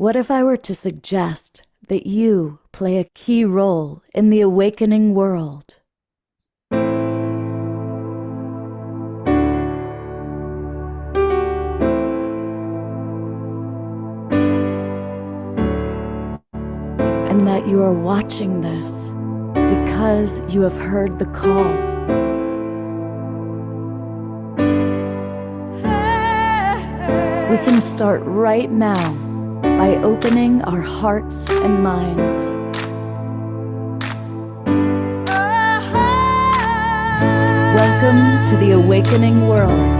What if I were to suggest that you play a key role in the awakening world? And that you are watching this because you have heard the call. We can start right now by opening our hearts and minds. Welcome to the awakening world.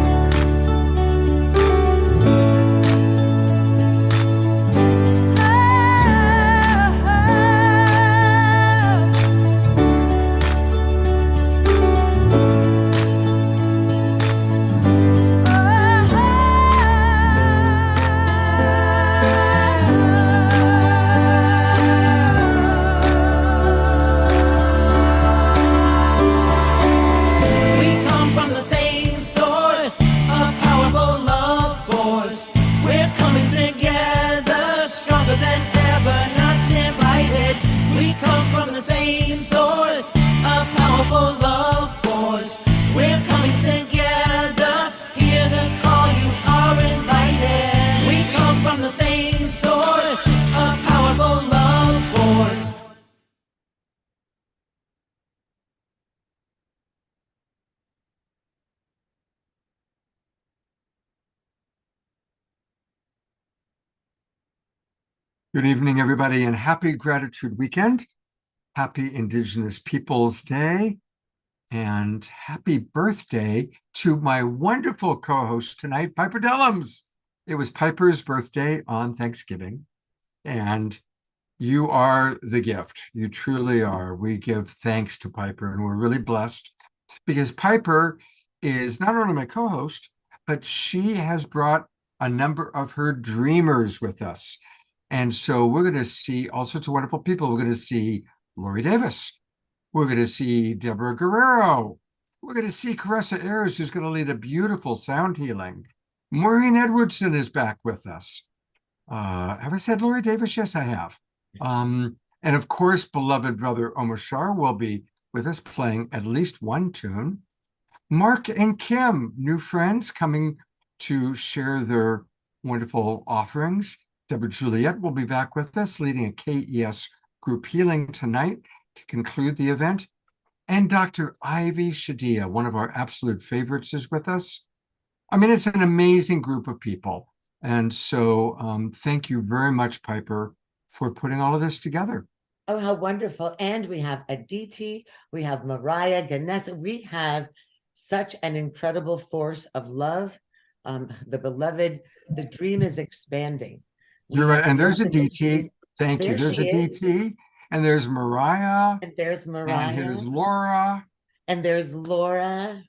Good evening, everybody, and happy Gratitude Weekend. Happy Indigenous Peoples Day, and happy birthday to my wonderful co-host tonight, Piper Dellums. It was Piper's birthday on Thanksgiving, and you are the gift. You truly are. We give thanks to Piper, and we're really blessed because Piper is not only my co-host, but she has brought a number of her dreamers with us. And so we're going to see all sorts of wonderful people. We're going to see Lori Davis. We're going to see Deborah Guerrero. We're going to see Caressa Ayers, who's going to lead a beautiful sound healing. Maureen Edwardson is back with us. Have I said Lori Davis? Yes, I have. And of course, beloved brother Omar Shar will be with us playing at least one tune. Mark and Kim, new friends coming to share their wonderful offerings. Deborah Juliet will be back with us, leading a KES group healing tonight to conclude the event. And Dr. Ivy Shadia, one of our absolute favorites, is with us. I mean, it's an amazing group of people. And so thank you very much, Piper, for putting all of this together. Oh, how wonderful. And we have Aditi, we have Mariah, Ganesa. We have such an incredible force of love. The beloved, the dream is expanding. You're right. And there's Aditi. Thank you. There's Aditi. And there's Mariah. And there's Mariah. And there's Laura. And there's Laura.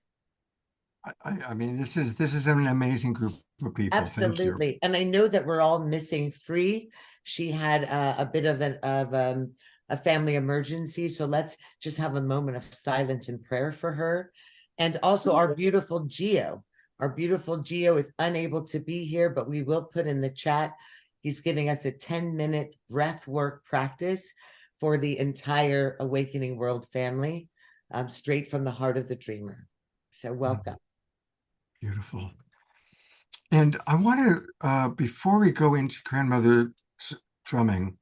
I mean, this is an amazing group of people. Absolutely. And I know that we're all missing Free. She had a bit of a family emergency. So let's just have a moment of silence and prayer for her. And also our beautiful Geo. Our beautiful Geo is unable to be here, but we will put in the chat. He's giving us a 10-minute breath work practice for the entire Awakening World family, straight from the heart of the dreamer. So welcome. Beautiful. And I want to, before we go into grandmother's drumming,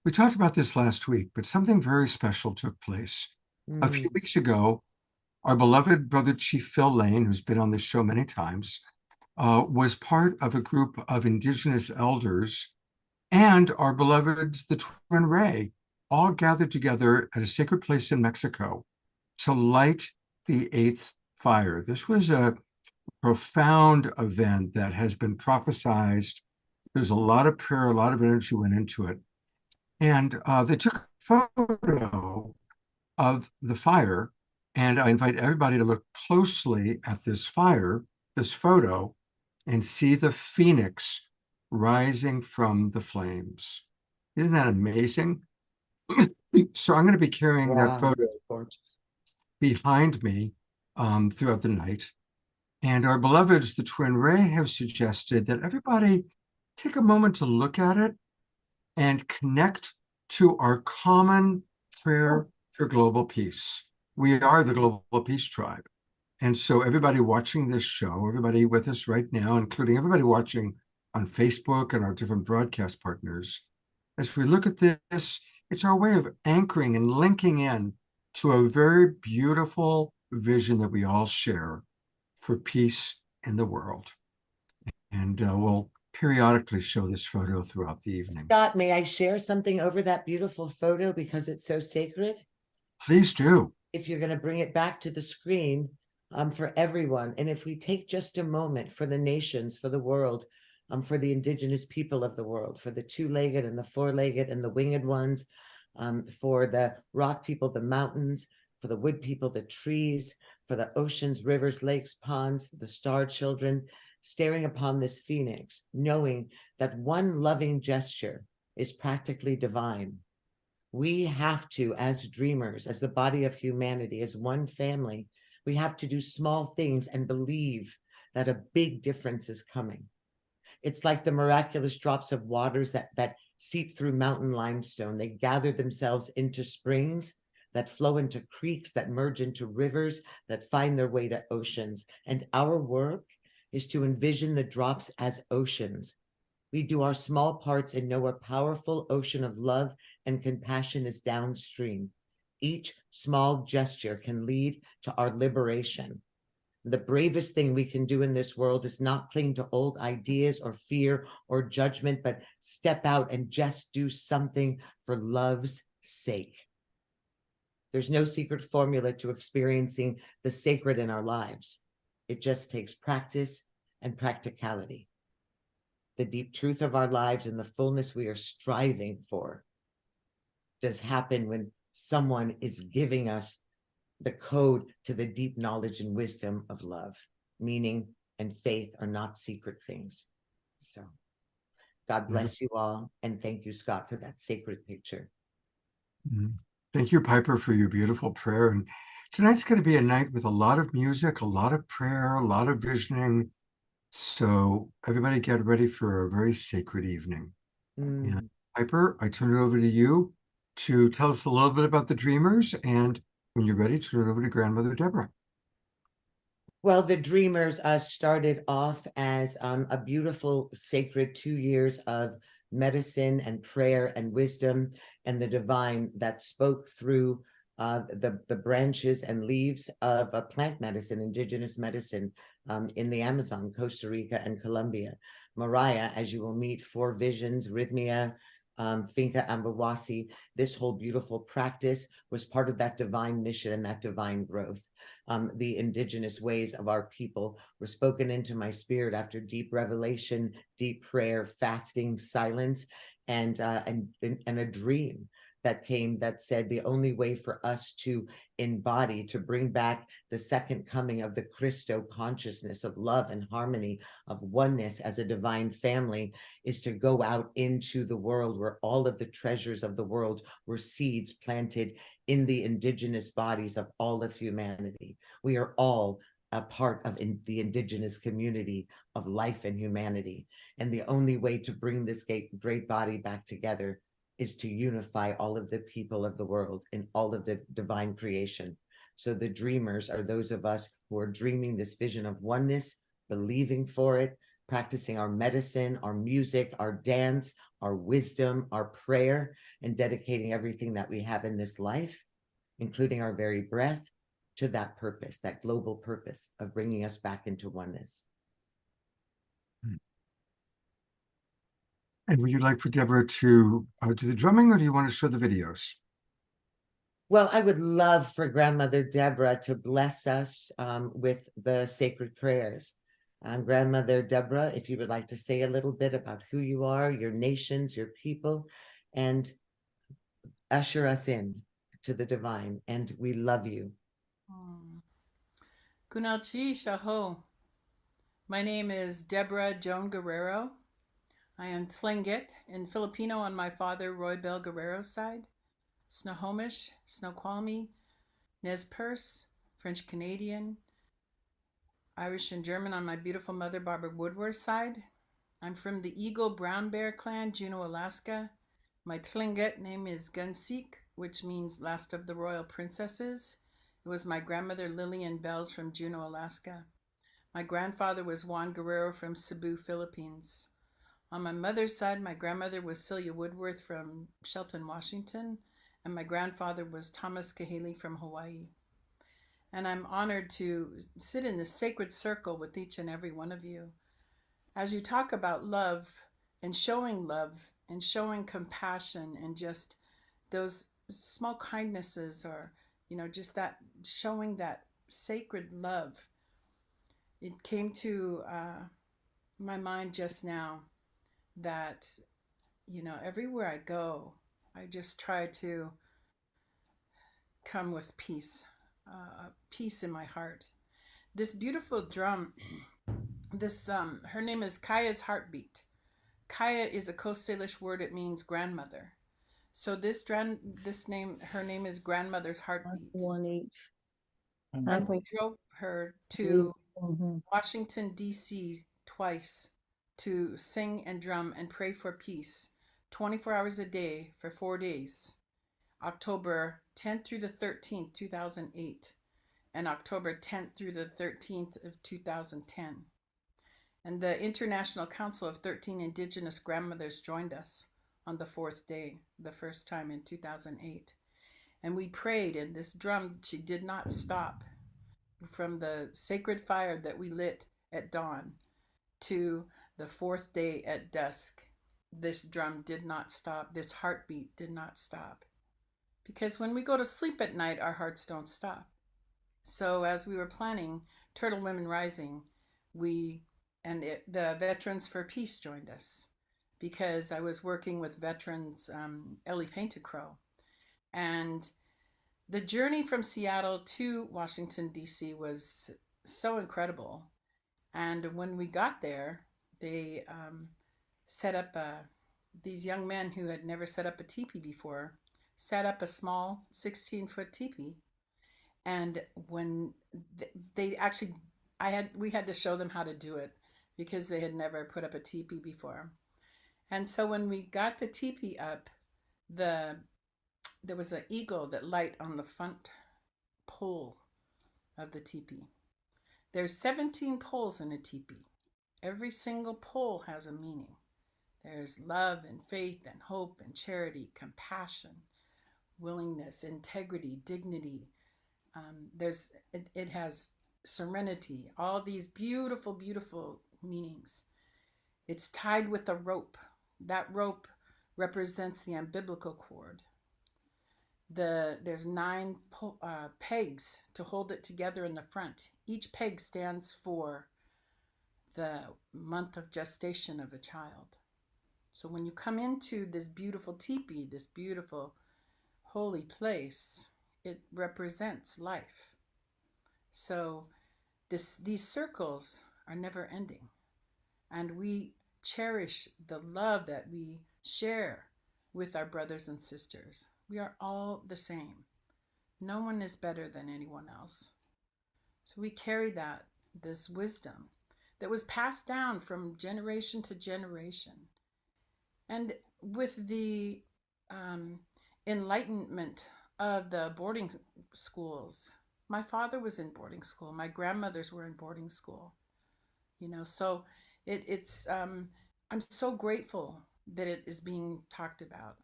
we talked about this last week, but something very special took place. A few weeks ago, our beloved brother Chief Phil Lane, who's been on this show many times, was part of a group of Indigenous elders and our beloveds, the Twin Ray, all gathered together at a sacred place in Mexico to light the eighth fire. This was a profound event that has been prophesized. There's a lot of prayer, a lot of energy went into it. And they took a photo of the fire. And I invite everybody to look closely at this fire, this photo, and see the phoenix rising from the flames. Isn't that amazing? So I'm going to be carrying that photo behind me throughout the night. And our beloveds, the Twin Ray, have suggested that everybody take a moment to look at it and connect to our common prayer for global peace. We are the Global Peace Tribe. And so everybody watching this show, everybody with us right now, including everybody watching on Facebook and our different broadcast partners, as we look at this, it's our way of anchoring and linking in to a very beautiful vision that we all share for peace in the world. And we'll periodically show this photo throughout the evening. Scott, may I share something over that beautiful photo because it's so sacred? Please do. If you're going to bring it back to the screen, for everyone, and if we take just a moment for the nations, for the world, for the indigenous people of the world, for the two-legged and the four-legged and the winged ones, for the rock people, the mountains, for the wood people, the trees, for the oceans, rivers, lakes, ponds, the star children, staring upon this phoenix, knowing that one loving gesture is practically divine. We have to, as dreamers, as the body of humanity, as one family, we have to do small things and believe that a big difference is coming. It's like the miraculous drops of waters that seep through mountain limestone. They gather themselves into springs that flow into creeks, that merge into rivers, that find their way to oceans. And our work is to envision the drops as oceans. We do our small parts and know a powerful ocean of love and compassion is downstream. Each small gesture can lead to our liberation. The bravest thing we can do in this world is not cling to old ideas or fear or judgment, but step out and just do something for love's sake. There's no secret formula to experiencing the sacred in our lives. It just takes practice and practicality. The deep truth of our lives and the fullness we are striving for does happen when someone is giving us the code to the deep knowledge and wisdom of love. Meaning and faith are not secret things. So God bless you all. And thank you, Scott, for that sacred picture. Thank you, Piper, for your beautiful prayer. And tonight's going to be a night with a lot of music, a lot of prayer, a lot of visioning. So everybody get ready for a very sacred evening. And Piper, I turn it over to you to tell us a little bit about the Dreamers. And when you're ready, turn it over to Grandmother Deborah. Well, the Dreamers started off as a beautiful, sacred 2 years of medicine and prayer and wisdom and the divine that spoke through the branches and leaves of plant medicine, indigenous medicine in the Amazon, Costa Rica, and Colombia. Mariah, as you will meet, four visions, Rhythmia, Finca Ambawasi, this whole beautiful practice was part of that divine mission and that divine growth. The indigenous ways of our people were spoken into my spirit after deep revelation, deep prayer, fasting, silence, and a dream that came that said the only way for us to embody, to bring back the second coming of the Christo consciousness of love and harmony, of oneness as a divine family, is to go out into the world where all of the treasures of the world were seeds planted in the indigenous bodies of all of humanity. We are all a part of the indigenous community of life and humanity. And the only way to bring this great body back together is to unify all of the people of the world in all of the divine creation. So the dreamers are those of us who are dreaming this vision of oneness, believing for it, practicing our medicine, our music, our dance, our wisdom, our prayer, and dedicating everything that we have in this life, including our very breath, to that purpose, that global purpose of bringing us back into oneness. And would you like for Deborah to do the drumming, or do you want to show the videos? Well, I would love for Grandmother Deborah to bless us with the sacred prayers. Grandmother Deborah, if you would like to say a little bit about who you are, your nations, your people, and usher us in to the divine. And we love you. Kunalchi Shaho. My name is Deborah Joan Guerrero. I am Tlingit in Filipino on my father Roy Bell Guerrero's side, Snohomish, Snoqualmie, Nez Perce, French Canadian, Irish and German on my beautiful mother Barbara Woodworth's side. I'm from the Eagle Brown Bear clan, Juneau, Alaska, My Tlingit name is Gunseek, which means last of the royal princesses. It was my grandmother Lillian Bells from Juneau, Alaska. My grandfather was Juan Guerrero from Cebu, Philippines. On my mother's side, my grandmother was Celia Woodworth from Shelton, Washington, and my grandfather was Thomas Kahele from Hawaii. And I'm honored to sit in this sacred circle with each and every one of you. As you talk about love and showing compassion and just those small kindnesses, or, just that showing that sacred love, it came to my mind just now that, everywhere I go, I just try to come with peace, peace in my heart. This beautiful drum, her name is Kaya's Heartbeat. Kaya is a Coast Salish word. It means grandmother. So her name is Grandmother's Heartbeat. One each. And we drove her to Mhm. Washington, D.C. twice to sing and drum and pray for peace 24 hours a day for 4 days, October 10th through the 13th, 2008, and October 10th through the 13th of 2010. And the International Council of 13 Indigenous Grandmothers joined us on the 4th day, the first time in 2008. And we prayed, and this drum, she did not stop. From the sacred fire that we lit at dawn to the 4th day at dusk, this drum did not stop. This heartbeat did not stop. Because when we go to sleep at night, our hearts don't stop. So as we were planning Turtle Women Rising, the Veterans for Peace joined us, because I was working with veterans, Ellie Painted-Crow. And the journey from Seattle to Washington, D.C. was so incredible. And when we got there, they set up these young men who had never set up a teepee before, set up a small 16-foot teepee. And when they actually, we had to show them how to do it, because they had never put up a teepee before. And so when we got the teepee up, there was an eagle that light on the front pole of the teepee. There's 17 poles in a teepee. Every single pole has a meaning. There's love and faith and hope and charity, compassion, willingness, integrity, dignity. It has serenity, all these beautiful, beautiful meanings. It's tied with a rope. That rope represents the umbilical cord. There's 9 pegs to hold it together in the front. Each peg stands for the month of gestation of a child. So when you come into this beautiful teepee, this beautiful holy place, it represents life. So these circles are never ending. And we cherish the love that we share with our brothers and sisters. We are all the same. No one is better than anyone else. So we carry this wisdom that was passed down from generation to generation. And with the enlightenment of the boarding schools, my father was in boarding school. My grandmothers were in boarding school. So I'm so grateful that it is being talked about.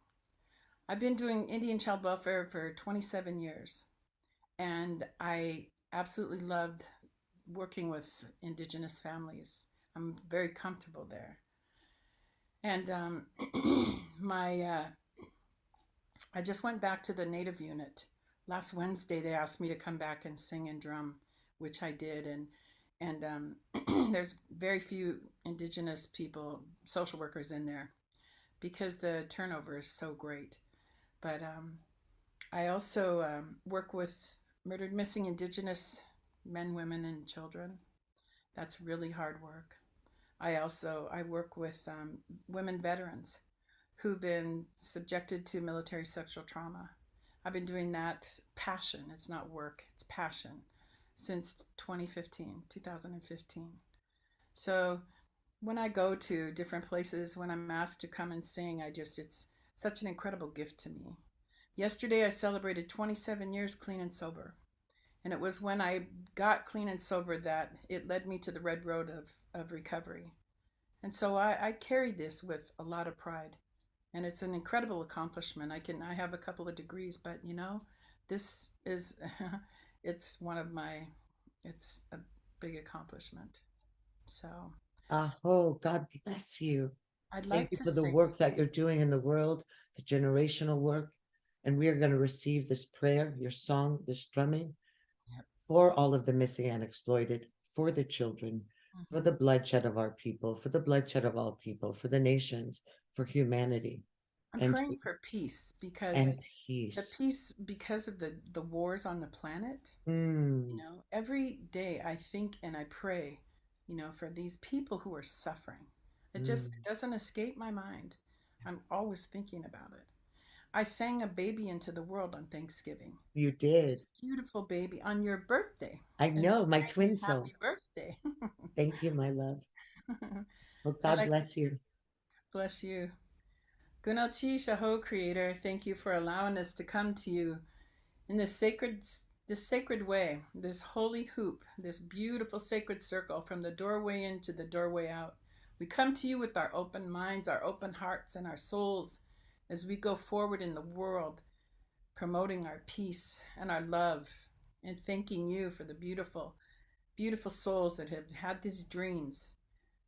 I've been doing Indian child welfare for 27 years, and I absolutely loved working with Indigenous families. I'm very comfortable there. And I just went back to the Native unit. Last Wednesday, they asked me to come back and sing and drum, which I did. And there's very few Indigenous people, social workers in there, because the turnover is so great. But I also work with murdered, missing Indigenous men, women, and children. That's really hard work. I work with women veterans who've been subjected to military sexual trauma. I've been doing that passion. It's not work, it's passion, since 2015. So when I go to different places, when I'm asked to come and sing, such an incredible gift to me. Yesterday, I celebrated 27 years clean and sober. And it was when I got clean and sober that it led me to the red road of recovery. And so I carry this with a lot of pride. And it's an incredible accomplishment. I have a couple of degrees, but this is, it's it's a big accomplishment. So God bless you. I'd Thank like you to for the sing. work that you're doing in the world, the generational work. And we are going to receive this prayer, your song, this drumming Yep. for all of the missing and exploited, for the children, for the bloodshed of our people, for the bloodshed of all people, for the nations, for humanity. I'm and praying for peace and because the peace. peace, because of the wars on the planet. Mm, Every day I think and I pray, for these people who are suffering. It mm. doesn't escape my mind. I'm always thinking about it. I sang a baby into the world on Thanksgiving. You did. This beautiful baby on your birthday. I And know, we my sang twin soul. Happy birthday. Thank you, my love. Well, I'd God like to bless you. Bless you. Gunochi Shaho Creator, thank you for allowing us to come to you in this sacred way, this holy hoop, this beautiful sacred circle from the doorway in to the doorway out. We come to you with our open minds, our open hearts, and our souls as we go forward in the world, promoting our peace and our love, and thanking you for the beautiful, beautiful souls that have had these dreams,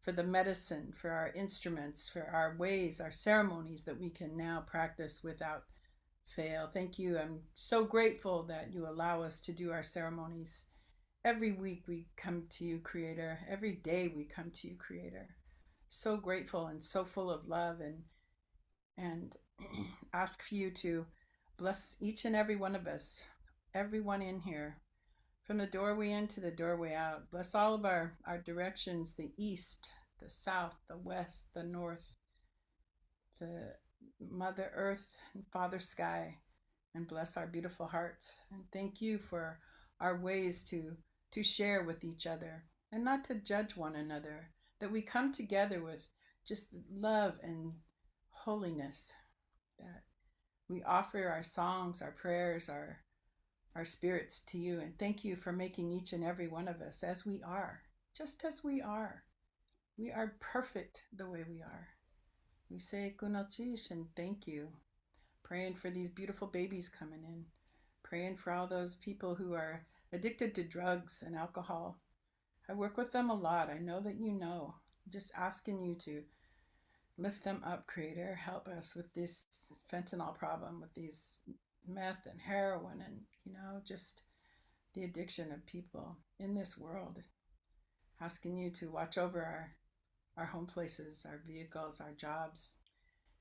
for the medicine, for our instruments, for our ways, our ceremonies that we can now practice without fail. Thank you. I'm so grateful that you allow us to do our ceremonies. Every week we come to you, Creator. Every day we come to you, Creator. So grateful and so full of love, and ask for you to bless each and every one of us, everyone in here, from the doorway in to the doorway out. Bless all of our directions, the east, the south, the west, the north, the Mother Earth and Father Sky, and bless our beautiful hearts. And thank you for our ways to share with each other and not to judge one another, that we come together with just love and holiness, that we offer our songs, our prayers, our spirits to you. And thank you for making each and every one of us as we are, just as we are. We are perfect the way we are. We say kunachish and thank you. Praying for these beautiful babies coming in. Praying for all those people who are addicted to drugs and alcohol. I work with them a lot. I know that you know. I'm just asking you to lift them up, Creator. Help us with this fentanyl problem, with these meth and heroin, and just the addiction of people in this world. Asking you to watch over our home places, our vehicles, our jobs,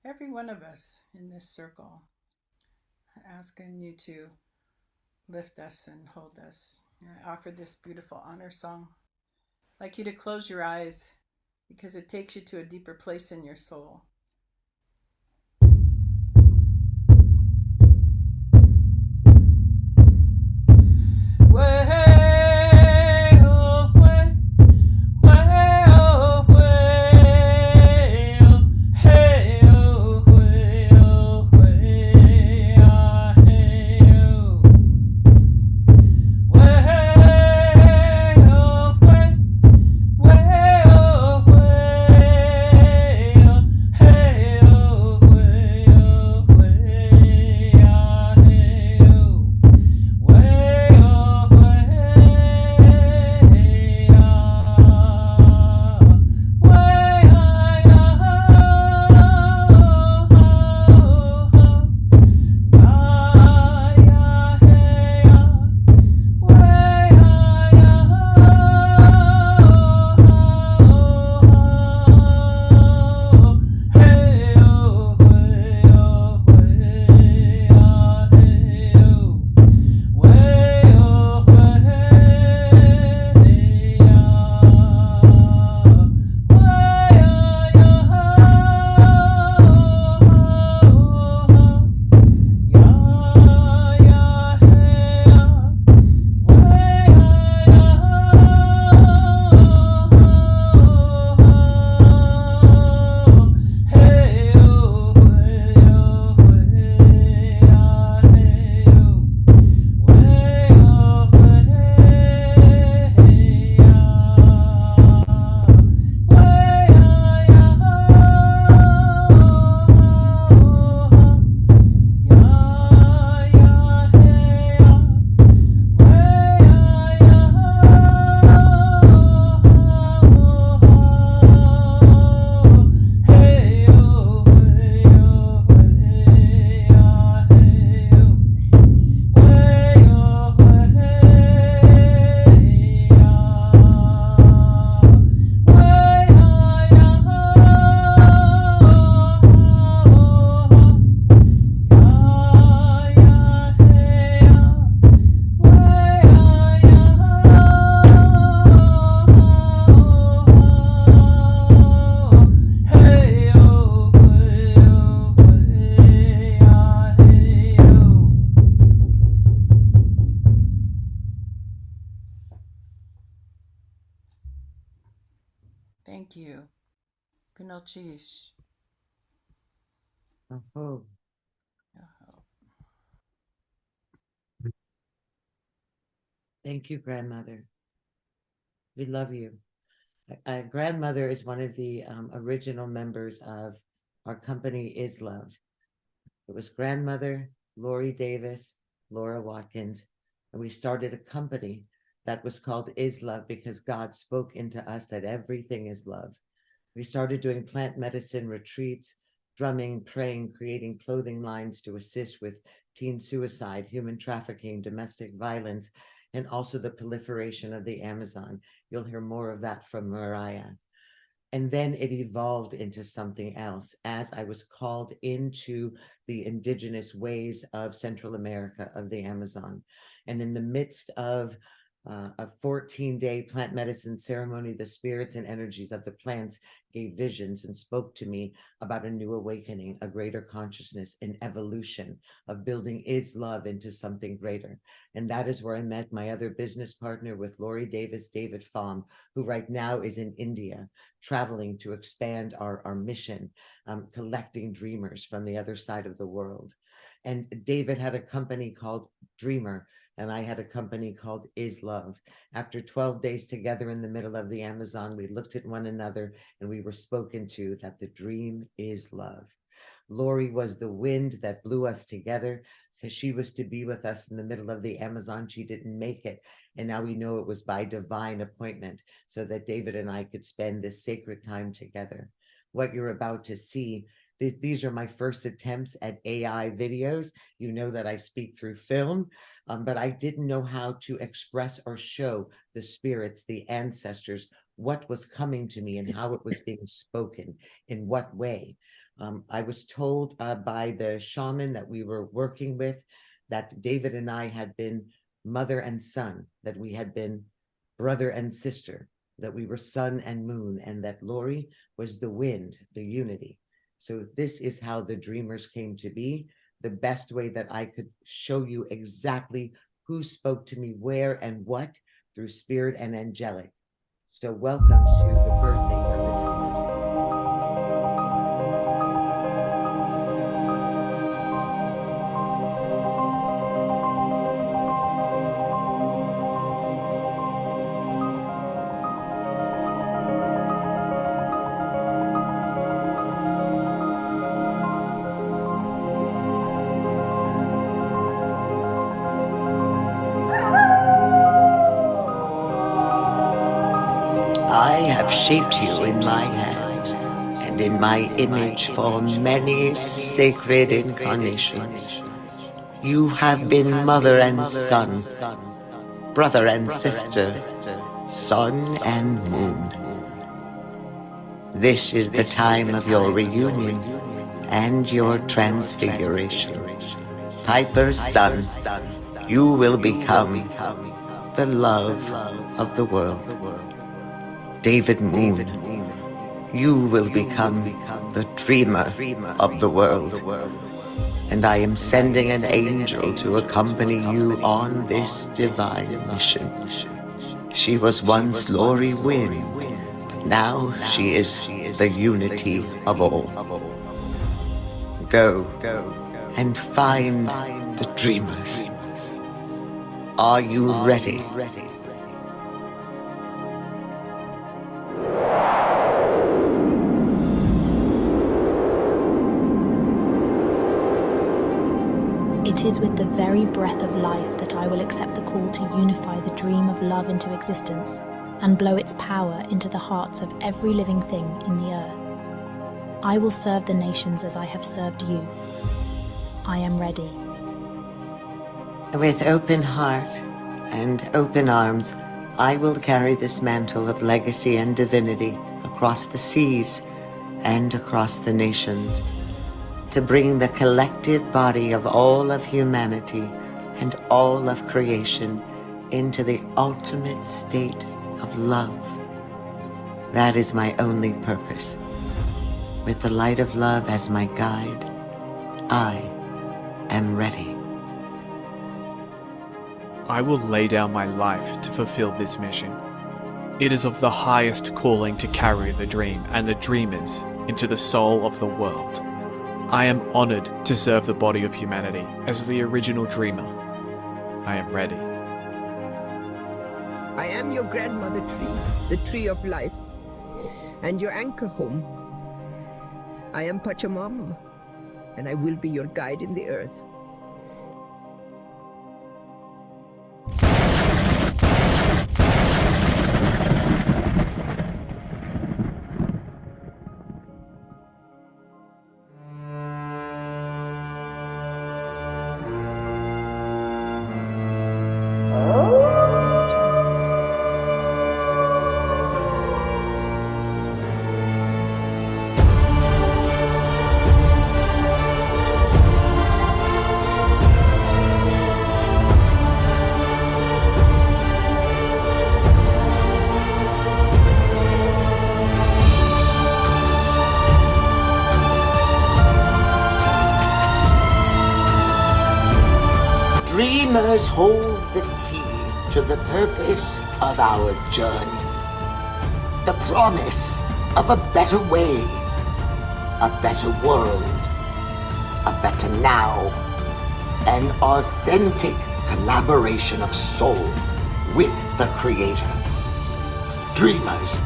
every one of us in this circle. Asking you to lift us and hold us. I offer this beautiful honor song. I'd like you to close your eyes, because it takes you to a deeper place in your soul. Thank you. Kunochish. Oh, thank you, grandmother. We love you. Grandmother is one of the original members of our company, Is Love. It was grandmother, Lori Davis, Laura Watkins, and we started a company that was called Is Love because God spoke into us that everything is love. We started doing plant medicine retreats, drumming, praying, creating clothing lines to assist with teen suicide, human trafficking, domestic violence, and also the proliferation of the Amazon. You'll hear more of that from Mariah. And then it evolved into something else as I was called into the indigenous ways of Central America, of the Amazon. And in the midst of a 14-day plant medicine ceremony, the spirits and energies of the plants gave visions and spoke to me about a new awakening, a greater consciousness, an evolution of building Is Love into something greater. And that is where I met my other business partner with Lori Davis, David Pham, who right now is in India, traveling to expand our mission, collecting dreamers from the other side of the world. And David had a company called Dreamer, and I had a company called Is Love. After 12 days together in the middle of the Amazon, we looked at one another and we were spoken to that the dream is love. Lori was the wind that blew us together because she was to be with us in the middle of the Amazon. She didn't make it. And now we know it was by divine appointment so that David and I could spend this sacred time together. What you're about to see, these are my first attempts at AI videos. You know that I speak through film, but I didn't know how to express or show the spirits, the ancestors, what was coming to me and how it was being spoken, in what way. I was told by the shaman that we were working with that David and I had been mother and son, that we had been brother and sister, that we were sun and moon, and that Lori was the wind, the unity. So this is how the dreamers came to be, the best way that I could show you exactly who spoke to me, where and what, through spirit and angelic. So welcome to the birthing of the dreamers. I have shaped you in my hand, and in my image for many sacred incarnations. You have been mother and son, brother and sister, sun and moon. This is the time of your reunion and your transfiguration. Piper's son, you will become the love of the world. David Moon, you will become the dreamer of the world. And I am sending an angel to accompany you on this divine mission. She was once Lori Wind, but now she is the unity of all. Go and find the dreamers. Are you ready? It is with the very breath of life that I will accept the call to unify the dream of love into existence and blow its power into the hearts of every living thing in the earth. I will serve the nations as I have served you. I am ready. With open heart and open arms, I will carry this mantle of legacy and divinity across the seas and across the nations, to bring the collective body of all of humanity and all of creation into the ultimate state of love. That is my only purpose. With the light of love as my guide, I am ready. I will lay down my life to fulfill this mission. It is of the highest calling to carry the dream and the dreamers into the soul of the world. I am honored to serve the body of humanity as the original dreamer. I am ready. I am your grandmother tree, the tree of life, and your anchor home. I am Pachamama, and I will be your guide in the earth. Dreamers hold the key to the purpose of our journey. The promise of a better way, a better world, a better now, an authentic collaboration of soul with the Creator. Dreamers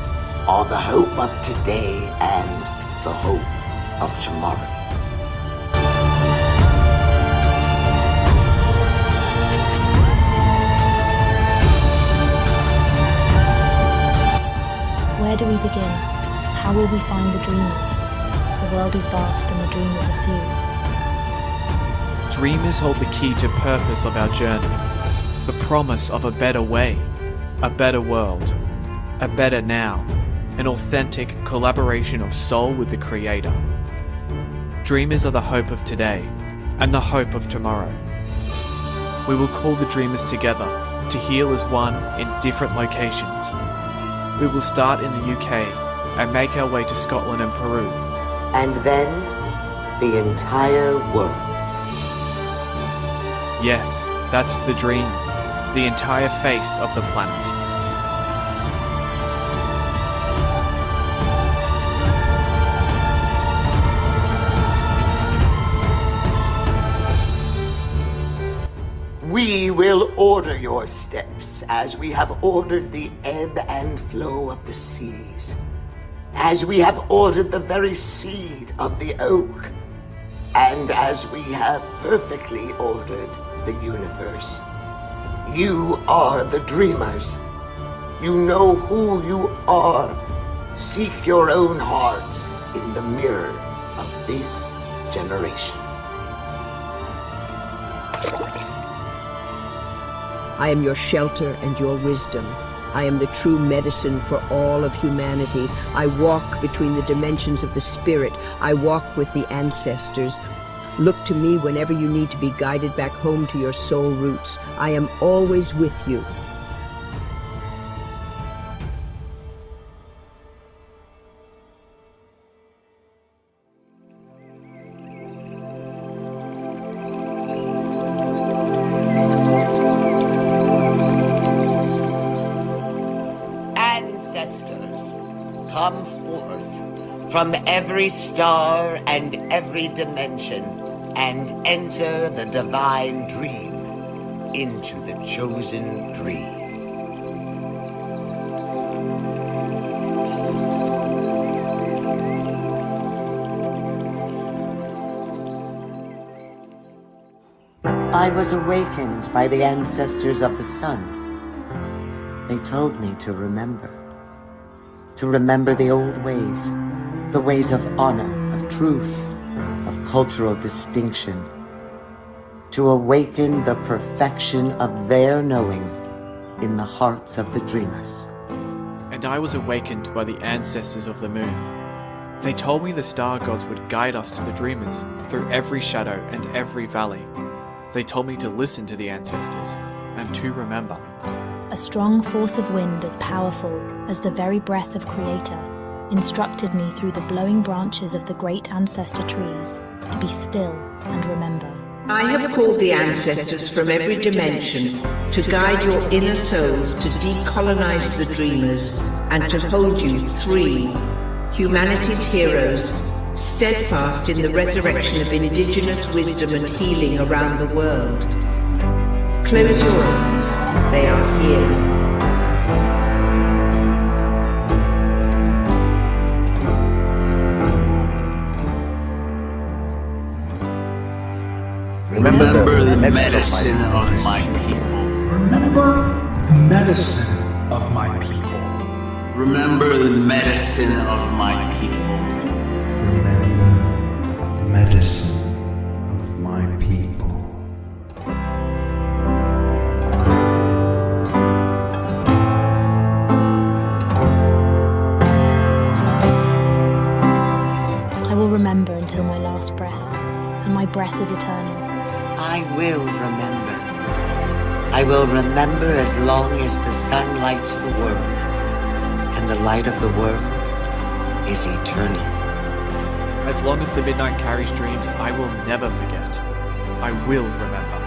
are the hope of today and the hope of tomorrow. Where do we begin? How will we find the dreamers? The world is vast and the dreamers are few. Dreamers hold the key to purpose of our journey, the promise of a better way, a better world, a better now, an authentic collaboration of soul with the Creator. Dreamers are the hope of today and the hope of tomorrow. We will call the dreamers together to heal as one in different locations. We will start in the UK and make our way to Scotland and Peru. And then the entire world. Yes, that's the dream. The entire face of the planet. We will order your steps as we have ordered the ebb and flow of the seas, as we have ordered the very seed of the oak, and as we have perfectly ordered the universe. You are the dreamers. You know who you are. Seek your own hearts in the mirror of this generation. I am your shelter and your wisdom. I am the true medicine for all of humanity. I walk between the dimensions of the spirit. I walk with the ancestors. Look to me whenever you need to be guided back home to your soul roots. I am always with you. Ancestors, come forth from every star and every dimension and enter the divine dream into the chosen three. I was awakened by the ancestors of the sun. They told me to remember the old ways, the ways of honor, of truth, of cultural distinction, to awaken the perfection of their knowing in the hearts of the dreamers. And I was awakened by the ancestors of the moon. They told me the star gods would guide us to the dreamers through every shadow and every valley. They told me to listen to the ancestors and to remember. A strong force of wind as powerful as the very breath of Creator instructed me through the blowing branches of the great ancestor trees to be still and remember. I have called the ancestors from every dimension to guide your inner souls to decolonize the dreamers and to hold you free, humanity's heroes, steadfast in the resurrection of indigenous wisdom and healing around the world. Close your eyes, they are here. Remember the medicine of my people. Remember the medicine of my people. Remember the medicine of my people. Remember the medicine of my people. I will remember until my last breath, and my breath is eternal. I will remember. I will remember as long as the sun lights the world, and the light of the world is eternal. As long as the midnight carries dreams, I will never forget. I will remember.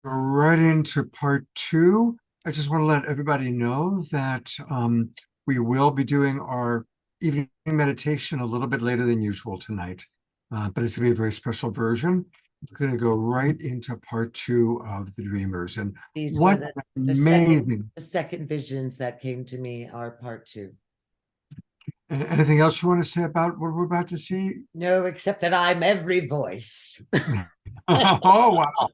Right into part 2. I just want to let everybody know that we will be doing our evening meditation a little bit later than usual tonight, but it's going to be a very special version. We're going to go right into part 2 of the Dreamers, and These what were amazing! the second visions that came to me are part 2. And anything else you want to say about what we're about to see? No, except that I'm every voice. Oh wow!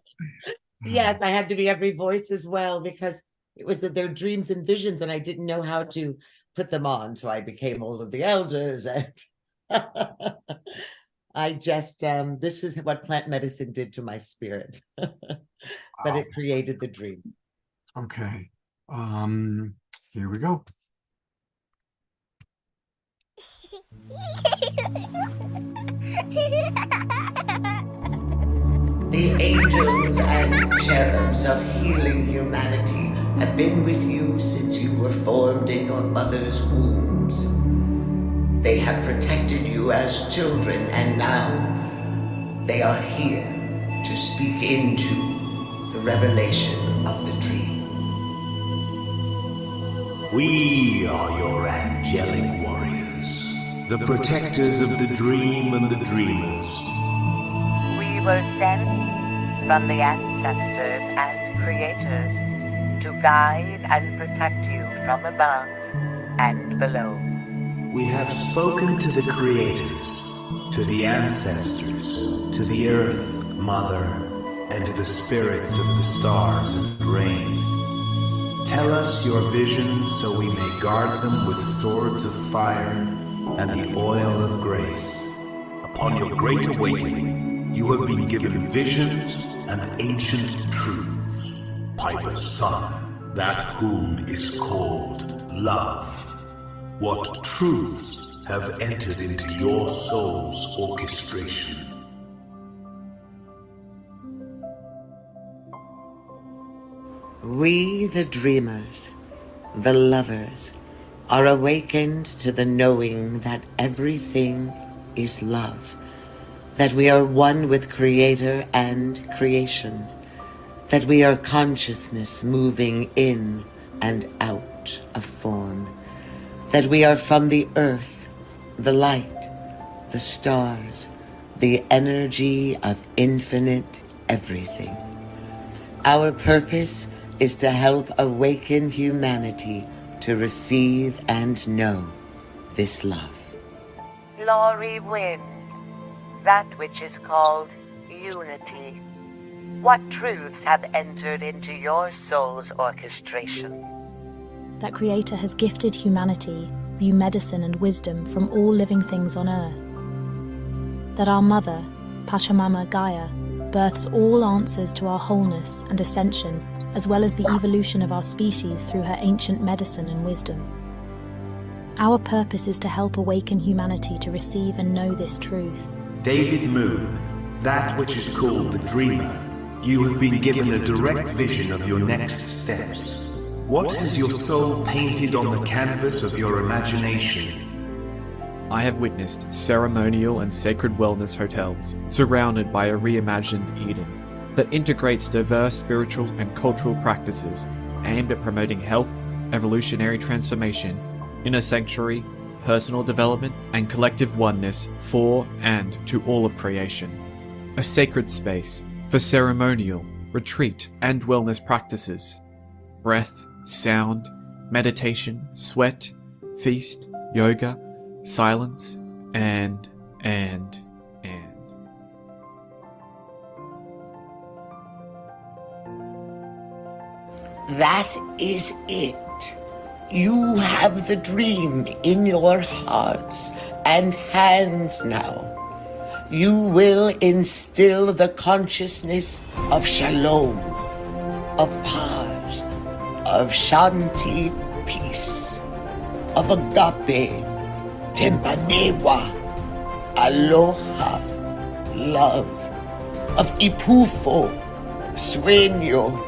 Yes, I had to be every voice as well, because it was that their dreams and visions, and I didn't know how to put them on. So I became all of the elders, and I just this is what plant medicine did to my spirit. But it created the dream. Okay. Here we go. The angels and cherubs of healing humanity have been with you since you were formed in your mother's wombs. They have protected you as children, and now they are here to speak into the revelation of the dream. We are your angelic warriors, the protectors of the dream and the dreamers. We were sent from the ancestors and creators to guide and protect you from above and below. We have spoken to the creators, to the ancestors, to the earth, mother, and to the spirits of the stars and rain. Tell us your visions so we may guard them with swords of fire and the oil of grace. Upon your great awakening, you have been given visions and ancient truths. Piper's son, that whom is called love. What truths have entered into your soul's orchestration? We, the dreamers, the lovers, are awakened to the knowing that everything is love, that we are one with Creator and creation, that we are consciousness moving in and out of form, that we are from the earth, the light, the stars, the energy of infinite everything. Our purpose is to help awaken humanity to receive and know this love. Glory wind, that which is called unity. What truths have entered into your soul's orchestration? That Creator has gifted humanity new medicine and wisdom from all living things on earth. That our mother, Pachamama Gaia, births all answers to our wholeness and ascension, as well as the evolution of our species through her ancient medicine and wisdom. Our purpose is to help awaken humanity to receive and know this truth. David Moon, that which is called the Dreamer, you have been given a direct vision of your next steps. What has your soul painted on the canvas of your imagination? I have witnessed ceremonial and sacred wellness hotels surrounded by a reimagined Eden that integrates diverse spiritual and cultural practices aimed at promoting health, evolutionary transformation, inner sanctuary, personal development, and collective oneness for and to all of creation. A sacred space for ceremonial, retreat, and wellness practices. Breath, sound, meditation, sweat, feast, yoga, silence, and. That is it. You have the dream in your hearts and hands now. You will instill the consciousness of shalom, of pars, of shanti, peace, of agape, tempanewa, aloha, love, of ipufo, sueño,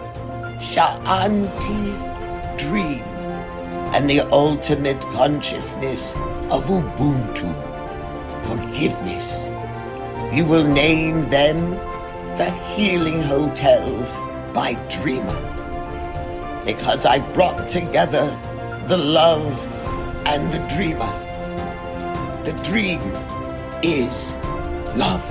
sha'anti, dream, and the ultimate consciousness of Ubuntu, forgiveness. You will name them the Healing Hotels by Dreamer, because I've brought together the love and the dreamer. The dream is love.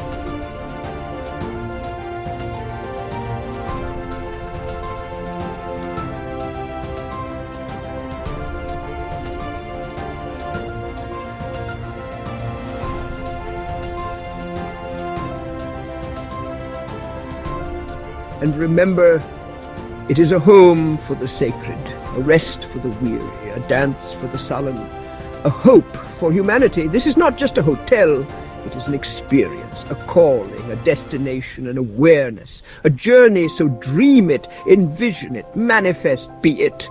And remember, it is a home for the sacred, a rest for the weary, a dance for the sullen, a hope for humanity. This is not just a hotel, it is an experience, a calling, a destination, an awareness, a journey, so dream it, envision it, manifest be it.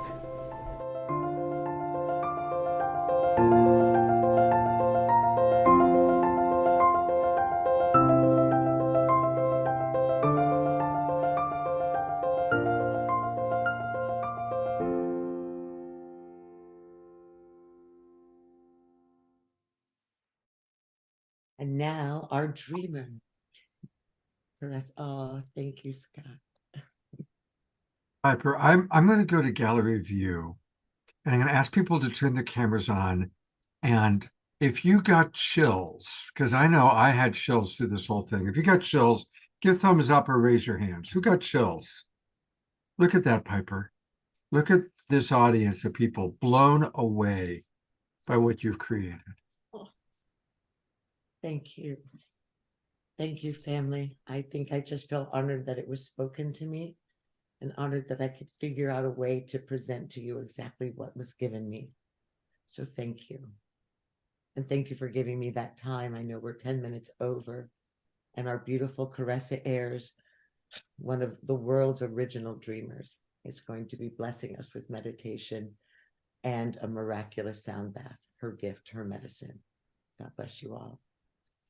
And now our dreamer. For us. Oh, thank you, Scott. Piper, I'm going to go to gallery view, and I'm going to ask people to turn their cameras on. And if you got chills, because I know I had chills through this whole thing. If you got chills, give thumbs up or raise your hands. Who got chills? Look at that, Piper. Look at this audience of people blown away by what you've created. Oh, thank you. Thank you, family. I think I just felt honored that it was spoken to me and honored that I could figure out a way to present to you exactly what was given me. So thank you. And thank you for giving me that time. I know we're 10 minutes over, and our beautiful Caressa Ayers, one of the world's original dreamers, is going to be blessing us with meditation and a miraculous sound bath, her gift, her medicine. God bless you all.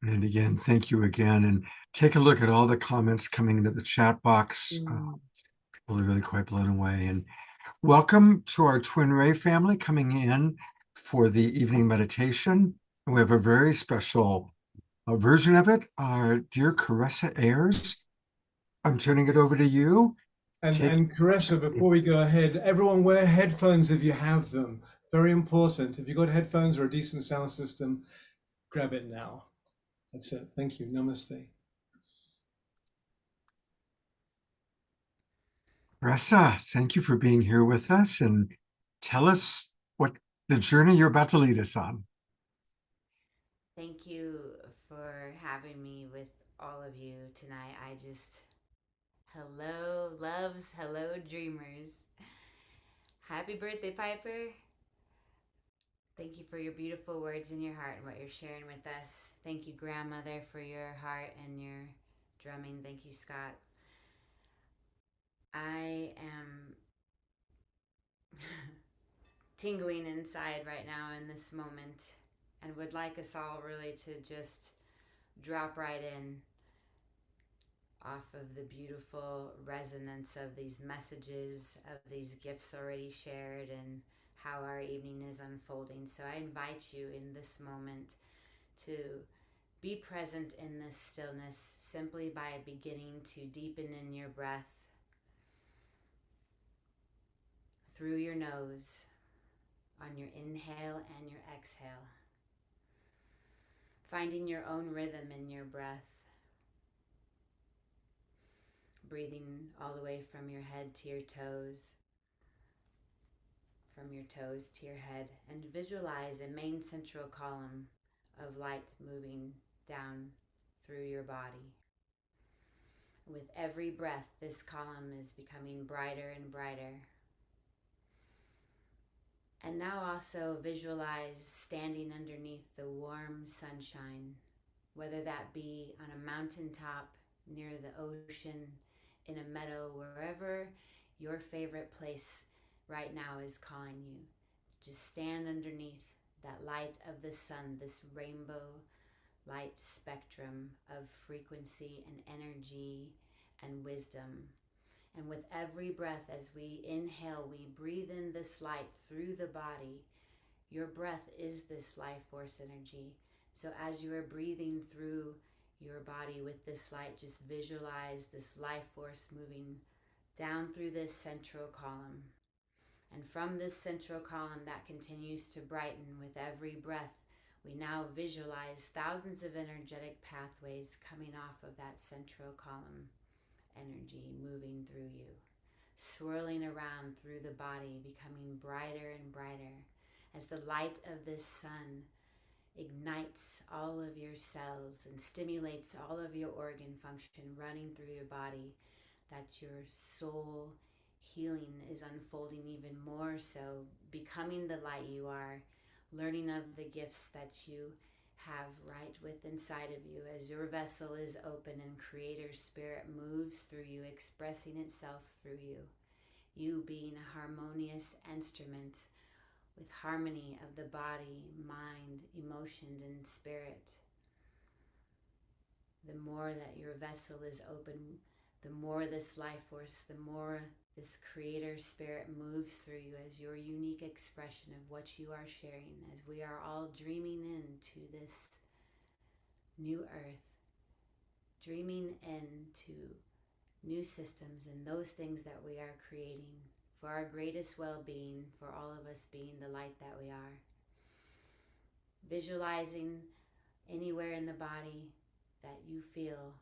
And again, thank you again. And take a look at all the comments coming into the chat box. People are really quite blown away. And welcome to our Twin Ray family coming in for the evening meditation. And we have a very special version of it. Our dear Caressa Ayers, I'm turning it over to you. And Caressa, before we go ahead, everyone wear headphones if you have them. Very important. If you've got headphones or a decent sound system, grab it now. That's it. Thank you. Namaste. Caressa, thank you for being here with us, and tell us what the journey you're about to lead us on. Thank you for having me with all of you tonight. Hello, loves, hello, dreamers. Happy birthday, Piper. Thank you for your beautiful words in your heart and what you're sharing with us. Thank you, Grandmother, for your heart and your drumming. Thank you, Scott. I am tingling inside right now in this moment, and would like us all really to just drop right in off of the beautiful resonance of these messages, of these gifts already shared, and how our evening is unfolding. So I invite you in this moment to be present in this stillness simply by beginning to deepen in your breath through your nose on your inhale and your exhale. Finding your own rhythm in your breath. Breathing all the way from your head to your toes, from your toes to your head, and visualize a main central column of light moving down through your body. With every breath, this column is becoming brighter and brighter. And now also visualize standing underneath the warm sunshine, whether that be on a mountaintop, near the ocean, in a meadow, wherever your favorite place right now is calling you. Just stand underneath that light of the sun, this rainbow light spectrum of frequency and energy and wisdom. And with every breath, as we inhale, we breathe in this light through the body. Your breath is this life force energy. So as you are breathing through your body with this light, just visualize this life force moving down through this central column. And from this central column that continues to brighten with every breath, we now visualize thousands of energetic pathways coming off of that central column energy moving through you, swirling around through the body, becoming brighter and brighter as the light of this sun ignites all of your cells and stimulates all of your organ function running through your body, that your soul healing is unfolding even more so, becoming the light you are, learning of the gifts that you have right within inside of you as your vessel is open and Creator Spirit moves through you, expressing itself through you. You being a harmonious instrument with harmony of the body, mind, emotions, and spirit. The more that your vessel is open, the more this life force, the more this Creator Spirit moves through you as your unique expression of what you are sharing, as we are all dreaming into this new earth, dreaming into new systems and those things that we are creating for our greatest well-being, for all of us being the light that we are. Visualizing anywhere in the body that you feel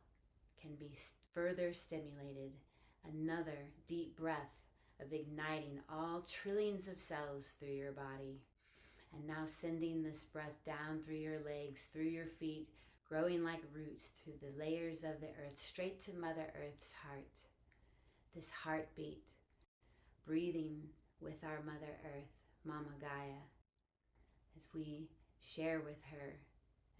can be further stimulated. Another deep breath of igniting all trillions of cells through your body. And now sending this breath down through your legs, through your feet, growing like roots through the layers of the earth, straight to Mother Earth's heart. This heartbeat, breathing with our Mother Earth, Mama Gaia, as we share with her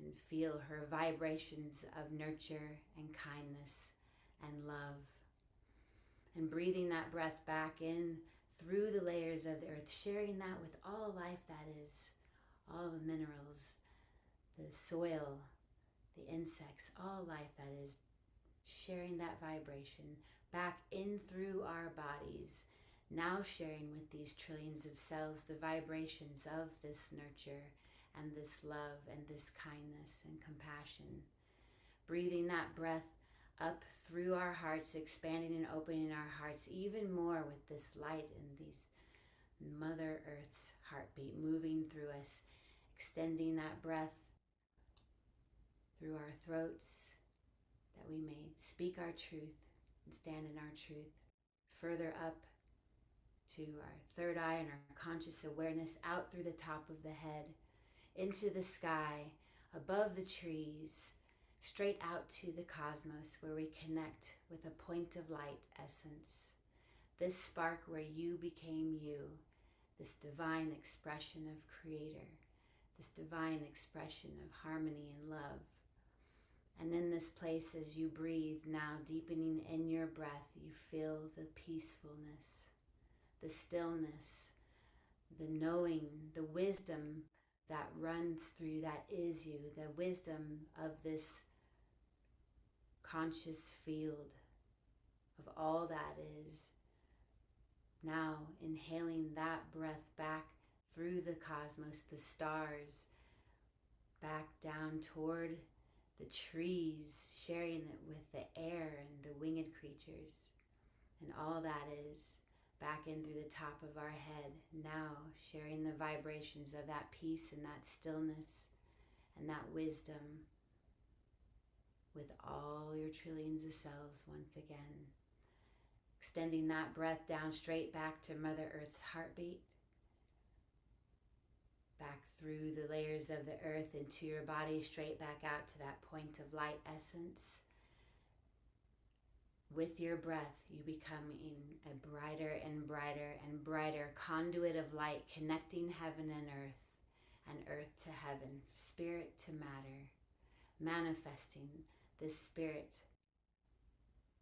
and feel her vibrations of nurture and kindness and love. And breathing that breath back in through the layers of the earth, sharing that with all life that is, all the minerals, the soil, the insects, all life that is, sharing that vibration back in through our bodies, now sharing with these trillions of cells the vibrations of this nurture and this love and this kindness and compassion. Breathing that breath up through our hearts, expanding and opening our hearts even more with this light and these Mother Earth's heartbeat moving through us, extending that breath through our throats, that we may speak our truth and stand in our truth. Further up to our third eye and our conscious awareness, out through the top of the head, into the sky, above the trees, straight out to the cosmos, where we connect with a point of light essence. This spark where you became you, this divine expression of Creator, this divine expression of harmony and love. And in this place, as you breathe, now deepening in your breath, you feel the peacefulness, the stillness, the knowing, the wisdom that runs through, that is you, the wisdom of this conscious field of all that is. Now inhaling that breath back through the cosmos, the stars, back down toward the trees, sharing it with the air and the winged creatures, and all that is back in through the top of our head, now sharing the vibrations of that peace and that stillness and that wisdom with all your trillions of cells once again. Extending that breath down straight back to Mother Earth's heartbeat, back through the layers of the earth into your body, straight back out to that point of light essence. With your breath, you become in a brighter and brighter and brighter conduit of light, connecting heaven and earth to heaven, spirit to matter, manifesting this spirit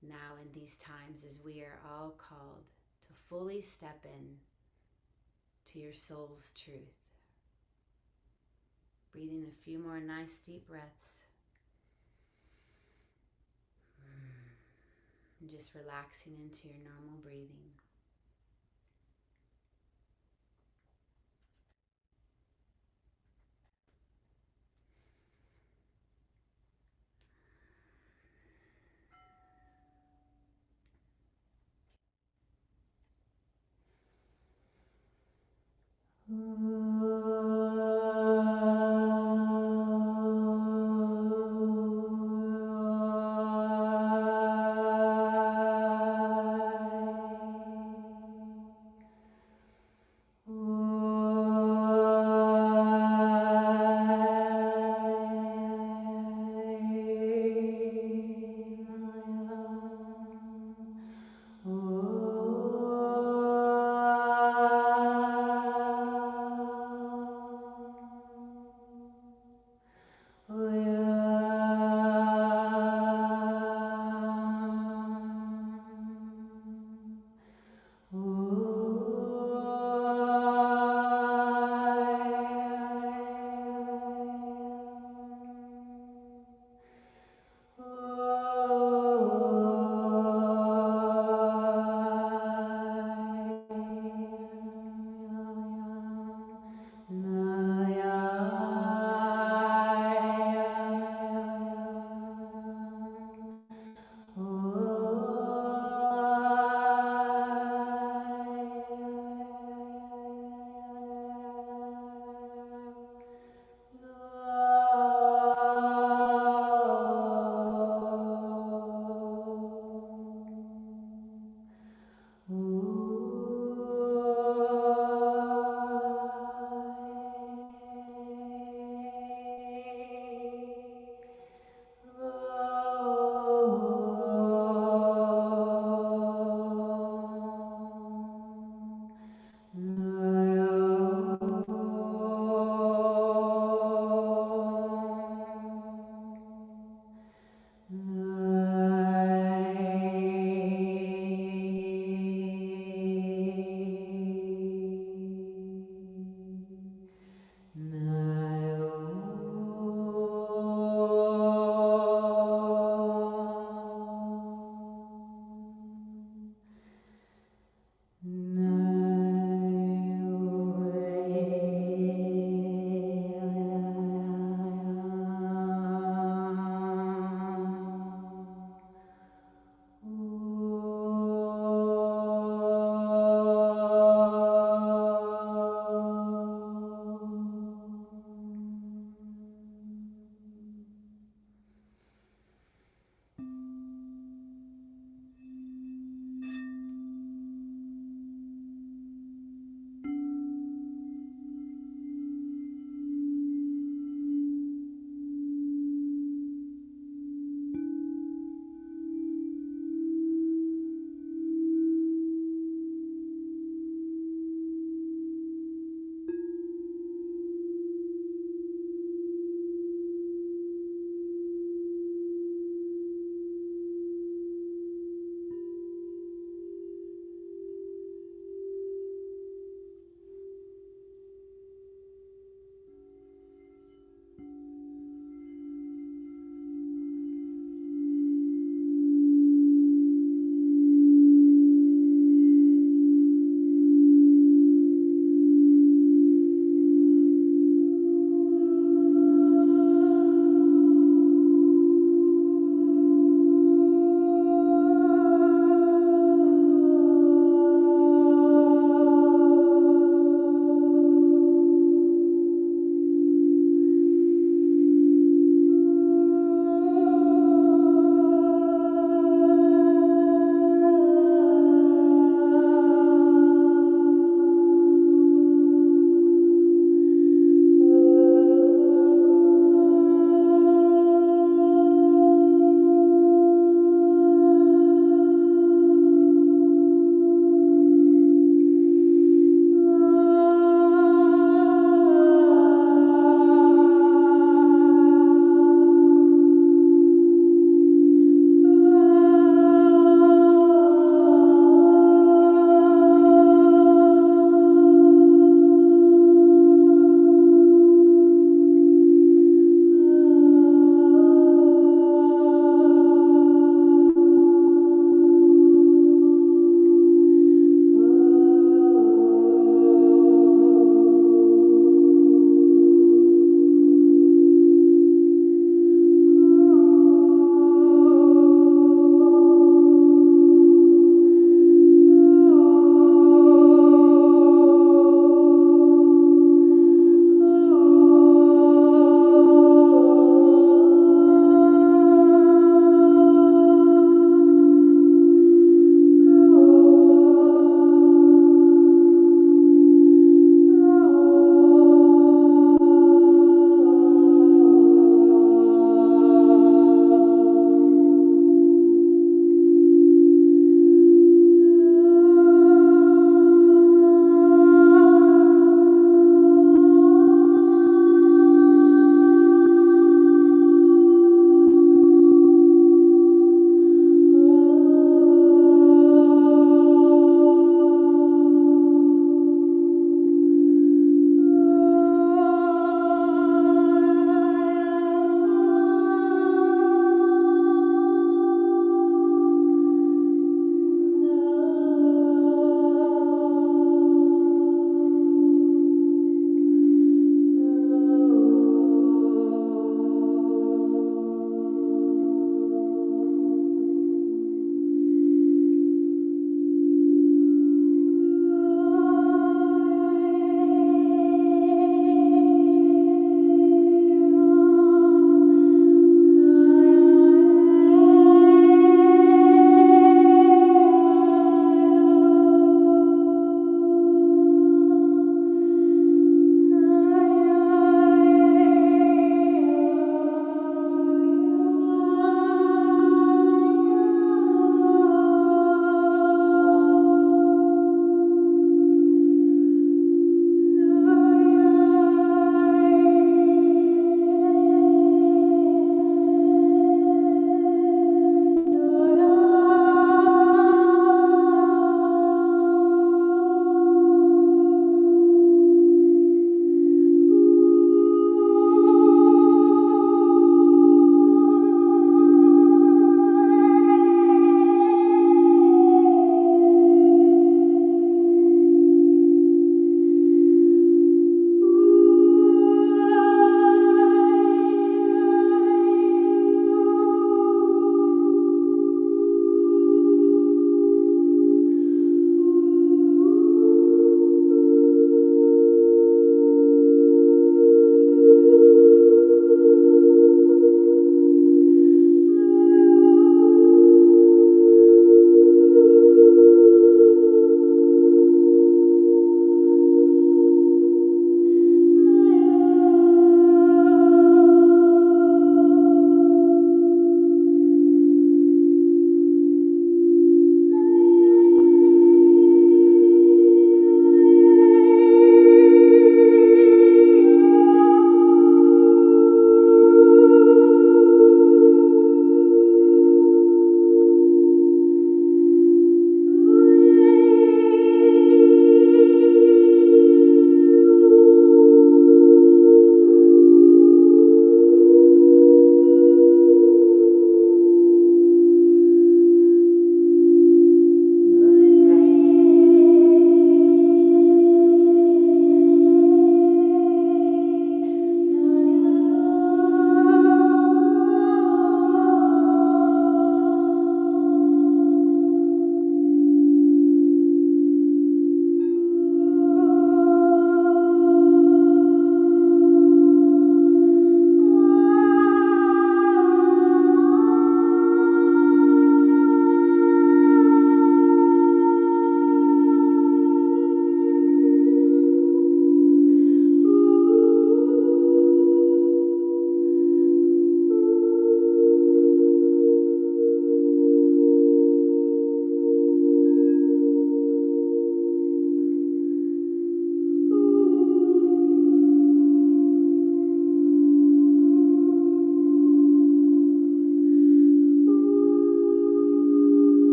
now in these times as we are all called to fully step in to your soul's truth. Breathing a few more nice deep breaths. And just relaxing into your normal breathing.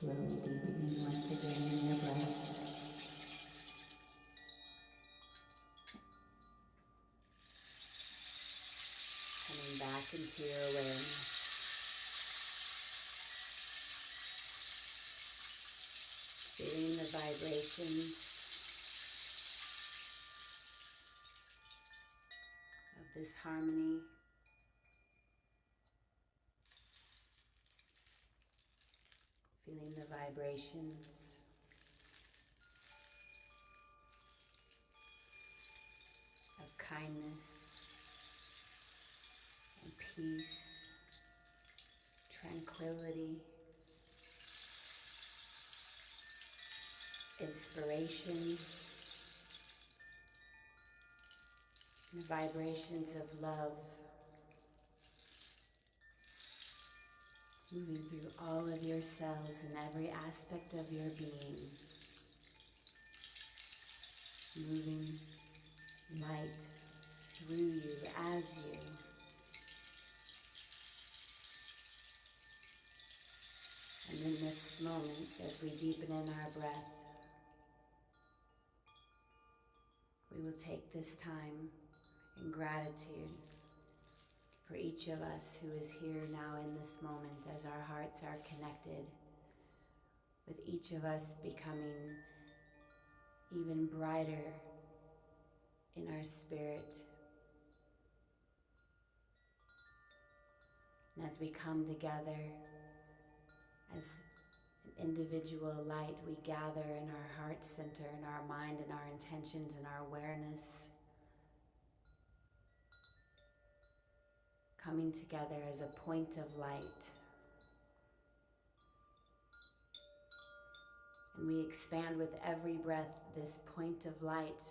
Slowly deepening once again in your breath. Coming back into your awareness. Feeling the vibrations of this harmony. Feeling the vibrations of kindness and peace, tranquility, inspiration, and the vibrations of love moving through all of your cells and every aspect of your being, moving light through you as you. And in this moment, as we deepen in our breath, we will take this time in gratitude for each of us who is here now in this moment, as our hearts are connected, with each of us becoming even brighter in our spirit. And as we come together as an individual light, we gather in our heart center, in our mind, in our intentions, in our awareness, coming together as a point of light. And we expand with every breath this point of light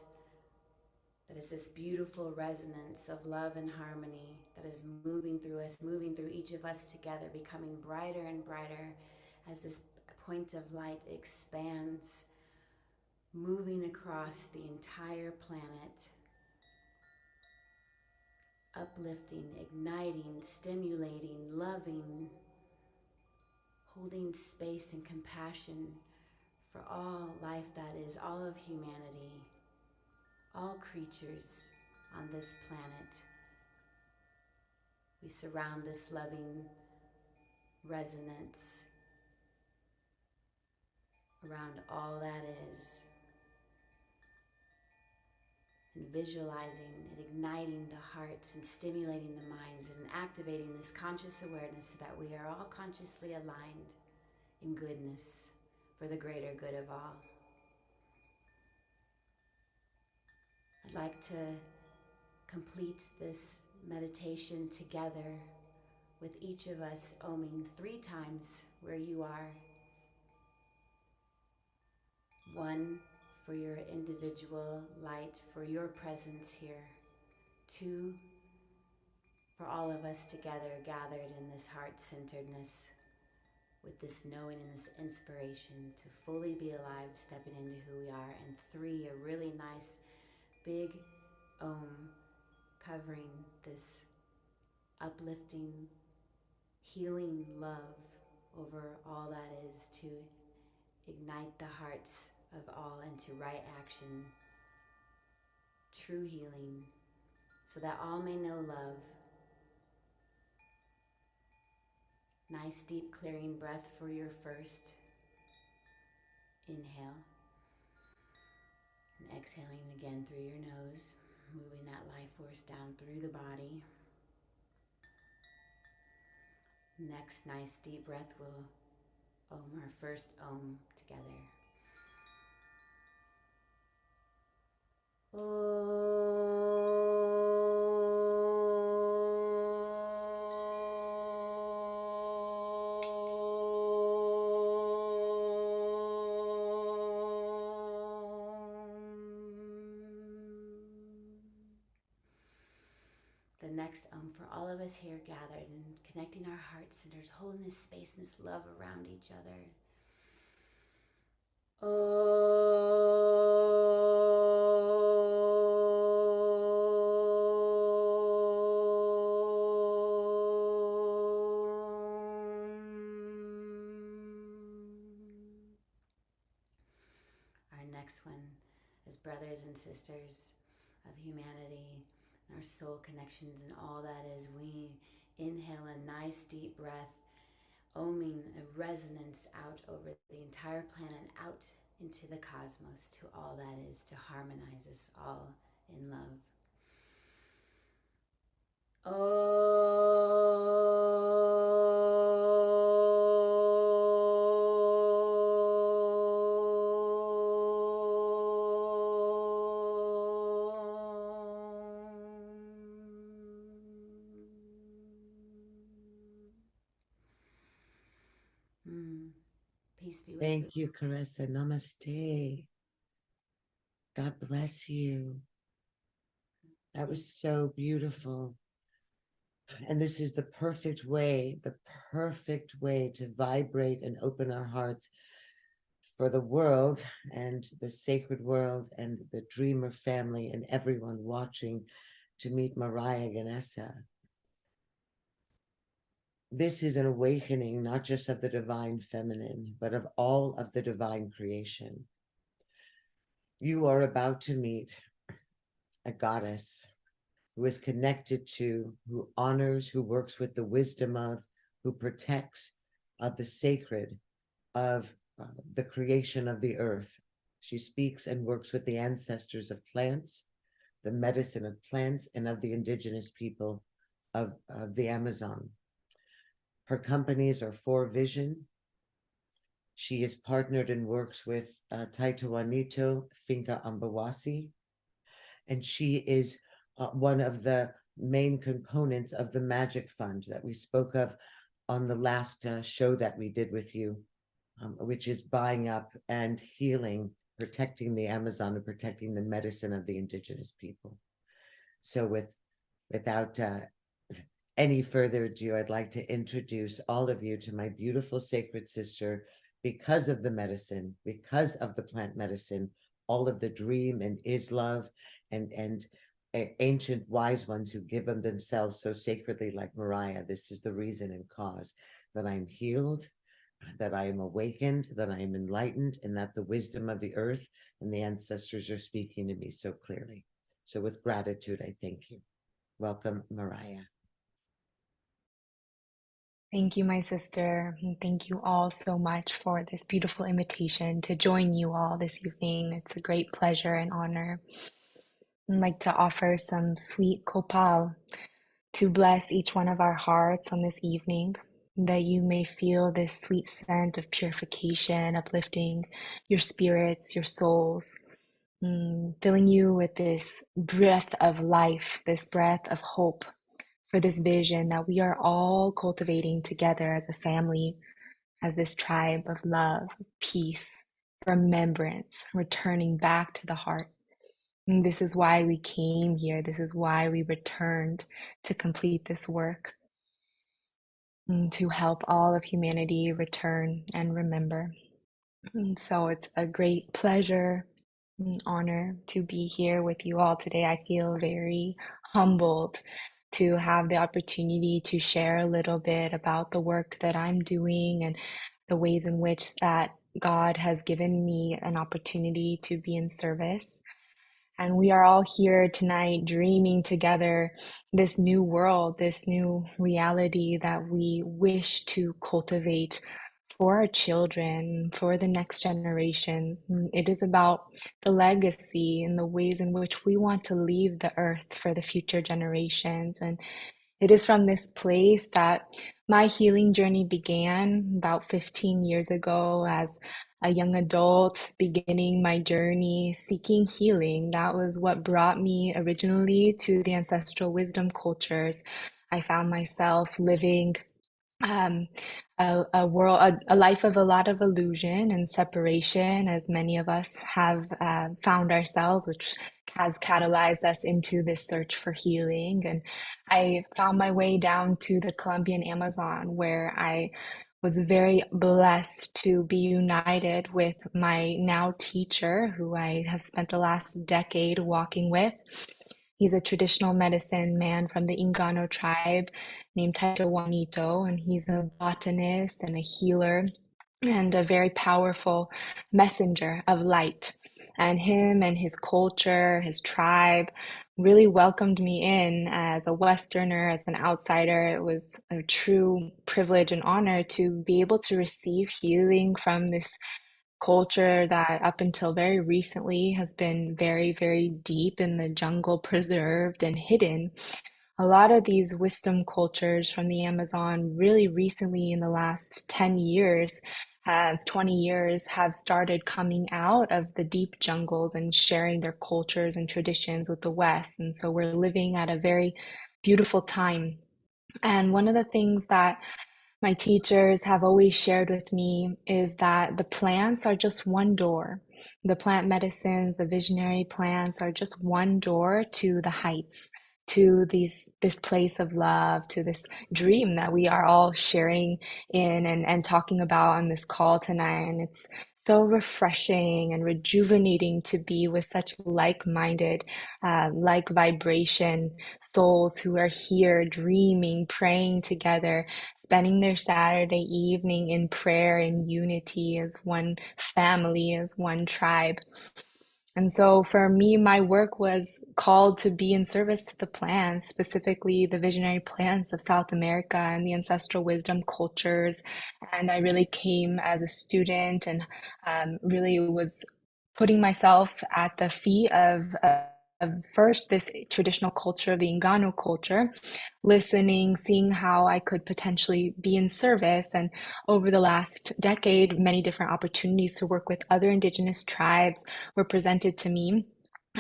that is this beautiful resonance of love and harmony that is moving through us, moving through each of us together, becoming brighter and brighter as this point of light expands, moving across the entire planet, uplifting, igniting, stimulating, loving, holding space and compassion for all life that is, all of humanity, all creatures on this planet. We surround this loving resonance around all that is, and visualizing and igniting the hearts and stimulating the minds and activating this conscious awareness so that we are all consciously aligned in goodness for the greater good of all. I'd like to complete this meditation together with each of us oming 3 times where you are. 1, for your individual light, for your presence here. 2, for all of us together gathered in this heart-centeredness with this knowing and this inspiration to fully be alive, stepping into who we are. And 3, a really nice big Om covering this uplifting, healing love over all that is, to ignite the hearts of all into right action, true healing, so that all may know love. Nice deep clearing breath for your first inhale. And exhaling again through your nose, moving that life force down through the body. Next nice deep breath, we'll Om our first Om together. The next Om for all of us here gathered and connecting our heart centers, holding this space and this love around each other. next one as brothers and sisters of humanity and our soul connections and all that is. We inhale a nice deep breath, oming a resonance out over the entire planet, out into the cosmos, to all that is, to harmonize us all in love. Peace be with you. Thank you, Carissa. Namaste. God bless you. That was so beautiful. And this is the perfect way to vibrate and open our hearts for the world and the sacred world and the dreamer family and everyone watching to meet Mariah Ganesa. This is an awakening, not just of the divine feminine, but of all of the divine creation. You are about to meet a goddess who is connected to, who honors, who works with the wisdom of, who protects the sacred of the creation of the earth. She speaks and works with the ancestors of plants, the medicine of plants, and of the indigenous people of the Amazon. Her companies are For Vision. She is partnered and works with Taito Juanito, Finca Ambawasi, and she is one of the main components of the Magic Fund that we spoke of on the last show that we did with you, which is buying up and healing, protecting the Amazon and protecting the medicine of the indigenous people. So without any further ado, I'd like to introduce all of you to my beautiful sacred sister, because of the medicine, because of the plant medicine, all of the dream and is love and ancient wise ones who give them themselves so sacredly, like Mariah. This is the reason and cause that I'm healed, that I am awakened, that I am enlightened, and that the wisdom of the earth and the ancestors are speaking to me so clearly. So with gratitude, I thank you. Welcome, Mariah. Thank you, my sister. And thank you all so much for this beautiful invitation to join you all this evening. It's a great pleasure and honor. I'd like to offer some sweet kopal to bless each one of our hearts on this evening, that you may feel this sweet scent of purification, uplifting your spirits, your souls, filling you with this breath of life, this breath of hope, for this vision that we are all cultivating together as a family, as this tribe of love, peace, remembrance, returning back to the heart. And this is why we came here. This is why we returned to complete this work, to help all of humanity return and remember. And so it's a great pleasure and honor to be here with you all today. I feel very humbled to have the opportunity to share a little bit about the work that I'm doing and the ways in which that God has given me an opportunity to be in service. And we are all here tonight dreaming together this new world, this new reality that we wish to cultivate for our children, for the next generations. It is about the legacy and the ways in which we want to leave the earth for the future generations. And it is from this place that my healing journey began about 15 years ago as a young adult, beginning my journey seeking healing. That was what brought me originally to the ancestral wisdom cultures. I found myself living a life of a lot of illusion and separation, as many of us have found ourselves, which has catalyzed us into this search for healing. And I found my way down to the Colombian Amazon, where I was very blessed to be united with my now teacher, who I have spent the last decade walking with. He's a traditional medicine man from the Ingano tribe named Taito Juanito, and he's a botanist and a healer and a very powerful messenger of light. And him and his culture, his tribe, really welcomed me in as a Westerner, as an outsider. It was a true privilege and honor to be able to receive healing from this culture that up until very recently has been very, very deep in the jungle, preserved and hidden. A lot of these wisdom cultures from the Amazon really recently in the last 10 years, 20 years, have started coming out of the deep jungles and sharing their cultures and traditions with the West. And so we're living at a very beautiful time. And one of the things that my teachers have always shared with me is that the plants are just one door. The plant medicines, the visionary plants are just one door to the heights, to this place of love, to this dream that we are all sharing in and talking about on this call tonight. And it's so refreshing and rejuvenating to be with such like-minded, like vibration souls who are here dreaming, praying together, spending their Saturday evening in prayer and unity as one family, as one tribe. And so for me, my work was called to be in service to the plants, specifically the visionary plants of South America and the ancestral wisdom cultures. And I really came as a student and really was putting myself at the feet of first this traditional culture, the Ingano culture, listening, seeing how I could potentially be in service. And over the last decade, many different opportunities to work with other Indigenous tribes were presented to me.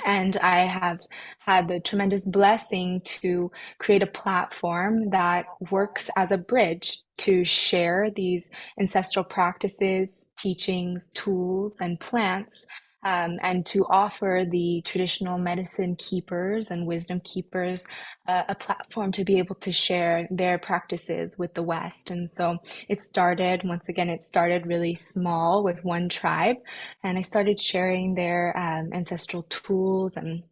And I have had the tremendous blessing to create a platform that works as a bridge to share these ancestral practices, teachings, tools, and plants, and to offer the traditional medicine keepers and wisdom keepers a platform to be able to share their practices with the West. And so it started, once again, it started really small with one tribe, and I started sharing their ancestral tools and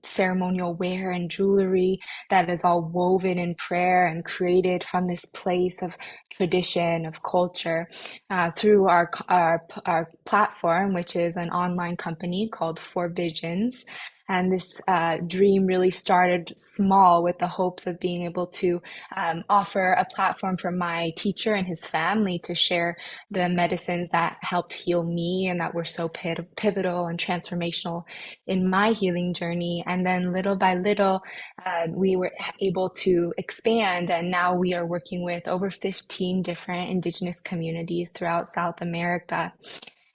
ceremonial wear and jewelry that is all woven in prayer and created from this place of tradition, of culture, through our platform, which is an online company called For Visions. And this dream really started small with the hopes of being able to offer a platform for my teacher and his family to share the medicines that helped heal me and that were so pivotal and transformational in my healing journey. And then little by little, we were able to expand. And now we are working with over 15 different Indigenous communities throughout South America.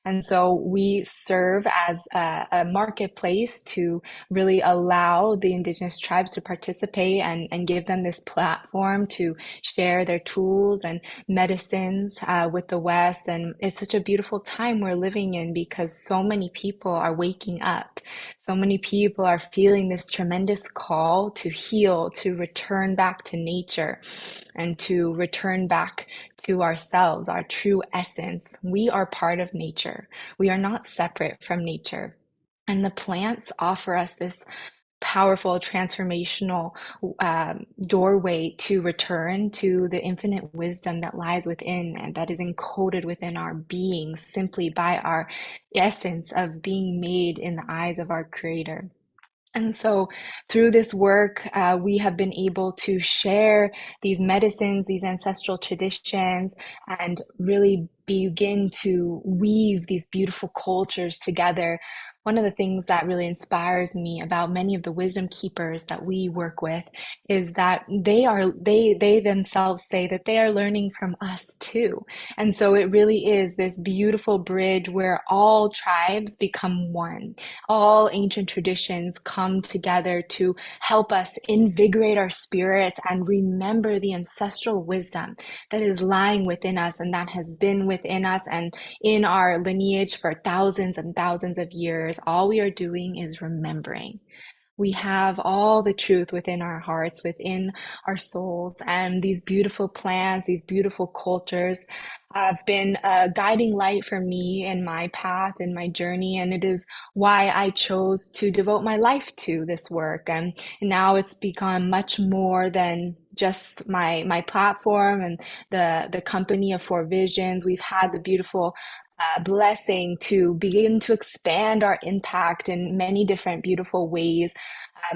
And so we serve as a marketplace to really allow the Indigenous tribes to participate and give them this platform to share their tools and medicines with the West. And it's such a beautiful time we're living in because so many people are waking up. So many people are feeling this tremendous call to heal, to return back to nature, and to return back to ourselves, our true essence. We are part of nature. We are not separate from nature. And the plants offer us this powerful, transformational doorway to return to the infinite wisdom that lies within and that is encoded within our being simply by our essence of being made in the eyes of our Creator. And so through this work, we have been able to share these medicines, these ancestral traditions, and really begin to weave these beautiful cultures together. One of the things that really inspires me about many of the wisdom keepers that we work with is that they themselves say that they are learning from us too. And so it really is this beautiful bridge where all tribes become one. All ancient traditions come together to help us invigorate our spirits and remember the ancestral wisdom that is lying within us and that has been within us and in our lineage for thousands and thousands of years. All we are doing is remembering. We have all the truth within our hearts, within our souls, and these beautiful plants, these beautiful cultures have been a guiding light for me in my path, in my journey, and it is why I chose to devote my life to this work. And now it's become much more than just my platform and the company of Four Visions. We've had the beautiful blessing to begin to expand our impact in many different beautiful ways.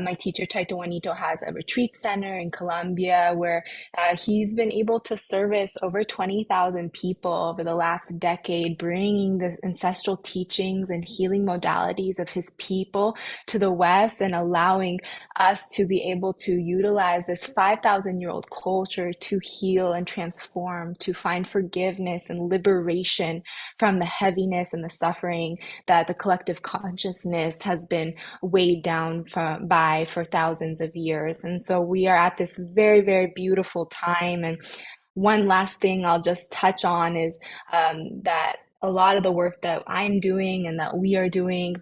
My teacher, Taito Juanito, has a retreat center in Colombia where he's been able to service over 20,000 people over the last decade, bringing the ancestral teachings and healing modalities of his people to the West and allowing us to be able to utilize this 5,000-year-old culture to heal and transform, to find forgiveness and liberation from the heaviness and the suffering that the collective consciousness has been weighed down by for thousands of years. And so we are at this very, very beautiful time. And one last thing I'll just touch on is that a lot of the work that I'm doing and that we are doing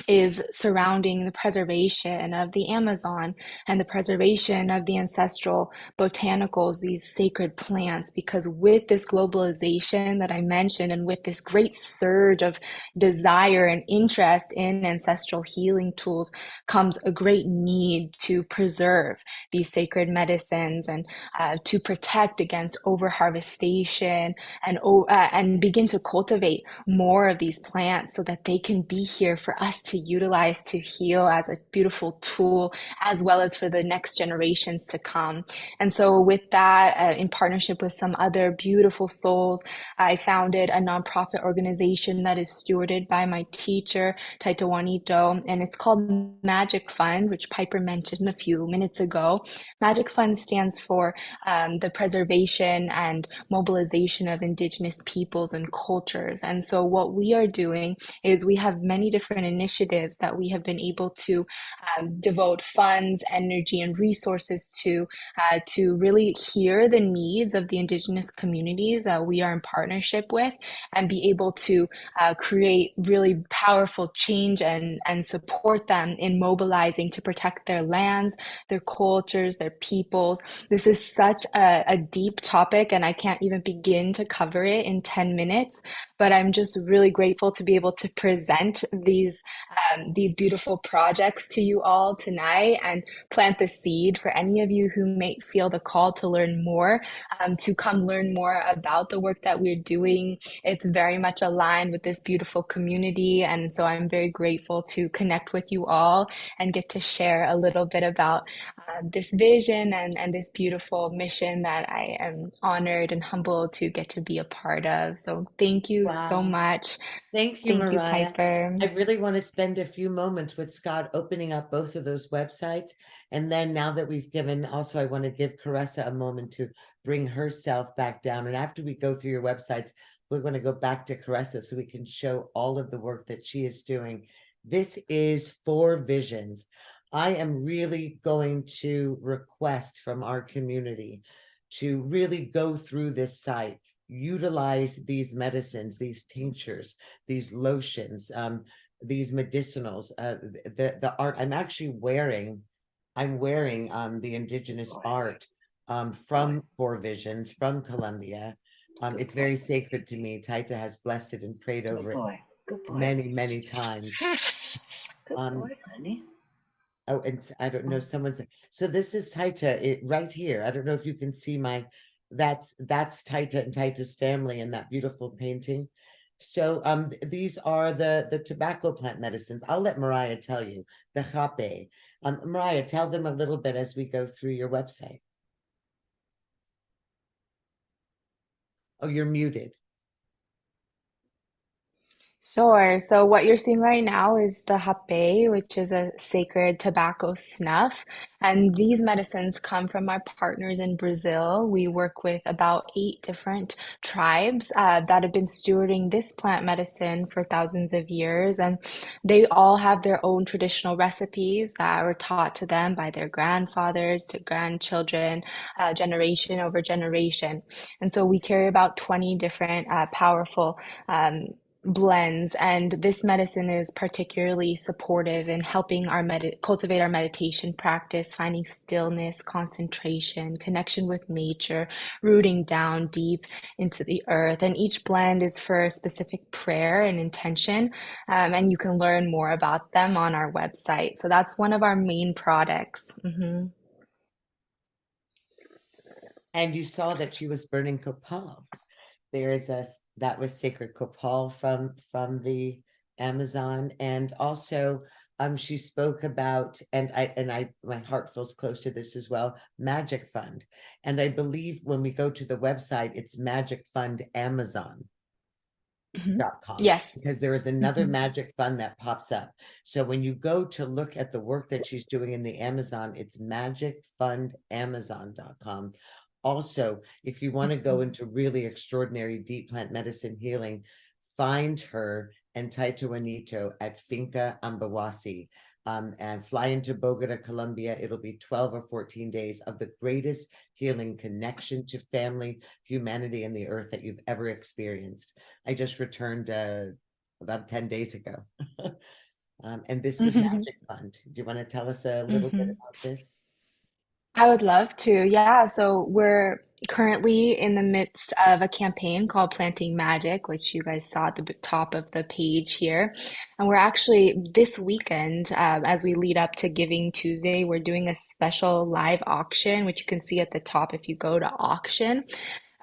is surrounding the preservation of the Amazon and the preservation of the ancestral botanicals, these sacred plants, because with this globalization that I mentioned and with this great surge of desire and interest in ancestral healing tools comes a great need to preserve these sacred medicines and to protect against overharvestation and begin to cultivate more of these plants so that they can be here for us to utilize to heal as a beautiful tool, as well as for the next generations to come. And so with that, in partnership with some other beautiful souls, I founded a nonprofit organization that is stewarded by my teacher, Taito Juanito, and it's called Magic Fund, which Piper mentioned a few minutes ago. Magic Fund stands for the preservation and mobilization of Indigenous peoples and cultures. And so what we are doing is we have many different initiatives that we have been able to devote funds, energy, and resources to really hear the needs of the Indigenous communities that we are in partnership with and be able to create really powerful change and support them in mobilizing to protect their lands, their cultures, their peoples. This is such a deep topic, and I can't even begin to cover it in 10 minutes, but I'm just really grateful to be able to present these beautiful projects to you all tonight and plant the seed for any of you who may feel the call to learn more, to come learn more about the work that we're doing. It's very much aligned with this beautiful community, and so I'm very grateful to connect with you all and get to share a little bit about this vision and this beautiful mission that I am honored and humbled to get to be a part of. So thank you so much. Thank you, Thank you, Mariah. Piper. I really want to spend a few moments with Scott opening up both of those websites. And then now that we've given, also, I want to give Caressa a moment to bring herself back down. And after we go through your websites, we're going to go back to Caressa so we can show all of the work that she is doing. This is 4 Visions. I am really going to request from our community to really go through this site, utilize these medicines, these tinctures, these lotions, these medicinals, the art. I'm actually wearing the indigenous art from 4 Visions from Colombia. It's very sacred to me. Taita has blessed it and prayed over it many, many times. Good boy, honey. Oh, and I don't know, someone said, so this is Taita right here. I don't know if you can see that's Taita and Taita's family in that beautiful painting. So these are the tobacco plant medicines. I'll let Mariah tell you, the jape. Mariah, tell them a little bit as we go through your website. Oh, you're muted. Sure. So what you're seeing right now is the hape, which is a sacred tobacco snuff. And these medicines come from our partners in Brazil. We work with about 8 different tribes that have been stewarding this plant medicine for thousands of years. And they all have their own traditional recipes that were taught to them by their grandfathers to grandchildren, generation over generation. And so we carry about 20 different powerful blends, and this medicine is particularly supportive in helping cultivate our meditation practice, finding stillness, concentration, connection with nature, rooting down deep into the earth. And each blend is for a specific prayer and intention, and you can learn more about them on our website. So that's one of our main products. And you saw that she was burning copal. There is That was Sacred Copal from the Amazon. And also she spoke about, and I my heart feels close to this as well, Magic Fund. And I believe when we go to the website, it's Magic Fund Amazon. .com, Yes. because there is another magic fund that pops up. So when you go to look at the work that she's doing in the Amazon, it's magicfundamazon.com. Also, if you want to go into really extraordinary deep plant medicine healing, find her and Taito Anito at Finca Ambawasi. And fly into Bogota, Colombia. It'll be 12 or 14 days of the greatest healing connection to family, humanity, and the earth that you've ever experienced. I just returned about 10 days ago. And this is Magic Fund. Do you want to tell us a little bit about this? I would love to. Yeah. So we're currently in the midst of a campaign called Planting Magic, which you guys saw at the top of the page here. And we're actually this weekend, as we lead up to Giving Tuesday, we're doing a special live auction, which you can see at the top if you go to auction.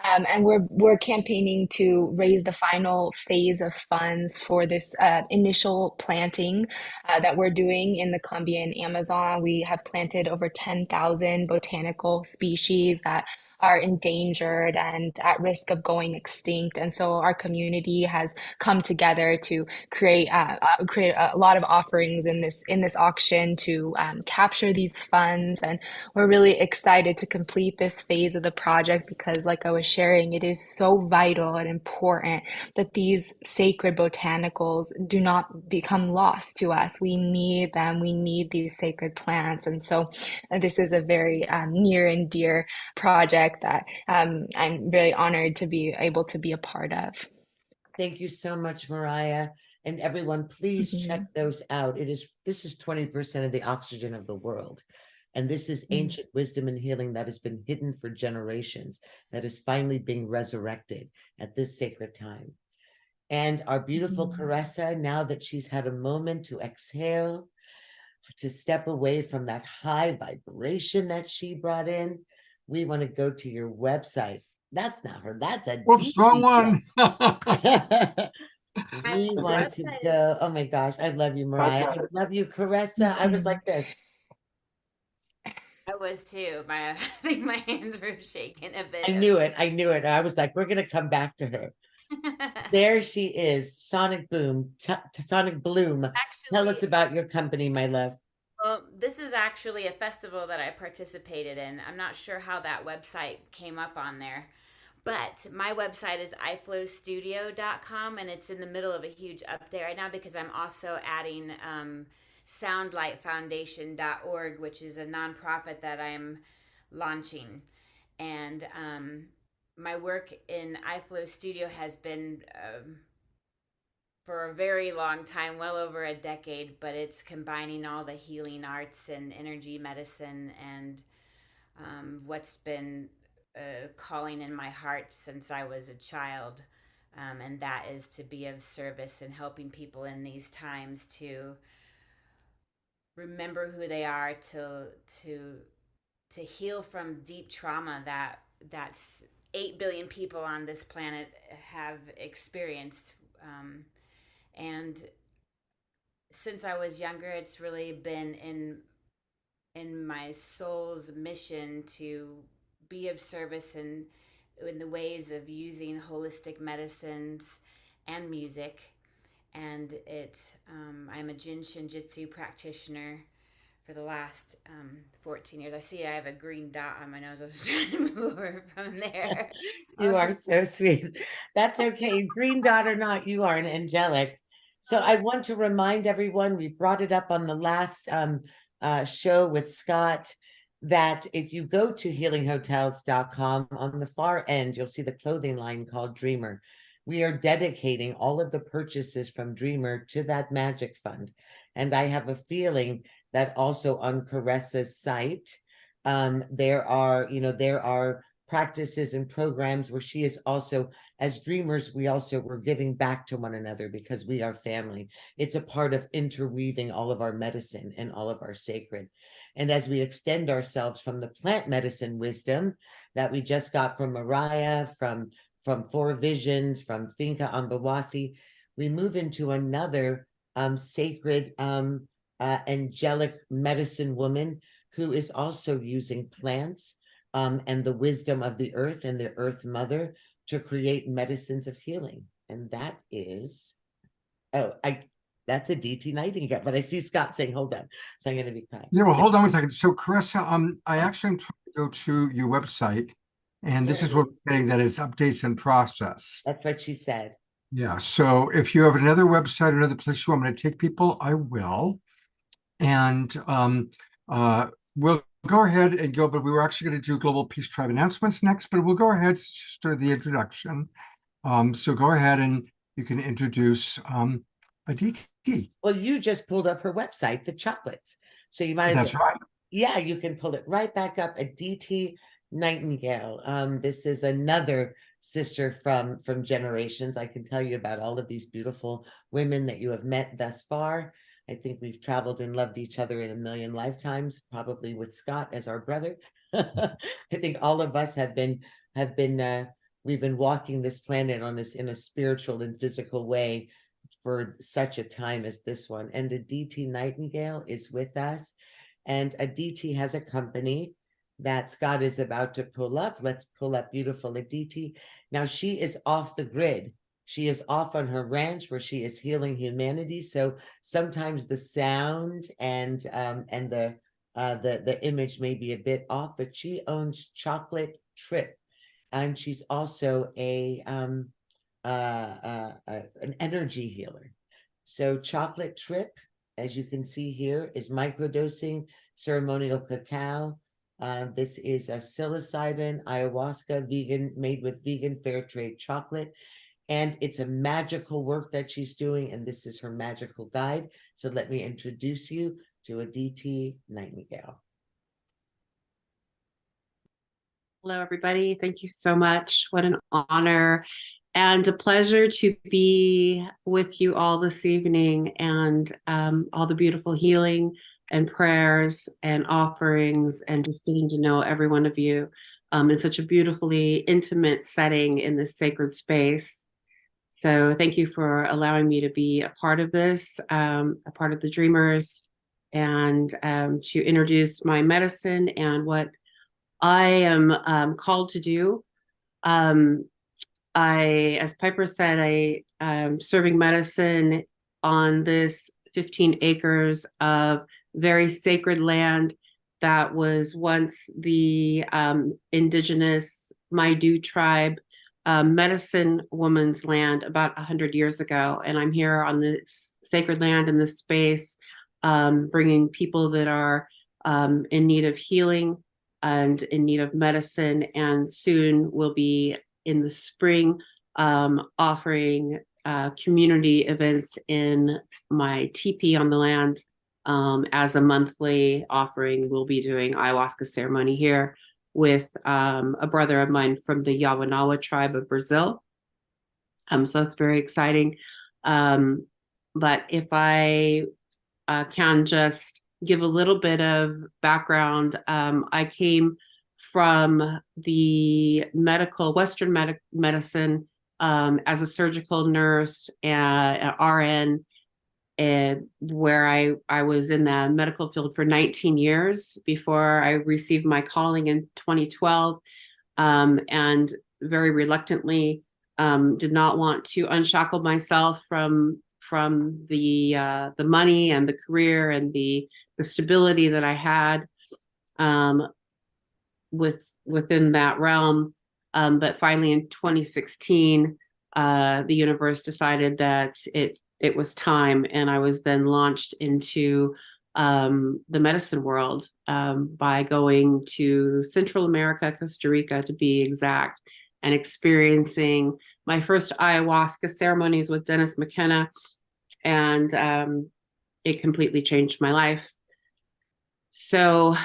And we're campaigning to raise the final phase of funds for this initial planting that we're doing in the Colombian Amazon. We have planted over 10,000 botanical species that are endangered and at risk of going extinct. And so our community has come together to create a lot of offerings in this auction to capture these funds. And we're really excited to complete this phase of the project because, like I was sharing, it is so vital and important that these sacred botanicals do not become lost to us. We need them. We need these sacred plants. And so this is a very near and dear project that I'm very honored to be able to be a part of. Thank you so much, Mariah. And everyone, please check those out. This is 20% of the oxygen of the world. And this is ancient wisdom and healing that has been hidden for generations, that is finally being resurrected at this sacred time. And our beautiful Caressa, now that she's had a moment to exhale, to step away from that high vibration that she brought in, we want to go to your website. That's not her. That's a Whoops, wrong one. We want to go. Oh my gosh, I love you, Mariah. I love you, Caressa. I was like this. I was too. I think my hands were shaking a bit. I knew it. I knew it. I was like, we're gonna come back to her. There she is, Sonic Boom, Sonic Bloom. Tell us about your company, my love. Well, this is actually a festival that I participated in. I'm not sure how that website came up on there, but my website is iflowstudio.com, and it's in the middle of a huge update right now because I'm also adding soundlightfoundation.org, which is a nonprofit that I'm launching. And my work in iFlow Studio has been for a very long time, well over a decade, but it's combining all the healing arts and energy medicine and what's been calling in my heart since I was a child. And that is to be of service and helping people in these times to remember who they are, to heal from deep trauma that's 8 billion people on this planet have experienced. And since I was younger, it's really been in my soul's mission to be of service in the ways of using holistic medicines and music. And I'm a Jin Shinjitsu practitioner for the last 14 years. I see I have a green dot on my nose. I was trying to move over from there. You are so sweet. That's okay. Green dot or not, you are an angelic. So I want to remind everyone, we brought it up on the last show with Scott, that if you go to healinghotels.com, on the far end, you'll see the clothing line called Dreamer. We are dedicating all of the purchases from Dreamer to that magic fund. And I have a feeling that also on Caressa's site, there are practices and programs where she is also, as dreamers, we're giving back to one another because we are family. It's a part of interweaving all of our medicine and all of our sacred. And as we extend ourselves from the plant medicine wisdom that we just got from Mariah, from Four Visions, from Finca Ambawasi, we move into another sacred angelic medicine woman who is also using plants and the wisdom of the earth and the earth mother to create medicines of healing. And that is, that's a DT Nightingale, but I see Scott saying, hold on. So I'm going to be quiet. Yeah, well, hold on 1 second. So Carissa, I actually am trying to go to your website, and this is what I'm saying, that it's updates in process. That's what she said. Yeah, so if you have another website, another place you want me to take people, I will. And we'll go ahead and go, but we were actually going to do Global Peace Tribe announcements next, but we'll go ahead, start the introduction. So go ahead and you can introduce a DT. Well, you just pulled up her website, the chocolates. So you might as That's well. right. Yeah, you can pull it right back up at DT Nightingale. This is another sister from generations. I can tell you about all of these beautiful women that you have met thus far. I think we've traveled and loved each other in a million lifetimes, probably with Scott as our brother. I think all of us we've been walking this planet in a spiritual and physical way for such a time as this one. And a DT Nightingale is with us. And a DT has a company that Scott is about to pull up. Let's pull up beautiful Aditi. Now she is off the grid. She is off on her ranch where she is healing humanity. So sometimes the sound and the image may be a bit off, but she owns Chocolate Trip, and she's also an energy healer. So Chocolate Trip, as you can see here, is microdosing ceremonial cacao. This is a psilocybin ayahuasca vegan, made with vegan fair trade chocolate. And it's a magical work that she's doing, and this is her magical guide. So let me introduce you to a DT Nightingale. Hello, everybody. Thank you so much. What an honor and a pleasure to be with you all this evening, and all the beautiful healing and prayers and offerings, and just getting to know every one of you in such a beautifully intimate setting in this sacred space. So thank you for allowing me to be a part of this, a part of the Dreamers, and to introduce my medicine and what I am called to do. As Piper said, I am serving medicine on this 15 acres of very sacred land that was once the indigenous Maidu tribe medicine woman's land about 100 years ago. And I'm here on this sacred land in this space, bringing people that are in need of healing and in need of medicine. And soon we'll be in the spring offering community events in my teepee on the land. As a monthly offering, we'll be doing ayahuasca ceremony here with a brother of mine from the Yawanawa tribe of Brazil. So that's very exciting. But if I can just give a little bit of background, I came from the Western medicine as a surgical nurse, an RN, and where I was in the medical field for 19 years before I received my calling in 2012, and very reluctantly did not want to unshackle myself from the money and the career and the stability that I had within that realm. But finally in 2016, the universe decided that it was time, and I was then launched into the medicine world by going to Central America, Costa Rica to be exact, and experiencing my first ayahuasca ceremonies with Dennis McKenna, and it completely changed my life. So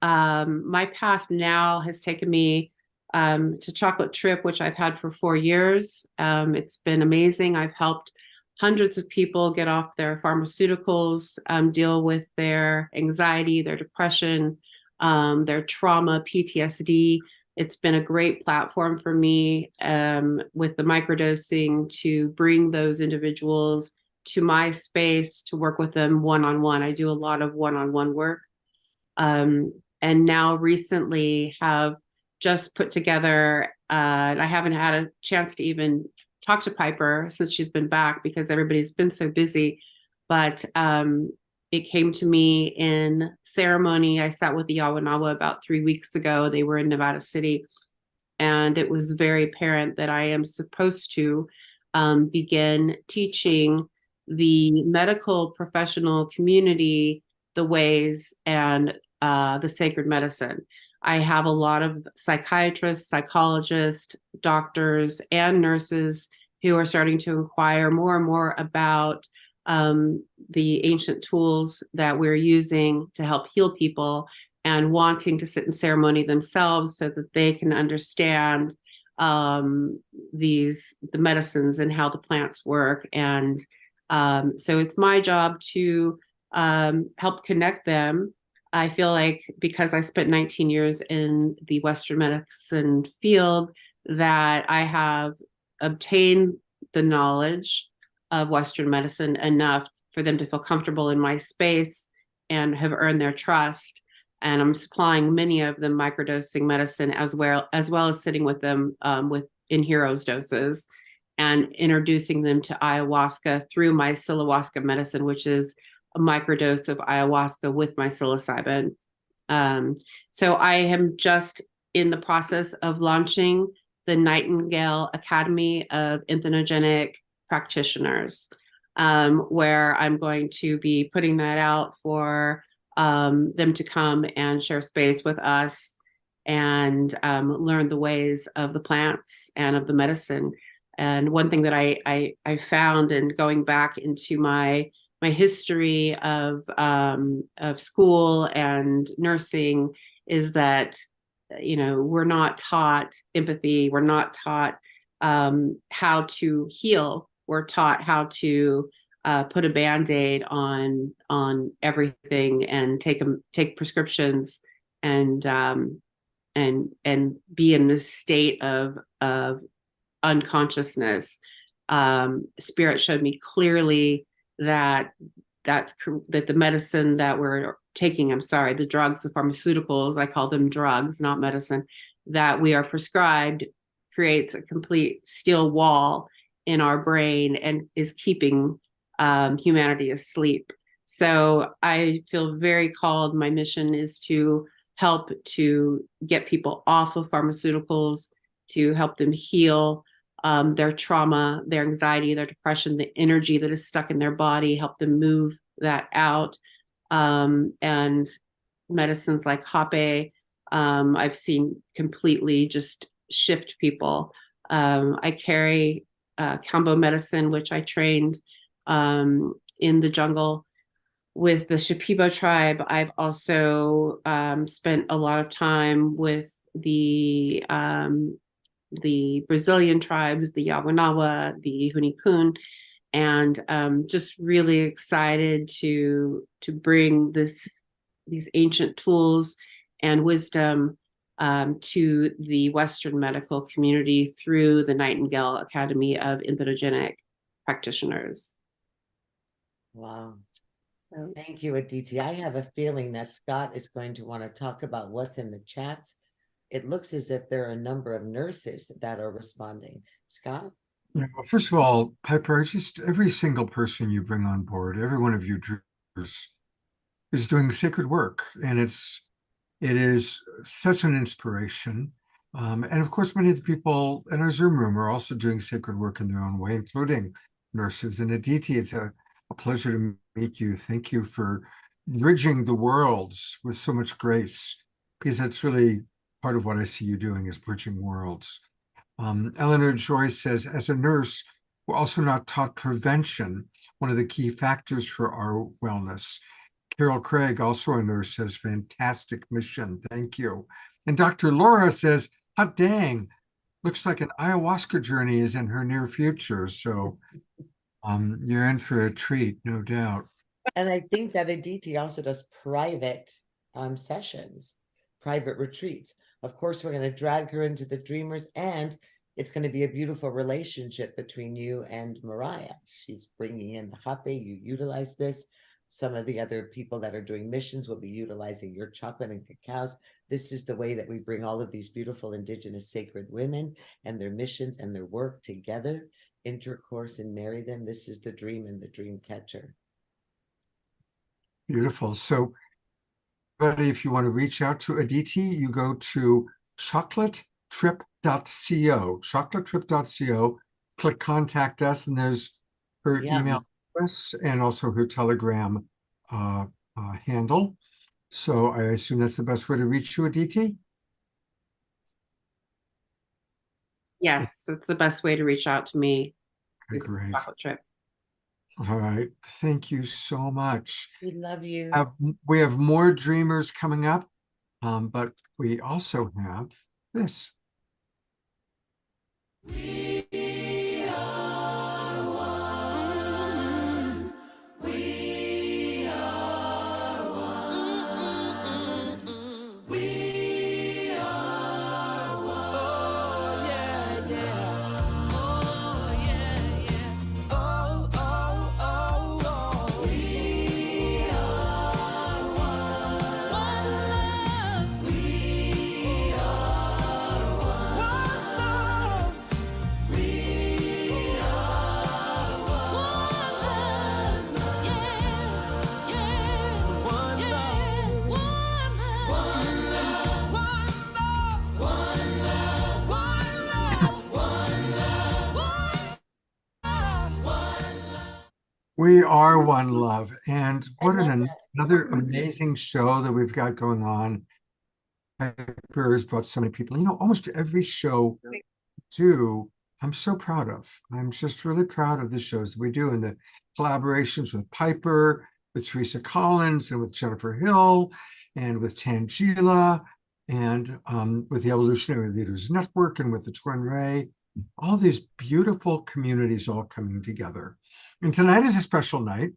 my path now has taken me to Chocolate Trip, which I've had for 4 years. It's been amazing. I've helped hundreds of people get off their pharmaceuticals, deal with their anxiety, their depression, their trauma, PTSD, It's been a great platform for me with the microdosing to bring those individuals to my space to work with them one-on-one. I do a lot of one-on-one work. And now recently have just put together, and I haven't had a chance to even talk to Piper since she's been back because everybody's been so busy. But it came to me in ceremony. I sat with the Yawanawa about 3 weeks ago. They were in Nevada City. And it was very apparent that I am supposed to begin teaching the medical professional community the ways and the sacred medicine. I have a lot of psychiatrists, psychologists, doctors, and nurses who are starting to inquire more and more about the ancient tools that we're using to help heal people and wanting to sit in ceremony themselves so that they can understand the medicines and how the plants work. And so it's my job to help connect them. I feel like because I spent 19 years in the Western medicine field, that I have obtained the knowledge of Western medicine enough for them to feel comfortable in my space and have earned their trust. And I'm supplying many of them microdosing medicine as well as sitting with them in heroes doses and introducing them to ayahuasca through my psilocybin medicine, which is a microdose of ayahuasca with my psilocybin. So I am just in the process of launching the Nightingale Academy of Entheogenic Practitioners, where I'm going to be putting that out for them to come and share space with us and learn the ways of the plants and of the medicine. And one thing that I found in going back into my history of school and nursing is that, you know, we're not taught empathy. We're not taught how to heal. We're taught how to put a Band-Aid on everything and take prescriptions and be in this state of unconsciousness. Spirit showed me clearly that the medicine that we're taking, the drugs, the pharmaceuticals, I call them drugs, not medicine, that we are prescribed creates a complete steel wall in our brain and is keeping humanity asleep. So I feel very called. My mission is to help to get people off of pharmaceuticals, to help them heal their trauma, their anxiety, their depression, the energy that is stuck in their body, help them move that out. And medicines like Hape, I've seen completely just shift people. I carry Kambo medicine, which I trained in the jungle with the Shipibo tribe. I've also spent a lot of time with the Brazilian tribes, the Yawanawa, the Hunikun, and just really excited to bring these ancient tools and wisdom to the Western medical community through the Nightingale Academy of Entheogenic Practitioners. Wow. So, thank you, Aditi. I have a feeling that Scott is going to want to talk about what's in the chats. It looks as if there are a number of nurses that are responding. Scott? Yeah, well, first of all, Piper, just every single person you bring on board, every one of you dreamers is doing sacred work, and it is such an inspiration. And of course, many of the people in our Zoom room are also doing sacred work in their own way, including nurses. And Aditi, it's a pleasure to meet you. Thank you for bridging the worlds with so much grace, because that's really part of what I see you doing, is bridging worlds. Eleanor Joyce says, as a nurse, we're also not taught prevention, one of the key factors for our wellness. Carol Craig, also a nurse, says, fantastic mission. Thank you. And Dr. Laura says, hot dang, looks like an ayahuasca journey is in her near future. So you're in for a treat, no doubt. And I think that Aditi also does private sessions, private retreats. Of course, we're going to drag her into the Dreamers, and it's going to be a beautiful relationship between you and Mariah. She's bringing in the hape. You utilize this. Some of the other people that are doing missions will be utilizing your chocolate and cacaos. This is the way that we bring all of these beautiful Indigenous sacred women and their missions and their work together, intercourse, and marry them. This is the dream and the dream catcher. Beautiful. So, everybody, if you want to reach out to Aditi, you go to chocolatetrip.co, click contact us, and there's her email address and also her Telegram handle. So I assume that's the best way to reach you, Aditi? Yes, it's the best way to reach out to me. Okay, great. Chocolate Trip. All right. Thank you so much. We love you. We have more dreamers coming up, but we also have this. We are one. We are one. We are one. Oh, yeah, yeah. Oh, yeah, yeah. Oh, oh, oh, oh. We are one. One love. We are one. One love. We are one love, yeah, yeah, one love, one love, one love, one love, one love, one love. We are one love. And what another amazing show that we've got going on. Piper has brought so many people. You know, almost every show we do, I'm so proud of. I'm just really proud of the shows that we do and the collaborations with Piper, with Teresa Collins, and with Jennifer Hill, and with Tangela, and with the Evolutionary Leaders Network, and with the Twin Ray. All these beautiful communities all coming together. And tonight is a special night.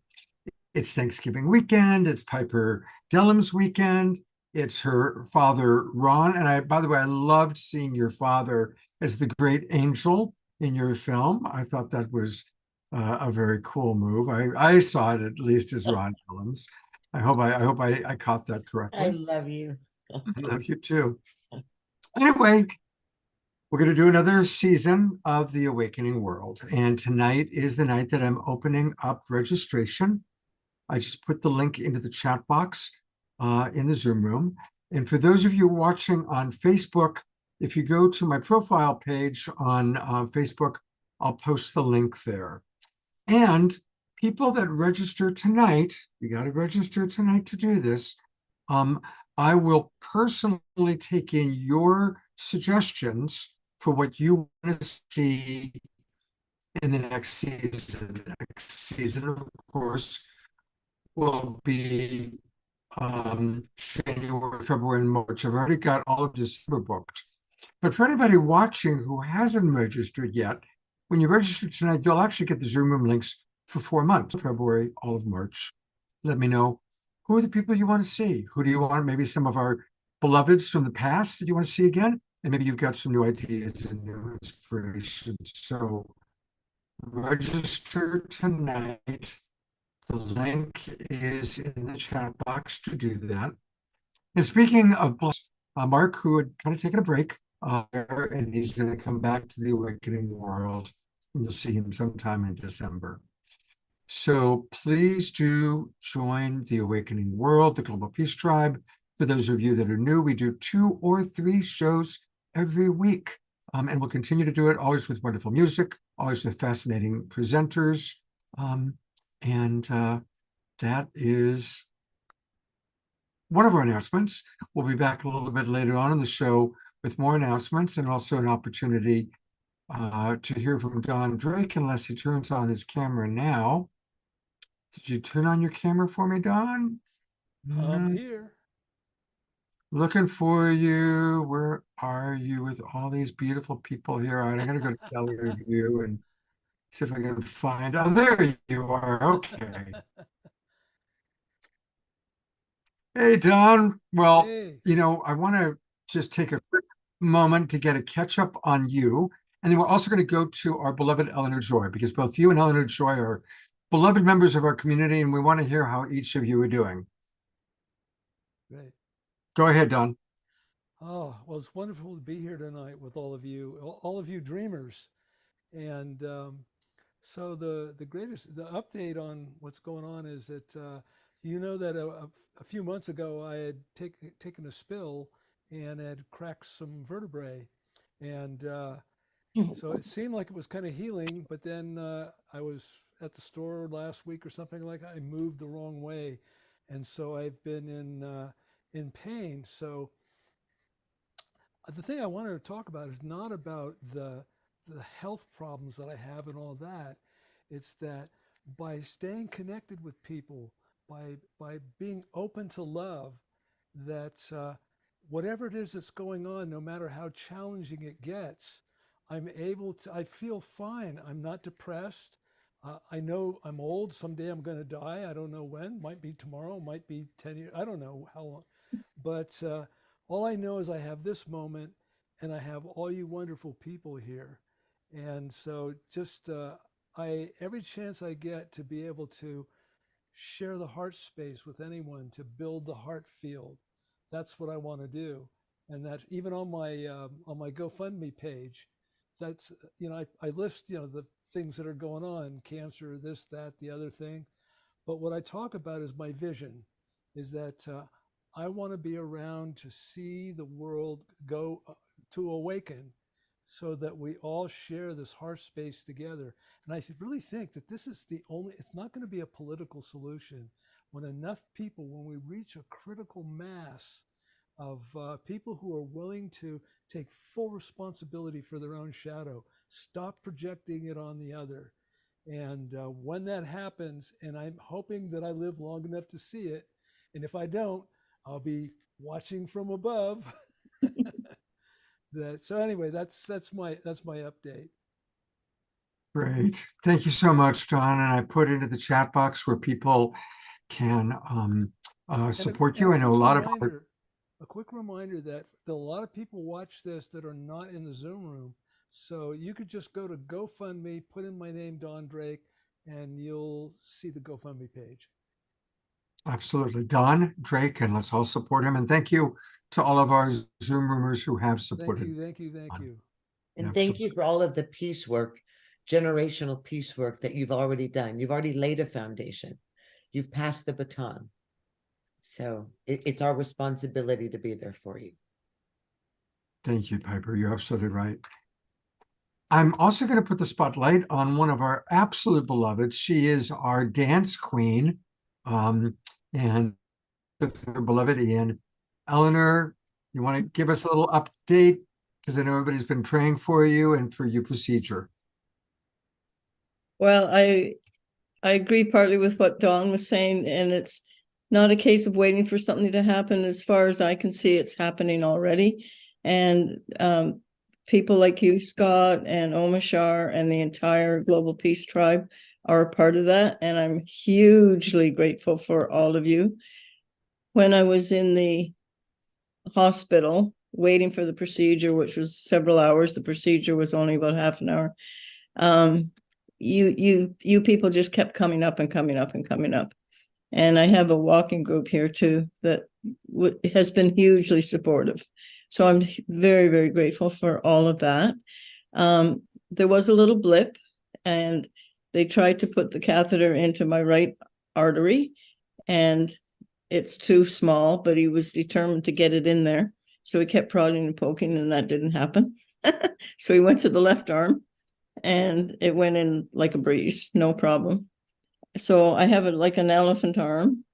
It's Thanksgiving weekend. It's Piper Dellum's weekend. It's her father, Ron. And by the way, I loved seeing your father as the great angel in your film. I thought that was a very cool move. I saw it at least as Ron Dellum's. I hope I caught that correctly. I love you. I love you too. Anyway, we're going to do another season of The Awakening World. And tonight is the night that I'm opening up registration. I just put the link into the chat box in the Zoom room. And for those of you watching on Facebook, if you go to my profile page on Facebook, I'll post the link there. And people that register tonight, you got to register tonight to do this. I will personally take in your suggestions for what you want to see in the next season. The next season, of course, will be January, February, and March. I've already got all of December booked. But for anybody watching who hasn't registered yet, when you register tonight, you'll actually get the Zoom room links for 4 months, February, all of March. Let me know who are the people you want to see. Who do you want? Maybe some of our beloveds from the past that you want to see again. And maybe you've got some new ideas and new inspiration. So register tonight. The link is in the chat box to do that. And speaking of Mark, who had kind of taken a break, and he's going to come back to the Awakening World. And you'll see him sometime in December. So please do join the Awakening World, the Global Peace Tribe. For those of you that are new, we do 2 or 3 shows every week. And we'll continue to do it, always with wonderful music, always with fascinating presenters. That is one of our announcements. We'll be back a little bit later on in the show with more announcements and also an opportunity to hear from Don Drake, unless he turns on his camera now. Did you turn on your camera for me, Don? I'm here. Looking for you. Where are you with all these beautiful people here? All right, I'm going to go to gallery view and see if I can find. Oh, there you are. Okay. Hey, Don. Well, Hey. you know, I want to just take a quick moment to get a catch up on you. And then we're also going to go to our beloved Eleanor Joy, because both you and Eleanor Joy are beloved members of our community, and we want to hear how each of you are doing. Great. Go ahead, Don. Oh, well, it's wonderful to be here tonight with all of you dreamers. And so the update on what's going on is that you know that a few months ago I had taken a spill and had cracked some vertebrae, and so it seemed like it was kind of healing, but then I was at the store last week or something like that. I moved the wrong way, and so I've been in pain. So the thing I wanted to talk about is not about the health problems that I have and all that. It's that by staying connected with people, by being open to love, that whatever it is that's going on, no matter how challenging it gets, I feel fine. I'm not depressed. I know I'm old. Someday I'm going to die. I don't know when. Might be tomorrow. Might be 10 years. I don't know how long. But all I know is I have this moment, and I have all you wonderful people here. And so just every chance I get to be able to share the heart space with anyone, to build the heart field, that's what I want to do. And that even on my GoFundMe page, that's I list the things that are going on, cancer, this, that, the other thing. But what I talk about is my vision, is that I want to be around to see the world go to awaken, so that we all share this heart space together. And I really think that this is it's not going to be a political solution. When we reach a critical mass of people who are willing to take full responsibility for their own shadow, stop projecting it on the other. And when that happens, and I'm hoping that I live long enough to see it, and if I don't, I'll be watching from above. So anyway, that's my update. Great. Thank you so much, Don. And I put into the chat box where people can support you. I know a quick reminder that a lot of people watch this that are not in the Zoom room. So you could just go to GoFundMe, put in my name, Don Drake, and you'll see the GoFundMe page. Absolutely. Don Drake, and let's all support him. And thank you to all of our Zoom roomers who have supported. Thank you. And thank you for all of the peace work, generational peace work that you've already done. You've already laid a foundation. You've passed the baton. So it's our responsibility to be there for you. Thank you, Piper. You're absolutely right. I'm also going to put the spotlight on one of our absolute beloveds. She is our dance queen, and with her beloved Ian. Eleanor, you want to give us a little update? Because I know everybody's been praying for you and for your procedure. Well, I agree partly with what Dawn was saying, and it's not a case of waiting for something to happen. As far as I can see, it's happening already. And people like you, Scott, and Omashar, and the entire Global Peace Tribe are a part of that. And I'm hugely grateful for all of you. When I was in the hospital waiting for the procedure, which was several hours, the procedure was only about half an hour. You people just kept coming up and coming up and coming up. And I have a walking group here too that has been hugely supportive. So I'm very, very grateful for all of that. There was a little blip, and they tried to put the catheter into my right artery, and it's too small, but he was determined to get it in there. So he kept prodding and poking, and that didn't happen. So he went to the left arm, and it went in like a breeze, no problem. So I have it like an elephant arm.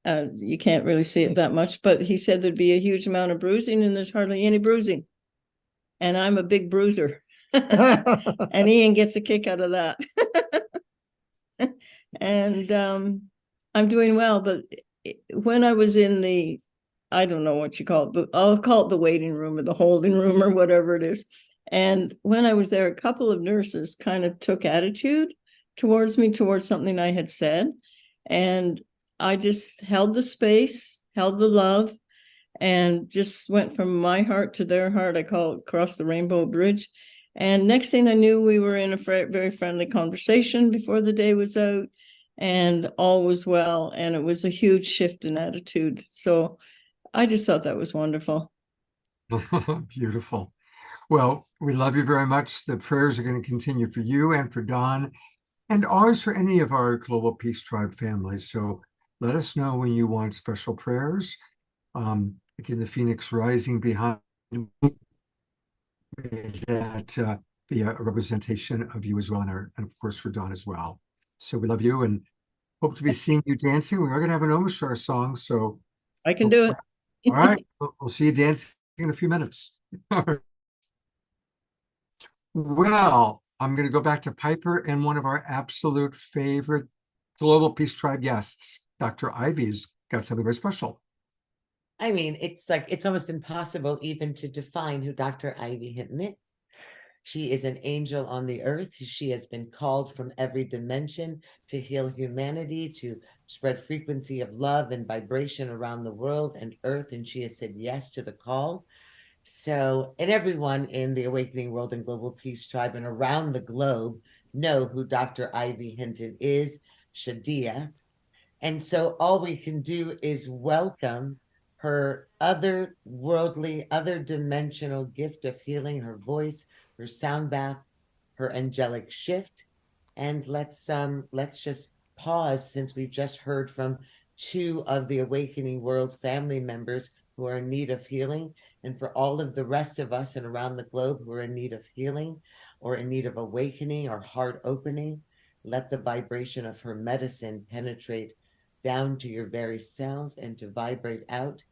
You can't really see it that much, but he said there'd be a huge amount of bruising, and there's hardly any bruising. And I'm a big bruiser. And Ian gets a kick out of that. And I'm doing well, but when I was in the, I don't know what you call it, but I'll call it the waiting room or the holding room or whatever it is. And when I was there, a couple of nurses kind of took attitude towards me, towards something I had said. And I just held the space, held the love, and just went from my heart to their heart. I call it cross the rainbow bridge. And next thing I knew, we were in a very friendly conversation before the day was out, and all was well. And it was a huge shift in attitude. So I just thought that was wonderful. Beautiful. Well, we love you very much. The prayers are going to continue for you and for Don, and always for any of our Global Peace Tribe families. So let us know when you want special prayers. Again, the Phoenix rising behind me, that be a representation of you as well, and of course for Don as well. So we love you and hope to be seeing you dancing. We are going to have an Omashar song, so I can do it. All right, we'll see you dancing in a few minutes. Well, I'm going to go back to Piper and one of our absolute favorite Global Peace Tribe guests, Dr. Ivy's got something very special. I mean, it's almost impossible even to define who Dr. Ivy Hinton is. She is an angel on the earth. She has been called from every dimension to heal humanity, to spread frequency of love and vibration around the world and earth. And she has said yes to the call. So, and everyone in the Awakening World and Global Peace Tribe and around the globe know who Dr. Ivy Hinton is, Shadia. And so all we can do is welcome her otherworldly, other dimensional gift of healing, her voice, her sound bath, her angelic shift. And let's just pause, since we've just heard from two of the Awakening World family members who are in need of healing, and for all of the rest of us and around the globe who are in need of healing or in need of awakening or heart opening. Let the vibration of her medicine penetrate down to your very cells and to vibrate out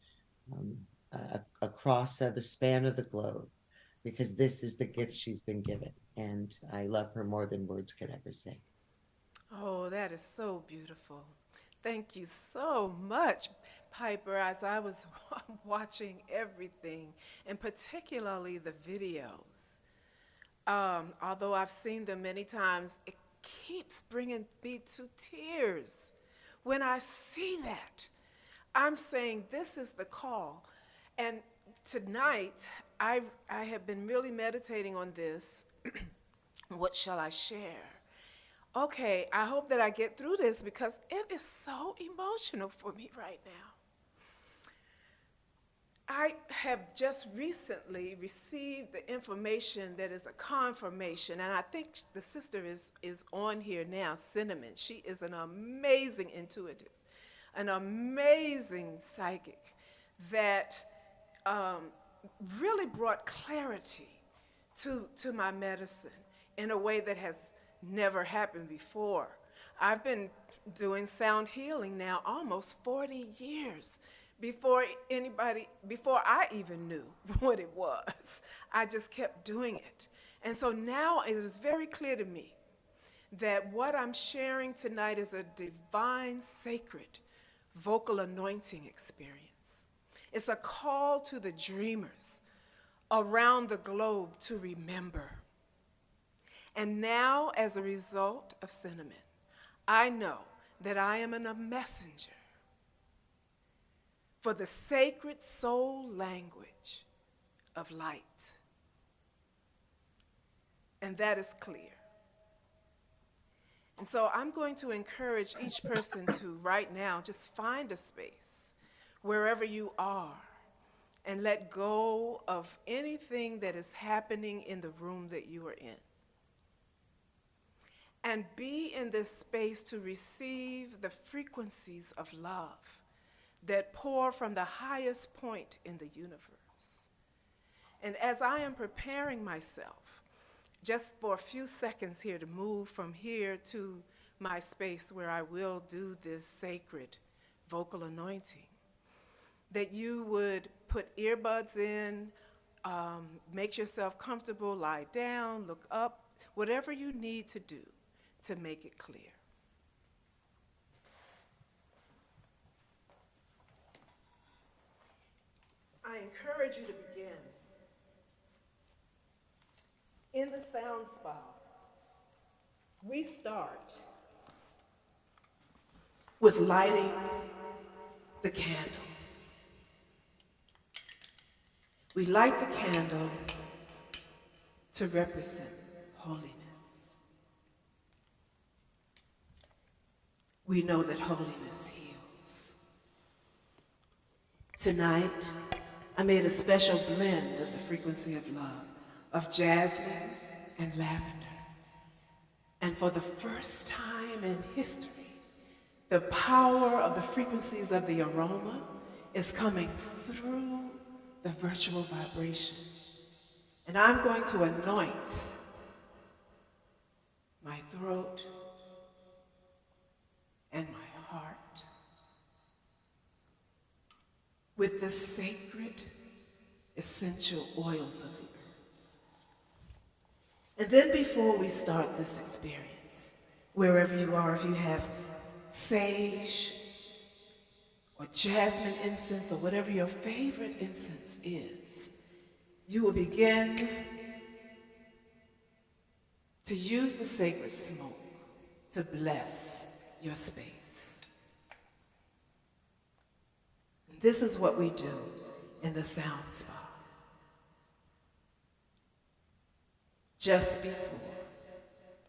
across the span of the globe, because this is the gift she's been given. And I love her more than words could ever say. Oh, that is so beautiful. Thank you so much, Piper. As I was watching everything, and particularly the videos, although I've seen them many times, it keeps bringing me to tears when I see that. I'm saying this is the call. And tonight, I have been really meditating on this. What shall I share? Okay, I hope that I get through this because it is so emotional for me right now. I have just recently received the information that is a confirmation, and I think the sister is on here now, Cinnamon. She is an amazing intuitive, an amazing psychic that really brought clarity to my medicine in a way that has never happened before. I've been doing sound healing now almost 40 years before I even knew what it was. I just kept doing it. And so now it is very clear to me that what I'm sharing tonight is a divine, sacred, vocal anointing experience. It's a call to the dreamers around the globe to remember. And now, as a result of Cinnamon, I know that I am a messenger for the sacred soul language of light. And that is clear. And so I'm going to encourage each person to, right now, just find a space wherever you are and let go of anything that is happening in the room that you are in. And be in this space to receive the frequencies of love that pour from the highest point in the universe. And as I am preparing myself, just for a few seconds here to move from here to my space where I will do this sacred vocal anointing, that you would put earbuds in, make yourself comfortable, lie down, look up, whatever you need to do to make it clear. I encourage you to begin in the sound spa. We start with lighting the candle. We light the candle to represent holiness. We know that holiness heals. Tonight, I made a special blend of the frequency of love, of jasmine and lavender. And for the first time in history, the power of the frequencies of the aroma is coming through the virtual vibration. And I'm going to anoint my throat and my heart with the sacred essential oils of the earth. And then before we start this experience, wherever you are, if you have sage or jasmine incense or whatever your favorite incense is, you will begin to use the sacred smoke to bless your space. This is what we do in the sound spa. Just before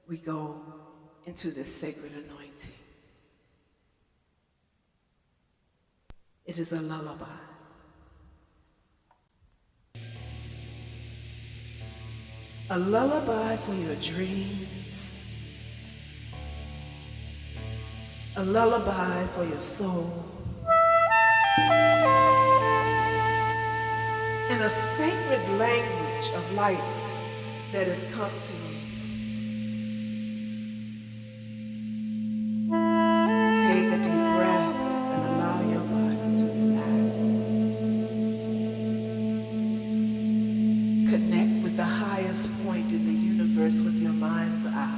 we go into this sacred anointing, it is a lullaby. A lullaby for your dreams. A lullaby for your soul. In a sacred language of light that has come to you. Take a deep breath and allow your body to relax. Connect with the highest point in the universe with your mind's eye.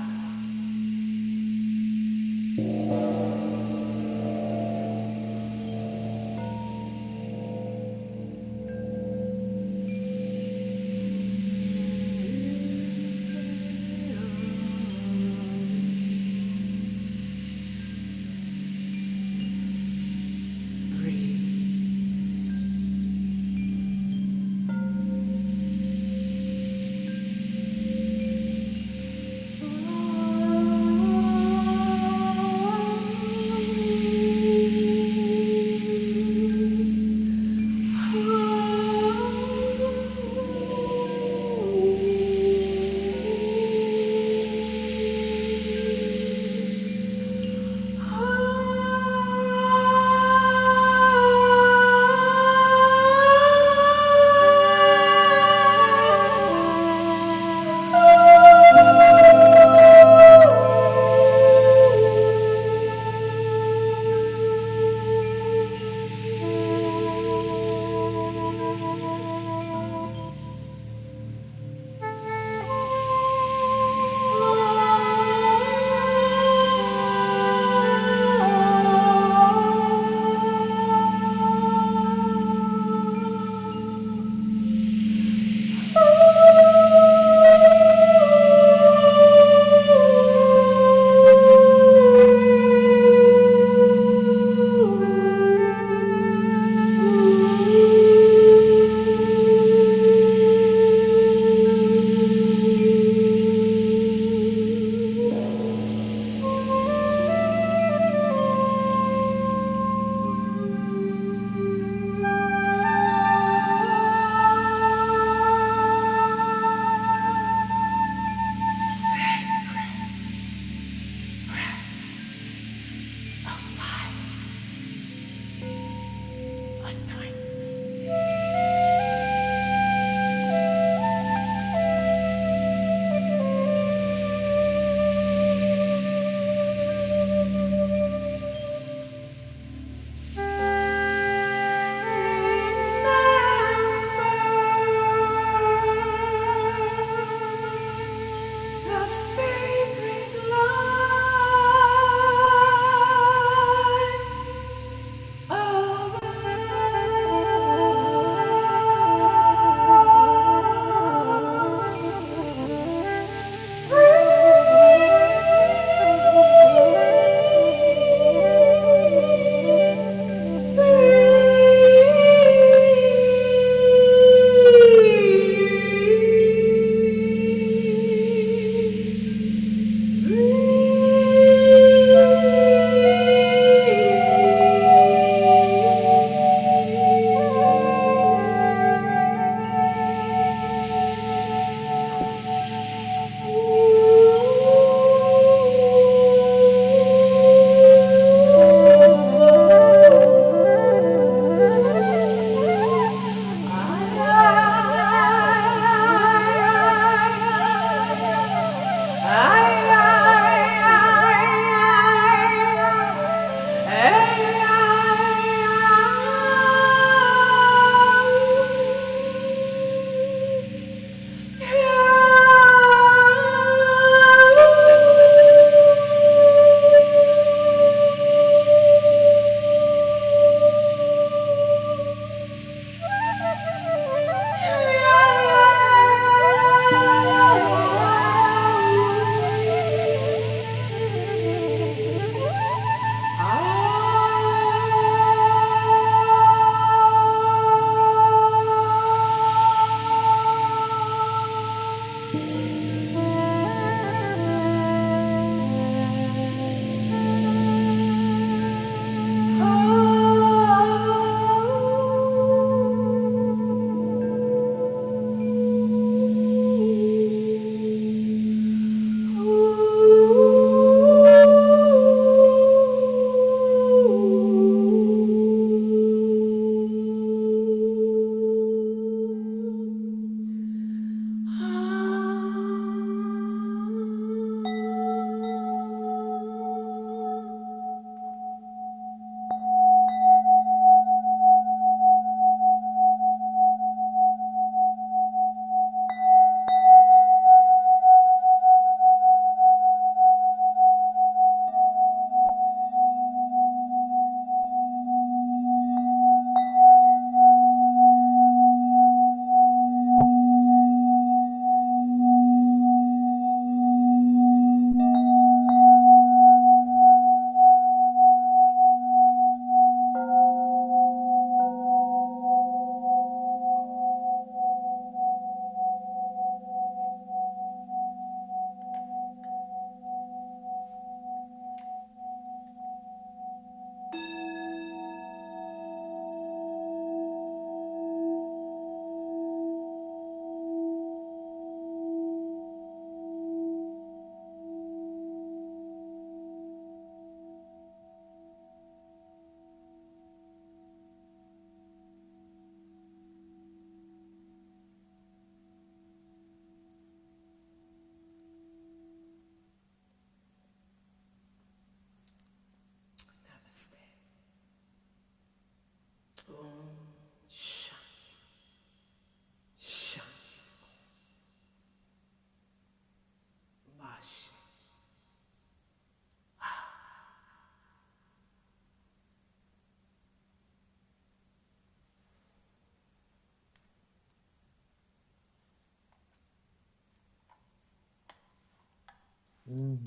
Om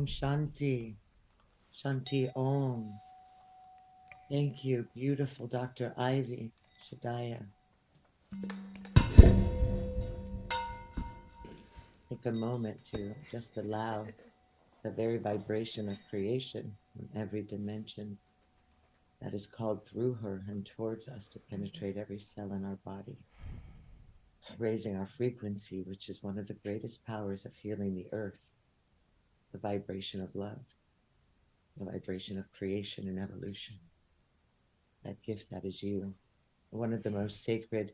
Shanti. Shanti Om. Thank you, beautiful Dr. Ivy Shadaya. Take a moment to just allow the very vibration of creation in every dimension that is called through her and towards us to penetrate every cell in our body, raising our frequency, which is one of the greatest powers of healing the earth, the vibration of love, the vibration of creation and evolution. That gift that is you. One of the most sacred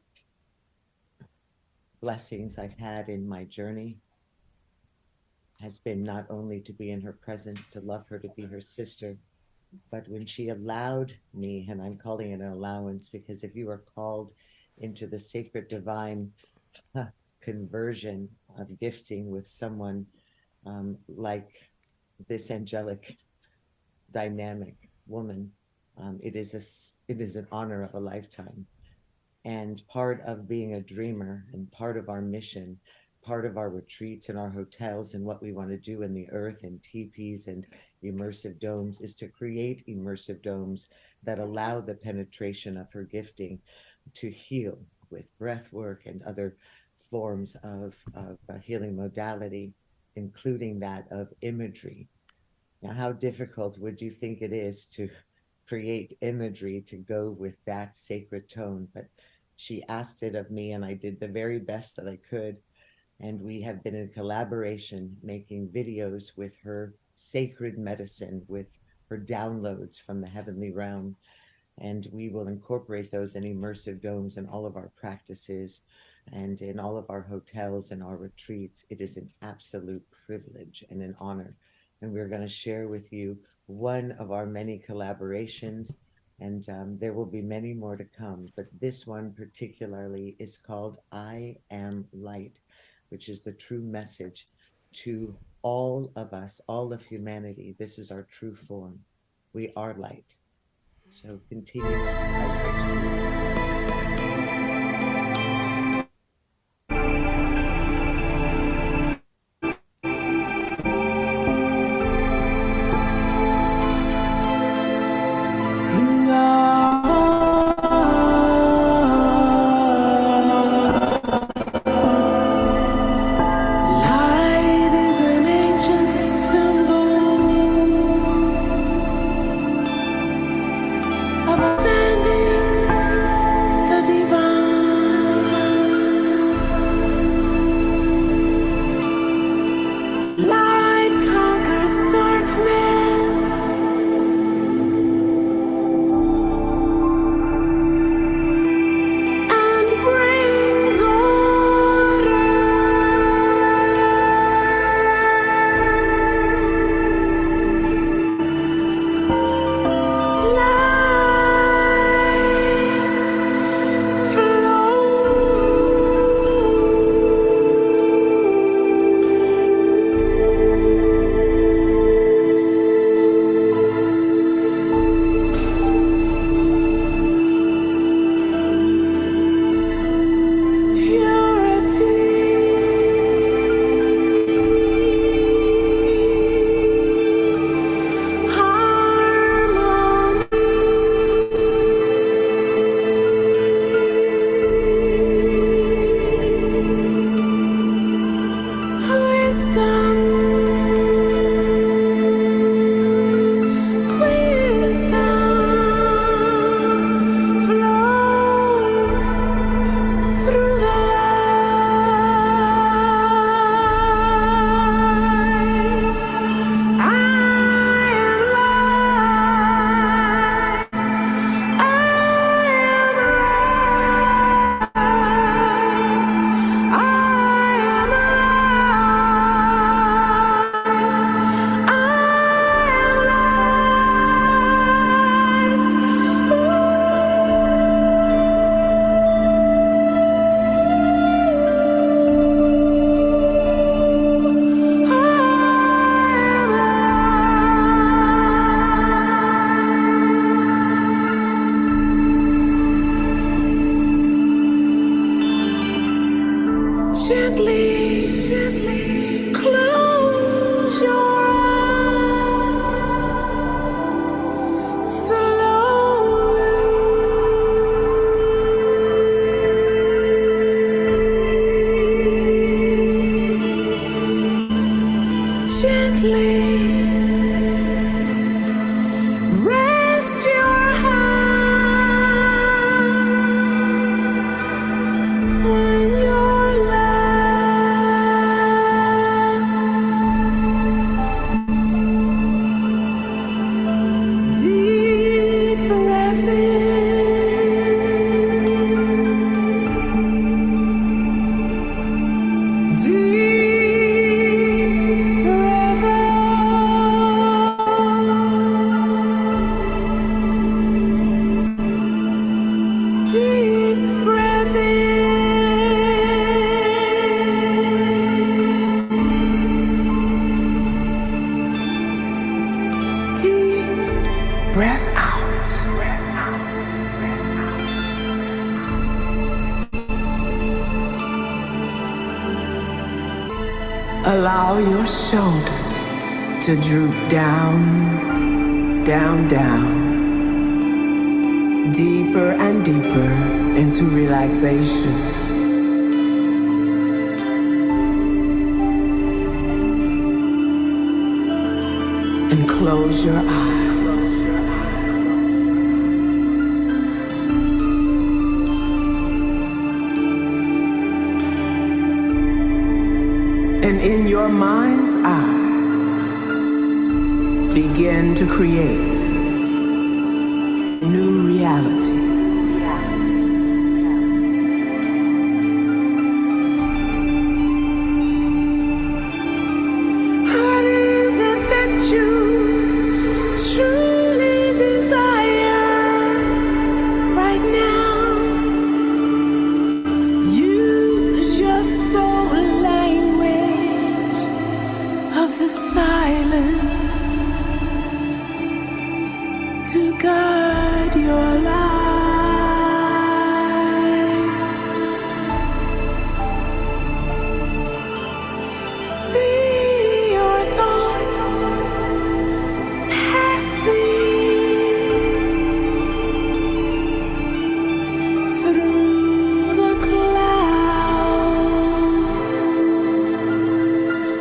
blessings I've had in my journey has been not only to be in her presence, to love her, to be her sister, but when she allowed me, and I'm calling it an allowance because if you are called into the sacred divine conversion of gifting with someone like this angelic, dynamic woman, it is an honor of a lifetime. And part of being a dreamer and part of our mission, part of our retreats and our hotels and what we want to do in the earth and teepees and immersive domes is to create immersive domes that allow the penetration of her gifting to heal with breath work and other forms of healing modality, including that of imagery. Now, how difficult would you think it is to create imagery to go with that sacred tone? But she asked it of me and I did the very best that I could. And we have been in collaboration making videos with her sacred medicine, with her downloads from the heavenly realm. And we will incorporate those in immersive domes in all of our practices and in all of our hotels and our retreats. It is an absolute privilege and an honor. And we're going to share with you one of our many collaborations, and there will be many more to come. But this one particularly is called I Am Light, which is the true message to all of us, all of humanity. This is our true form. We are light. So continue. Light is an ancient symbol of standing Breath out. Allow your shoulders to droop down, down, down, deeper and deeper into relaxation. And close your eyes. And in your mind's eye, begin to create new reality. What is it that you truly desire right now? Use your soul language of the silence to guide your light. See your thoughts passing through the clouds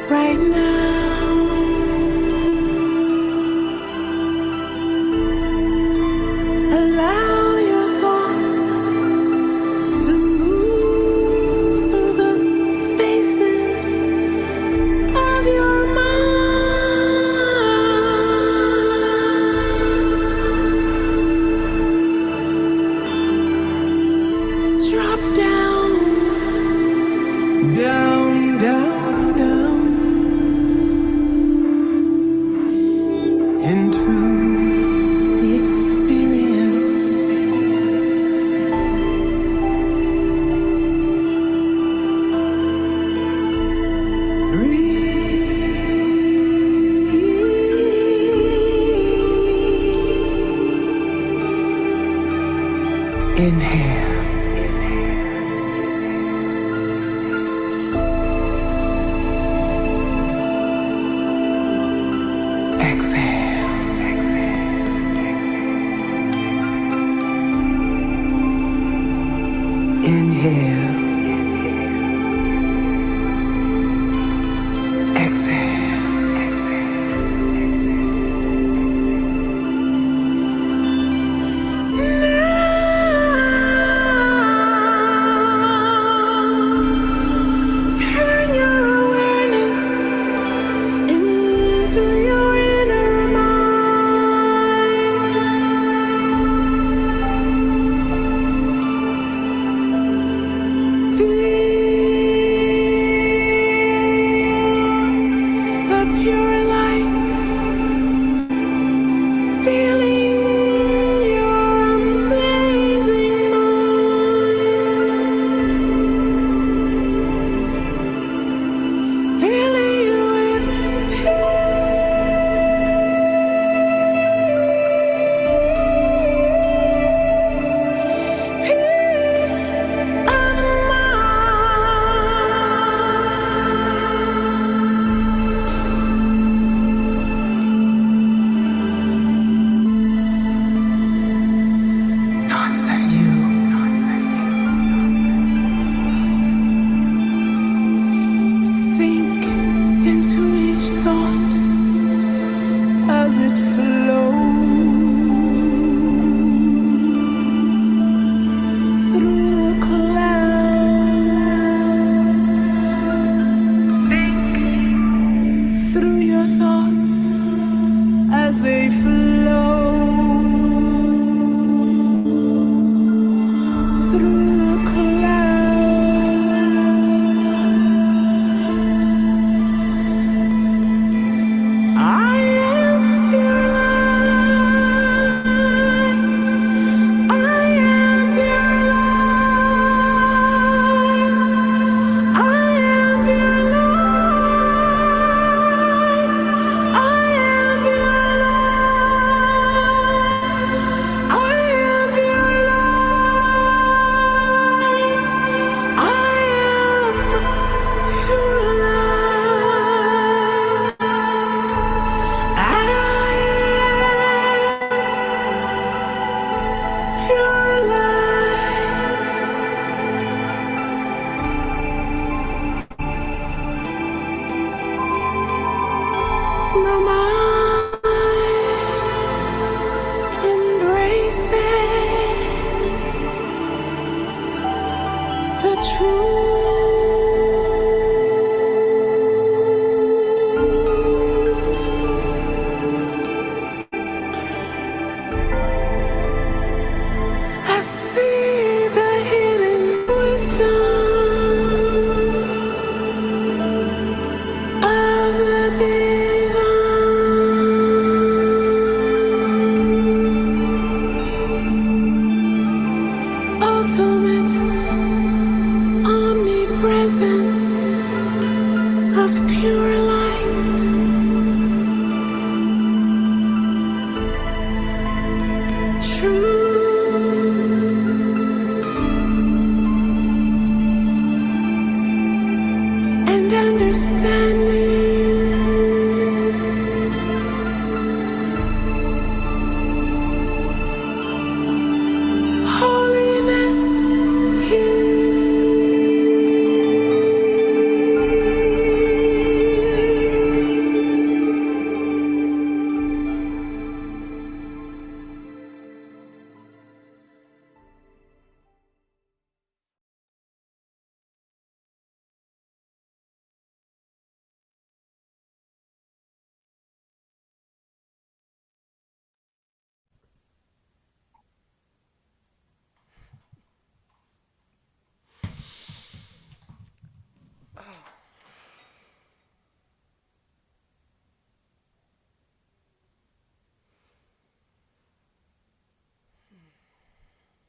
right now. Allow your thoughts to move through the spaces of your mind. Drop down, down, down, down into the experience. Inhale. Exhale. Inhale. Exhale. Now and understanding. Holiness,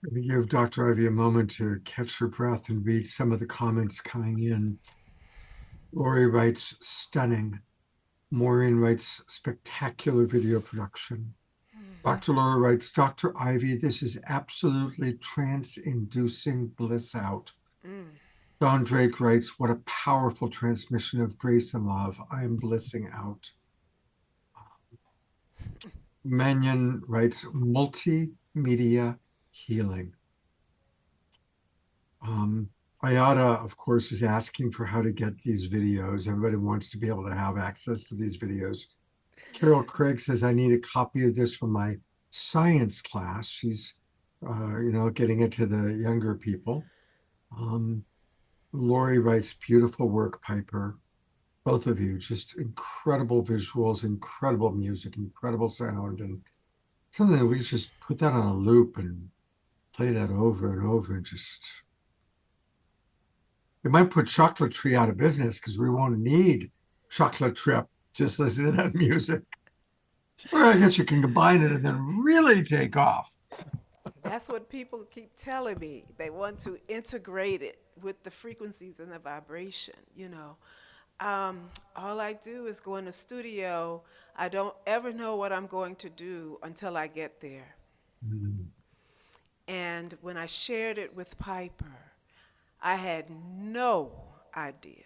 Let me give Dr. Ivy a moment to catch her breath and read some of the comments coming in. Lori writes, stunning. Maureen writes, spectacular video production. Dr. Laura writes, Dr. Ivy, this is absolutely trance-inducing bliss out. Don Drake writes, what a powerful transmission of grace and love. I am blissing out. Mannion writes, multimedia healing. Ayada, of course, is asking for how to get these videos. Everybody wants to be able to have access to these videos. Carol Craig says, I need a copy of this for my science class. She's, getting it to the younger people. Lori writes, beautiful work, Piper. Both of you, just incredible visuals, incredible music, incredible sound, and something that we just put that on a loop and play that over and over and just... It might put Chocolate Tree out of business because we won't need Chocolate Trip. Just listen to that music. Or I guess you can combine it and then really take off. That's what people keep telling me. They want to integrate it with the frequencies and the vibration, All I do is go in the studio. I don't ever know what I'm going to do until I get there. And when I shared it with Piper, I had no idea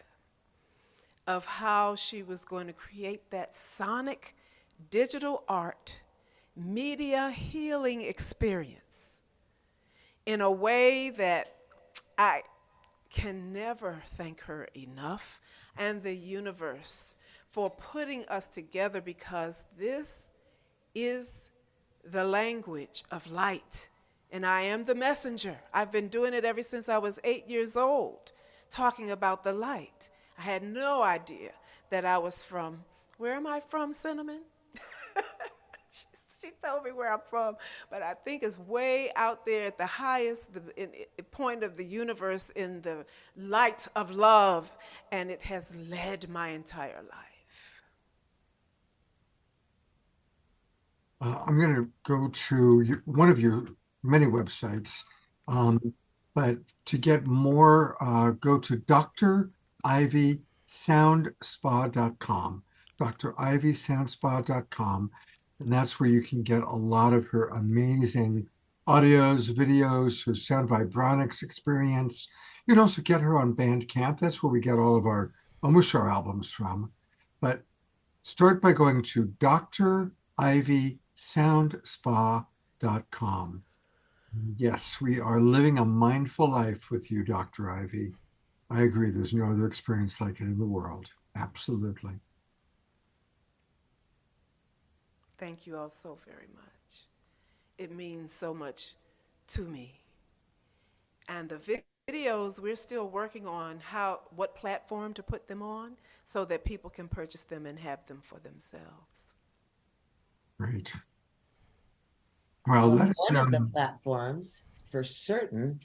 of how she was going to create that sonic digital art media healing experience in a way that I can never thank her enough, and the universe for putting us together, because this is the language of light. And I am the messenger. I've been doing it ever since I was 8 years old, talking about the light. I had no idea that I was from, where am I from, Cinnamon? She told me where I'm from, but I think it's way out there at the highest point of the universe in the light of love, and it has led my entire life. I'm going to go to one of your many websites, but to get more, go to drivysoundspa.com, drivysoundspa.com, and that's where you can get a lot of her amazing audios, videos, her sound vibronics experience. You can also get her on Bandcamp. That's where we get all of our Omushar albums from. But start by going to drivysoundspa.com. Yes, we are living a mindful life with you, Dr. Ivy. I agree. There's no other experience like it in the world. Absolutely. Thank you all so very much. It means so much to me. And the videos, we're still working on what platform to put them on so that people can purchase them and have them for themselves. Great. Well, let us one know. of the platforms for certain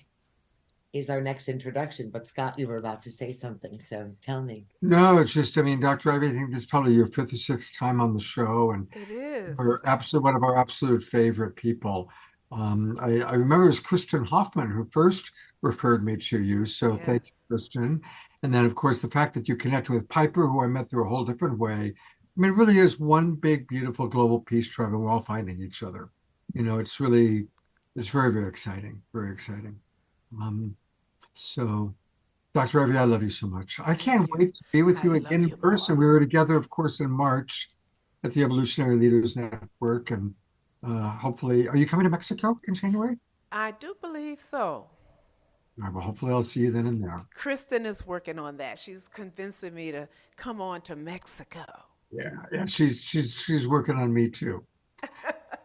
is our next introduction. But Scott, you were about to say something, so tell me. No, it's just, Dr. Ivy, I think this is probably your 5th or 6th time on the show, and it is one of our absolute favorite people. I remember it was Kristen Hoffman who first referred me to you, so yes. Thank you, Kristen. And then, of course, the fact that you connected with Piper, who I met through a whole different way. It really is one big, beautiful global peace tribe, and we're all finding each other. it's very, very exciting, very exciting. Um, so Dr. Ravi, I love you so much. I can't wait to be with you again in person. We were together, of course, in March at the Evolutionary Leaders Network, and hopefully, are you coming to Mexico in January? I do believe so. All right, well, hopefully I'll see you then and there. Kristen is working on that. She's convincing me to come on to Mexico. Yeah, she's working on me too.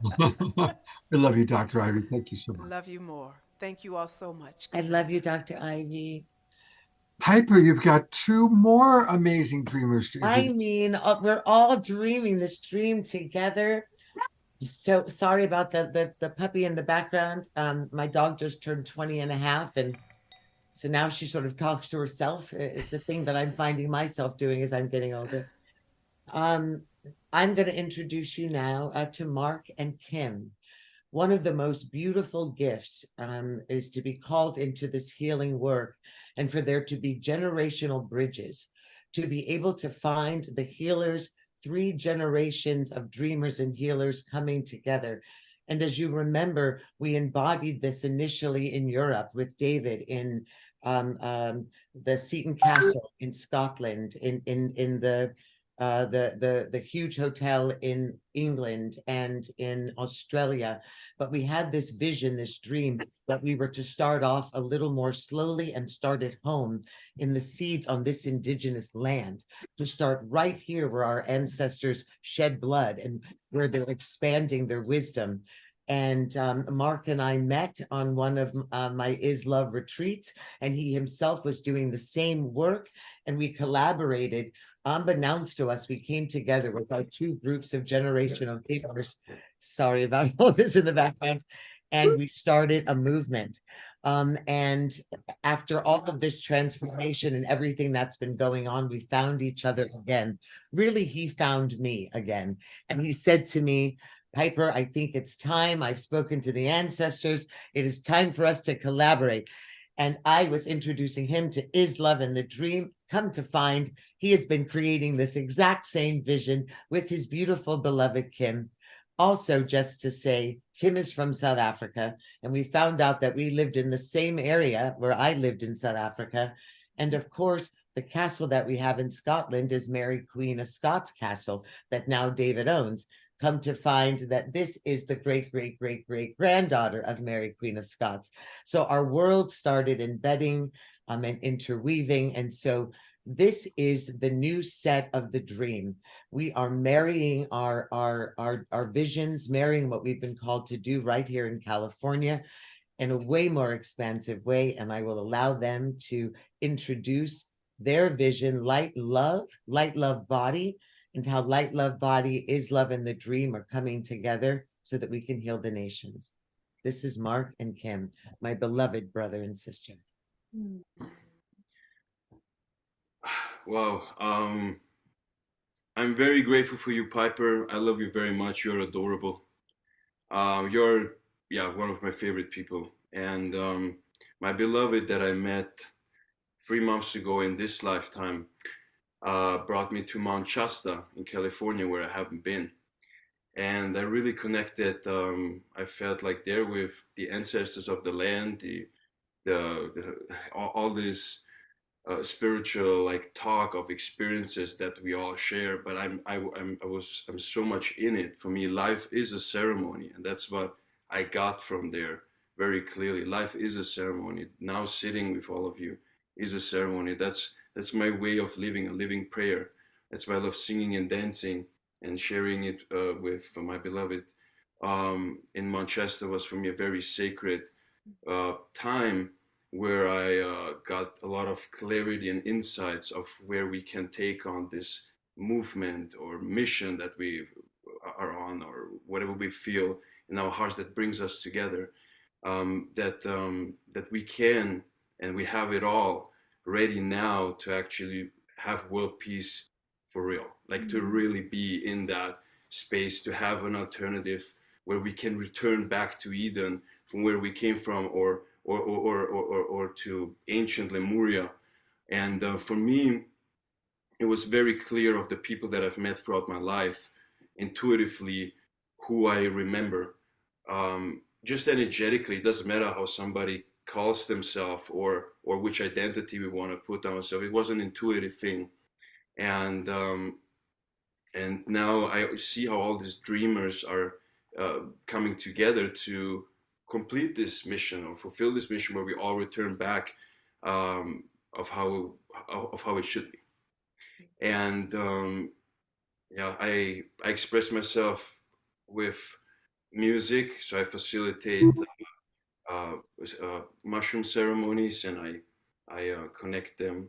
I love you, Dr. Ivy. Thank you so much. Love you more. Thank you all so much. I love you, Dr. Ivy. Piper, you've got two more amazing dreamers to I introduce. mean, we're all dreaming this dream together. So sorry about the puppy in the background. My dog just turned 20 and a half, and so now she sort of talks to herself. It's a thing that I'm finding myself doing as I'm getting older. I'm going to introduce you now to Mark and Kim. One of the most beautiful gifts is to be called into this healing work and for there to be generational bridges, to be able to find the healers, 3 generations of dreamers and healers coming together. And as you remember, we embodied this initially in Europe with David in the Seton Castle in Scotland, in the huge hotel in England and in Australia. But we had this vision, this dream that we were to start off a little more slowly and start at home in the seeds on this indigenous land, to start right here where our ancestors shed blood and where they're expanding their wisdom. And Mark and I met on one of my Is Love retreats, and he himself was doing the same work, and we collaborated. Unbeknownst to us, we came together with our 2 groups of generational healers. Sorry about all this in the background. And we started a movement. And after all of this transformation and everything that's been going on, we found each other again. Really, he found me again. And he said to me, Piper, I think it's time. I've spoken to the ancestors. It is time for us to collaborate. And I was introducing him to Is Love and the Dream. Come to find, he has been creating this exact same vision with his beautiful beloved Kim. Also, just to say, Kim is from South Africa, and we found out that we lived in the same area where I lived in South Africa. And of course, the castle that we have in Scotland is Mary Queen of Scots Castle that now David owns. Come to find that this is the great granddaughter of Mary Queen of Scots. So our world started embedding and interweaving. And so this is the new set of the dream. We are marrying our visions, marrying what we've been called to do right here in California in a way more expansive way. And I will allow them to introduce their vision, light, love body, and how light, love, body, Is Love, and the Dream are coming together so that we can heal the nations. This is Mark and Kim, my beloved brother and sister. Wow. I'm very grateful for you, Piper. I love you very much. You're adorable. You're, one of my favorite people. And my beloved that I met 3 months ago in this lifetime brought me to Mount Shasta in California, where I haven't been. And I really connected. I felt like there with the ancestors of the land, all this spiritual like talk of experiences that we all share. But I'm so much in it. For me, life is a ceremony, and that's what I got from there very clearly. Life is a ceremony. Now sitting with all of you is a ceremony. That's my way of living, a living prayer. That's why I love singing and dancing and sharing it with my beloved. In Manchester was for me a very sacred time where I got a lot of clarity and insights of where we can take on this movement or mission that we are on, or whatever we feel in our hearts that brings us together. That we can and we have it all ready now to actually have world peace for real, like to really be in that space, to have an alternative where we can return back to Eden from where we came from, or to ancient Lemuria. And for me, it was very clear of the people that I've met throughout my life, intuitively, who I remember just energetically. It doesn't matter how somebody calls themselves or which identity we want to put on ourselves. It was an intuitive thing, and now I see how all these dreamers are coming together to complete this mission or fulfill this mission, where we all return back of how it should be. And yeah, I express myself with music, so I facilitate mushroom ceremonies, and I connect them.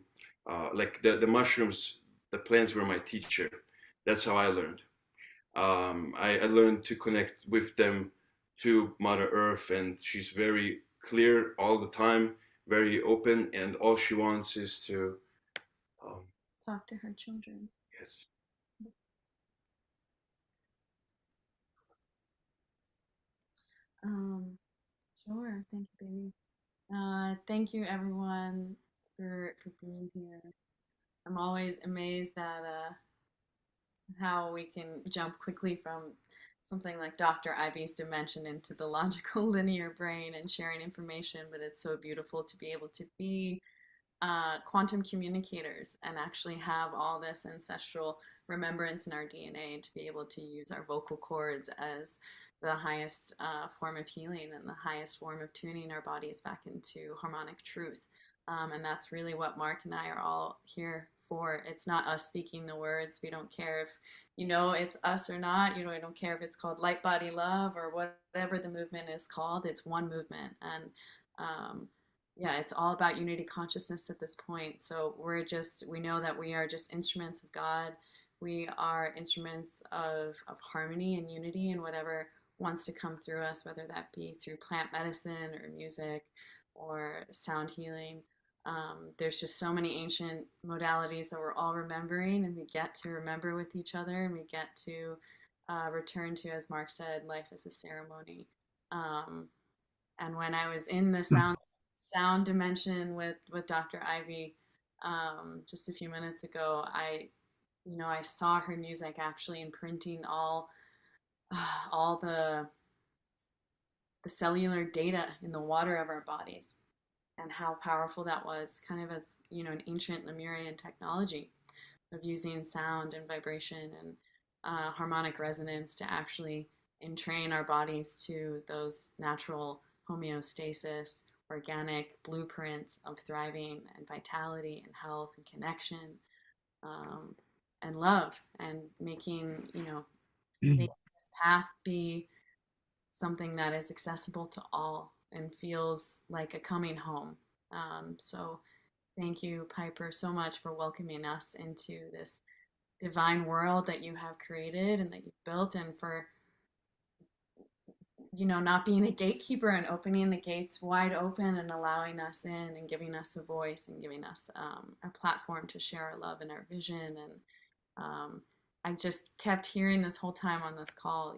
Like the mushrooms, the plants were my teacher. That's how I learned. I learned to connect with them to Mother Earth, and she's very clear all the time, very open, and all she wants is to talk to her children. yes. Sure. Thank you, baby. Thank you, everyone, for being here. I'm always amazed at how we can jump quickly from something like Dr. Ivy's dimension into the logical linear brain and sharing information, but it's so beautiful to be able to be quantum communicators and actually have all this ancestral remembrance in our DNA, and to be able to use our vocal cords as the highest form of healing and the highest form of tuning our bodies back into harmonic truth. And that's really what Mark and I are all here for. It's not us speaking the words. We don't care if it's us or not. We don't care if it's called Light Body Love or whatever the movement is called. It's one movement. And yeah, it's all about unity consciousness at this point. So we know that we are just instruments of God. We are instruments of harmony and unity, and whatever wants to come through us, whether that be through plant medicine or music or sound healing. There's just so many ancient modalities that we're all remembering, and we get to remember with each other, and we get to return to, as Mark said, life as a ceremony. And when I was in the sound dimension with Dr. Ivy just a few minutes ago, I saw her music actually imprinting all the cellular data in the water of our bodies, and how powerful that was, kind of as an ancient Lemurian technology of using sound and vibration and harmonic resonance to actually entrain our bodies to those natural homeostasis, organic blueprints of thriving and vitality and health and connection, and love, and making this path be something that is accessible to all and feels like a coming home. So thank you, Piper, so much for welcoming us into this divine world that you have created and that you've built, and for not being a gatekeeper and opening the gates wide open and allowing us in and giving us a voice and giving us a platform to share our love and our vision. And I just kept hearing this whole time on this call,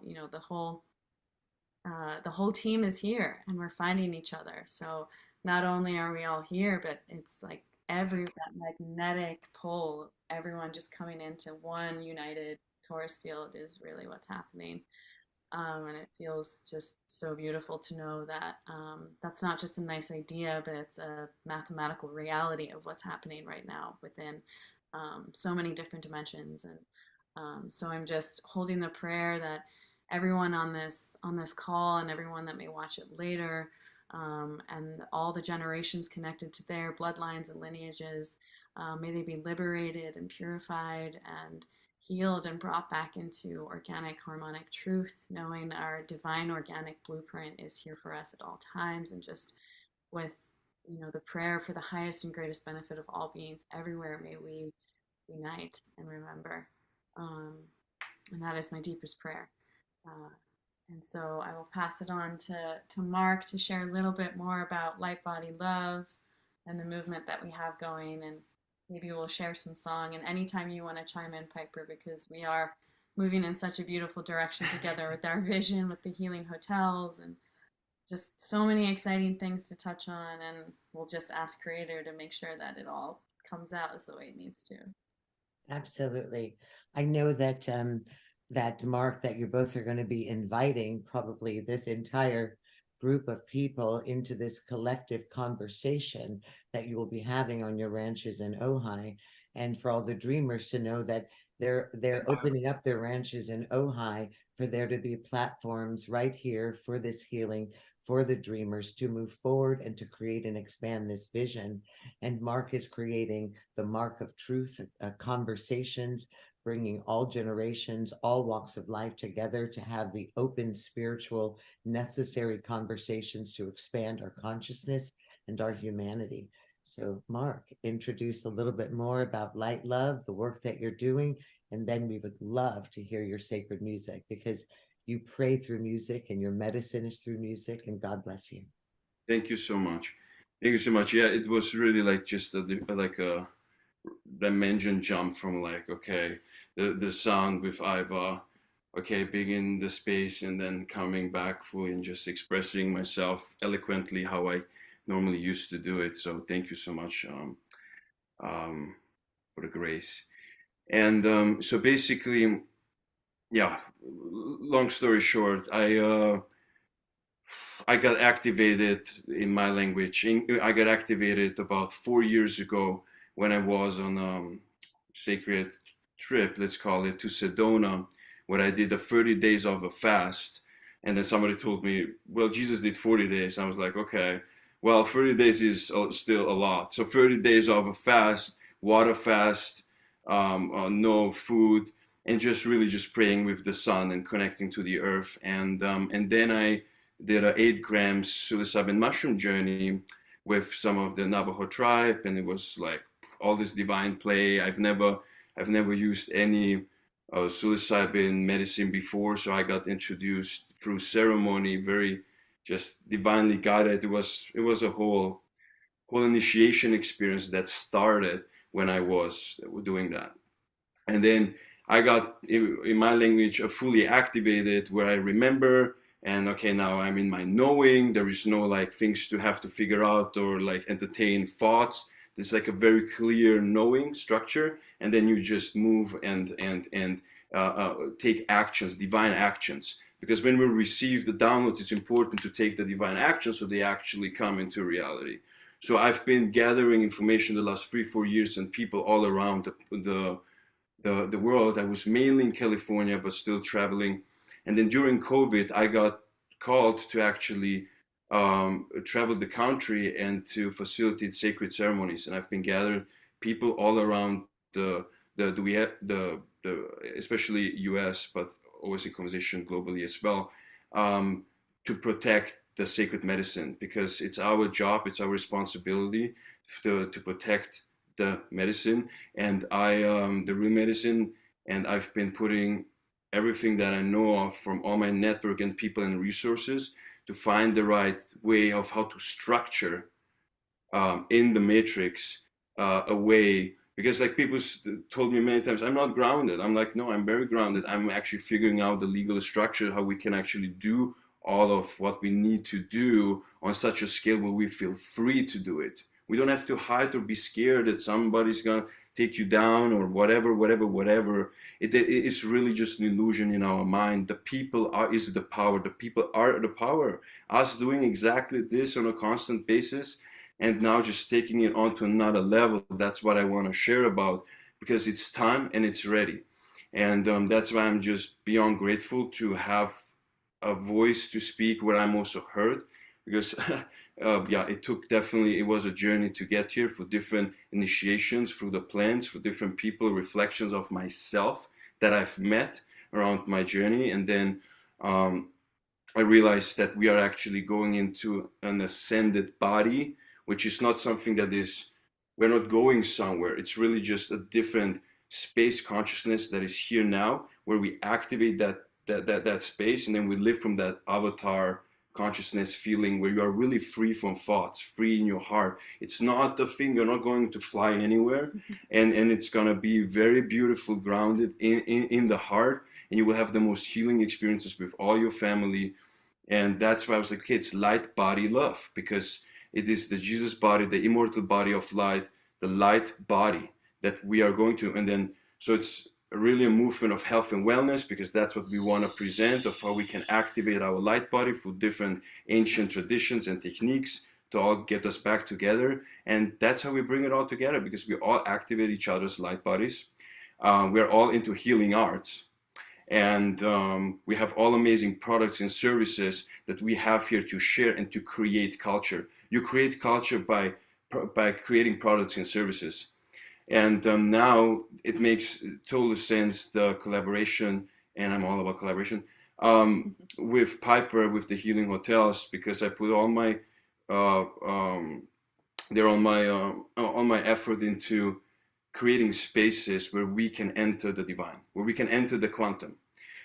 the whole team is here and we're finding each other. So not only are we all here, but it's like that magnetic pull, everyone just coming into one united Taurus field is really what's happening. And it feels just so beautiful to know that that's not just a nice idea, but it's a mathematical reality of what's happening right now within so many different dimensions. And so I'm just holding the prayer that everyone on this call and everyone that may watch it later, and all the generations connected to their bloodlines and lineages, may they be liberated and purified and healed and brought back into organic harmonic truth, knowing our divine organic blueprint is here for us at all times, and just with the prayer for the highest and greatest benefit of all beings everywhere, may we unite and remember. And that is my deepest prayer. And so I will pass it on to Mark to share a little bit more about Light Body Love and the movement that we have going, and maybe we'll share some song. And anytime you want to chime in, Piper, because we are moving in such a beautiful direction together with our vision, with the healing hotels, and just so many exciting things to touch on. And we'll just ask Creator to make sure that it all comes out as the way it needs to. Absolutely. I know that that, Mark, that you both are going to be inviting probably this entire group of people into this collective conversation that you will be having on your ranches in Ojai, and for all the dreamers to know that they're opening up their ranches in Ojai for there to be platforms right here for this healing, for the dreamers to move forward and to create and expand this vision. And Mark is creating the Mark of Truth conversations, bringing all generations, all walks of life together to have the open, spiritual, necessary conversations to expand our consciousness and our humanity. So, Mark, introduce a little bit more about Light Love, the work that you're doing, and then we would love to hear your sacred music, because you pray through music and your medicine is through music, and God bless you. Thank you so much. Thank you so much. Yeah, it was really like just like a dimension jump from like, okay, the sound with Iva, okay, being in the space and then coming back fully and just expressing myself eloquently how I normally used to do it. So thank you so much for the grace. And so basically, yeah, long story short, I got activated in my language. I got activated about 4 years ago when I was on a sacred trip, let's call it, to Sedona, where I did the 30 days of a fast. And then somebody told me, well, Jesus did 40 days. I was like, okay, well, 30 days is still a lot. So 30 days of a fast, water fast, no food, and just really just praying with the sun and connecting to the earth. And then I did a 8 grams psilocybin mushroom journey with some of the Navajo tribe, and it was like all this divine play. I've never used any psilocybin medicine before, so I got introduced through ceremony, very just divinely guided. It was a whole initiation experience that started when I was doing that. And then I got, in my language, fully activated, where I remember, and okay, now I'm in my knowing. There is no like things to have to figure out or like entertain thoughts. There's like a very clear knowing structure, and then you just move and take actions, divine actions. Because when we receive the download, it's important to take the divine actions so they actually come into reality. So I've been gathering information the last 3-4 years, and people all around the world. I was mainly in California, but still traveling. And then during COVID, I got called to actually travel the country and to facilitate sacred ceremonies. And I've been gathering people all around the especially US, but always in conversation globally as well, to protect the sacred medicine, because it's our job, it's our responsibility to protect the medicine and the real medicine. And I've been putting everything that I know of from all my network and people and resources to find the right way of how to structure in the matrix a way. Because like people told me many times, I'm not grounded. I'm like, no, I'm very grounded. I'm actually figuring out the legal structure, how we can actually do all of what we need to do on such a scale where we feel free to do it. We don't have to hide or be scared that somebody's gonna take you down or whatever. It's really just an illusion in our mind. The people is the power. The people are the power. Us doing exactly this on a constant basis, and now just taking it on to another level. That's what I want to share about, because it's time and it's ready. And that's why I'm just beyond grateful to have a voice to speak where I'm also heard, because yeah, it was a journey to get here, for different initiations, through the plans, for different people, reflections of myself that I've met around my journey. And then I realized that we are actually going into an ascended body, which is not something that we're not going somewhere. It's really just a different space consciousness that is here now, where we activate that space, and then we live from that avatar consciousness feeling, where you are really free from thoughts, free in your heart. It's not a thing, you're not going to fly anywhere, and it's gonna be very beautiful, grounded in the heart, and you will have the most healing experiences with all your family. And that's why I was like, okay, it's light body love, because it is the Jesus body, the immortal body of light, the light body that we are going to. And then so it's really a movement of health and wellness, because that's what we want to present, of how we can activate our light body through different ancient traditions and techniques to all get us back together. And that's how we bring it all together, because we all activate each other's light bodies. We're all into healing arts. And we have all amazing products and services that we have here to share and to create culture. You create culture by creating products and services. And now it makes total sense, the collaboration, and I'm all about collaboration, with Piper, with the Healing Hotels, because I put all my all my effort into creating spaces where we can enter the divine, where we can enter the quantum,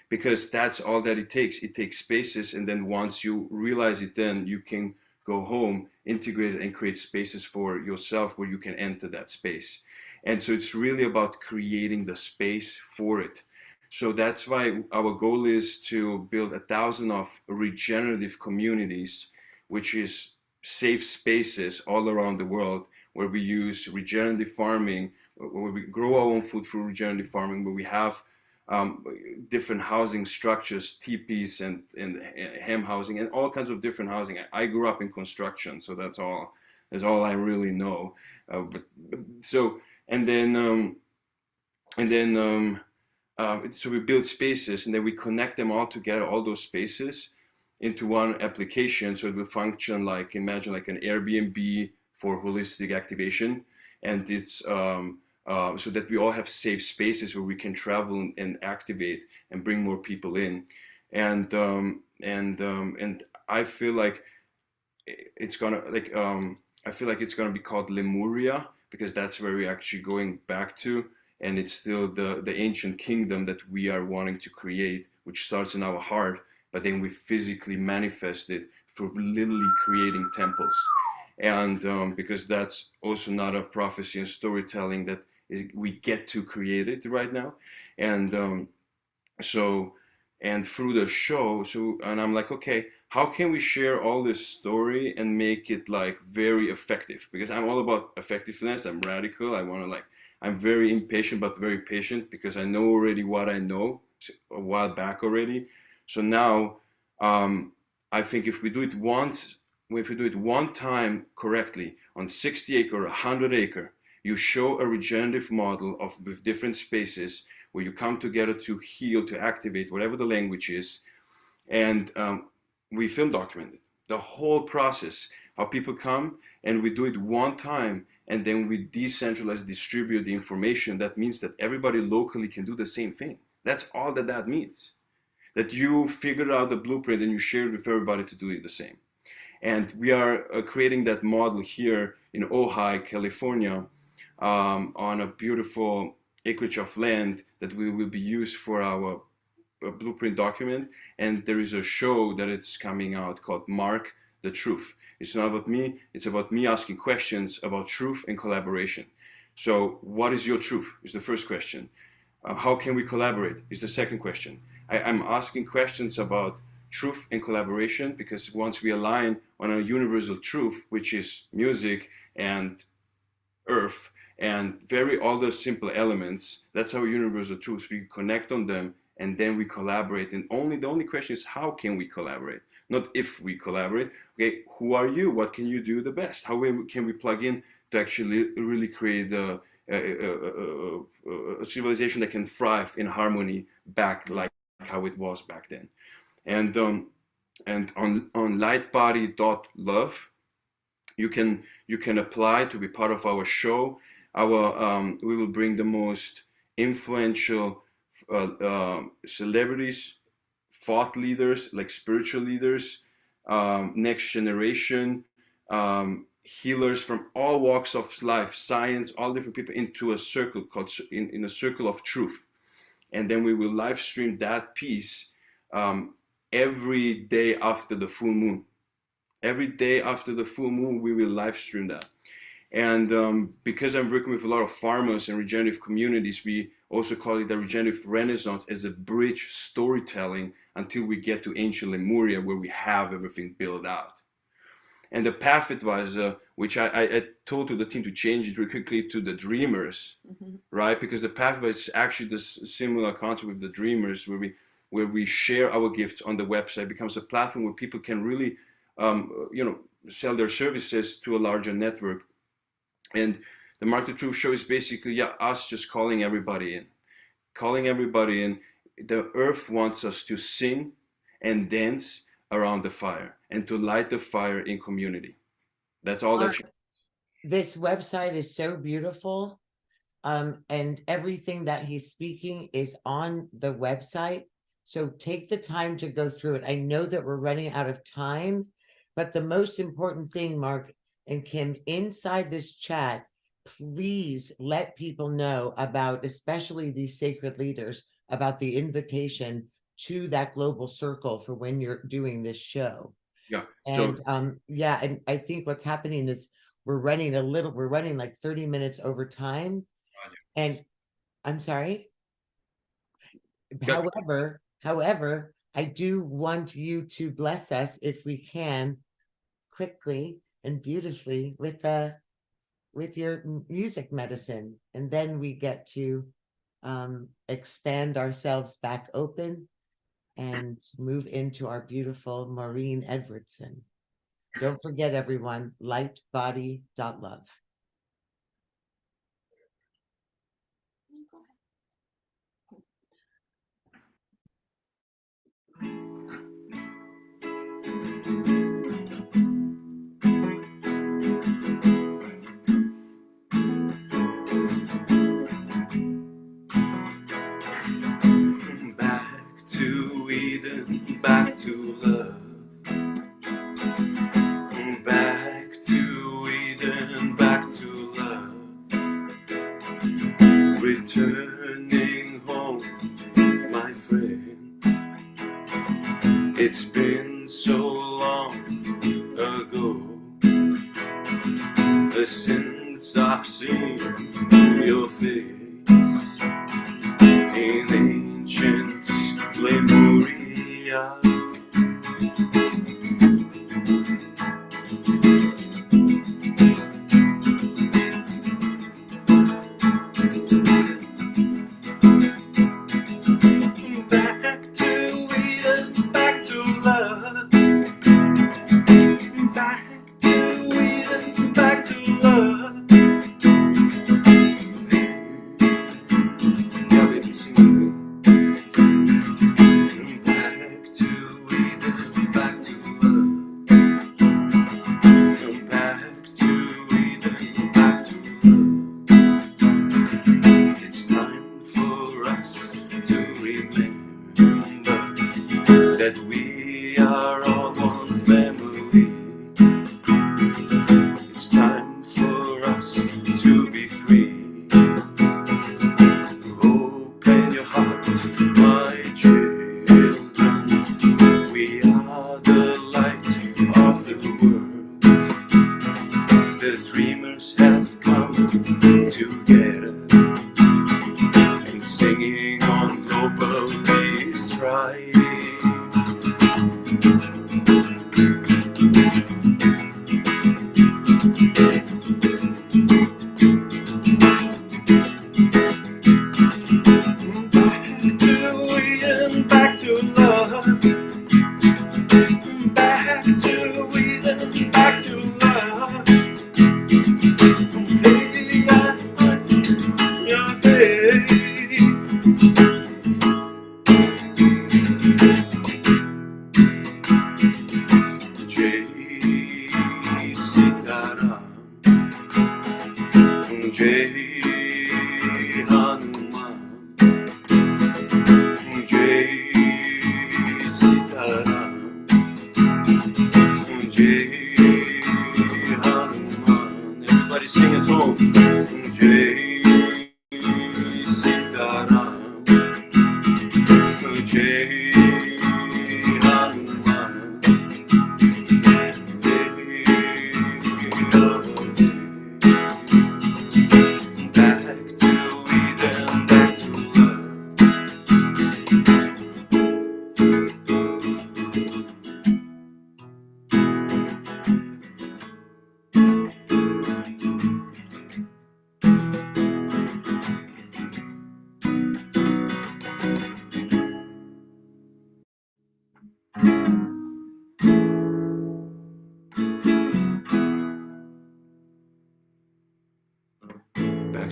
because that's all that it takes. It takes spaces, and then once you realize it, then you can go home, integrate it, and create spaces for yourself where you can enter that space. And so it's really about creating the space for it. So that's why our goal is to build 1,000 of regenerative communities, which is safe spaces all around the world, where we use regenerative farming, where we grow our own food through regenerative farming, where we have different housing structures, teepees and ham housing, and all kinds of different housing. I grew up in construction, so that's all I really know. So we build spaces, and then we connect them all together, all those spaces, into one application. So it will function like, imagine like an Airbnb for holistic activation, and it's so that we all have safe spaces where we can travel and activate and bring more people in. And I feel like it's gonna be called Lemuria, because that's where we're actually going back to, and it's still the ancient kingdom that we are wanting to create, which starts in our heart, but then we physically manifest it through literally creating temples. And because that's also not a prophecy and storytelling, that we get to create it right now. And and through the show, and I'm like, okay, how can we share all this story and make it like very effective? Because I'm all about effectiveness. I'm radical. I'm very impatient, but very patient, because I know already what I know a while back already. So now, I think if we do it one time correctly on 60 acre, 100 acre, you show a regenerative model with different spaces where you come together to heal, to activate, whatever the language is. And we film document it, the whole process, how people come, and we do it one time, and then we decentralize, distribute the information. That means that everybody locally can do the same thing. That's all that means. That you figured out the blueprint and you share it with everybody to do it the same. And we are creating that model here in Ojai, California, on a beautiful acreage of land that will be used for our blueprint document. And there is a show that is coming out called Mark the Truth. It's not about me, it's about me asking questions about truth and collaboration. So what is your truth is the first question. How can we collaborate is the second question. I'm asking questions about truth and collaboration, because once we align on a universal truth, which is music and earth and all the simple elements, that's our universal truths. We connect on them, and then we collaborate. And the only question is, how can we collaborate? Not if we collaborate. Okay, who are you? What can you do the best? How can we plug in to actually really create a civilization that can thrive in harmony back like how it was back then? And on lightbody.love, you can apply to be part of our show. We will bring the most influential celebrities, thought leaders, like spiritual leaders, next generation, healers from all walks of life, science, all different people, into a circle called in a circle of truth. And then we will live stream that piece every day after the full moon. Every day after the full moon, we will live stream that. And because I'm working with a lot of farmers and regenerative communities, we also call it the regenerative renaissance, as a bridge storytelling until we get to ancient Lemuria, where we have everything built out. And the path advisor, which I told to the team to change it really quickly to the dreamers, right? Because the path advisor is actually this similar concept with the dreamers, where we share our gifts on the website. It becomes a platform where people can really, sell their services to a larger network. And the Mark the Truth show is basically us just calling everybody in. The earth wants us to sing and dance around the fire and to light the fire in community. That's all that. This website is so beautiful. And everything that he's speaking is on the website. So take the time to go through it. I know that we're running out of time, but the most important thing, Mark and Kim, inside this chat, please let people know about, especially these sacred leaders, about the invitation to that global circle for when you're doing this show. Yeah. And and I think what's happening is we're running like 30 minutes over time. And I'm sorry. However, I do want you to bless us, if we can, quickly and beautifully with your music medicine, and then we get to expand ourselves back open and move into our beautiful Maureen Edwardson. Don't forget, everyone, lightbody.love. Back to Eden, back to love. Back to Eden, back to love. Returning home, my friend. It's been so long ago since I've seen your face in ancient Lemuria. Back to Eden, back to love. Back to Eden, back to love.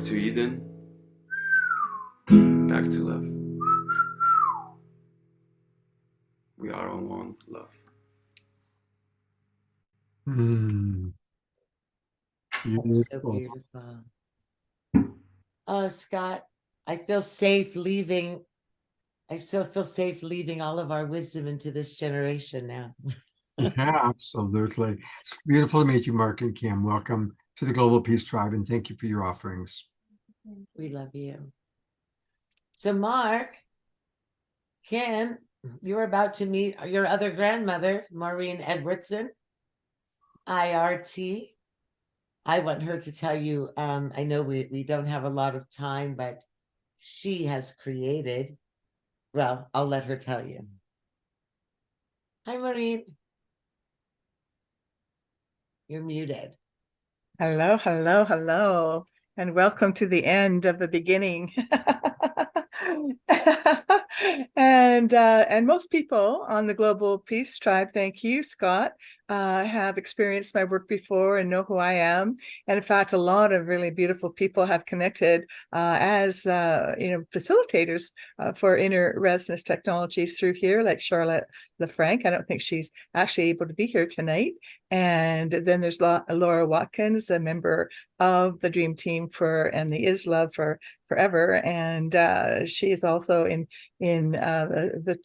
to Eden, back to love. We are on one love. Mm. That was so Beautiful. beautiful. Oh, Scott, I feel safe leaving. I still feel safe leaving all of our wisdom into this generation now. Yeah, absolutely. It's beautiful to meet you, Mark and Kim. Welcome to the Global Peace Tribe, and thank you for your offerings. We love you. So, Mark, Kim, you're about to meet your other grandmother, Maureen Edwardson, IRT. I want her to tell you, I know we don't have a lot of time, but she has created, well, I'll let her tell you. Hi, Maureen. You're muted. Hello, hello, hello, and welcome to the end of the beginning. And most people on the Global Peace Tribe, thank you, Scott, have experienced my work before and know who I am. And in fact, a lot of really beautiful people have connected as facilitators for inner resonance technologies through here, like Charlotte LeFranc. I don't think she's actually able to be here tonight. And then there's Laura Watkins, a member of the Dream Team and the Is Love for Forever, and she is also in the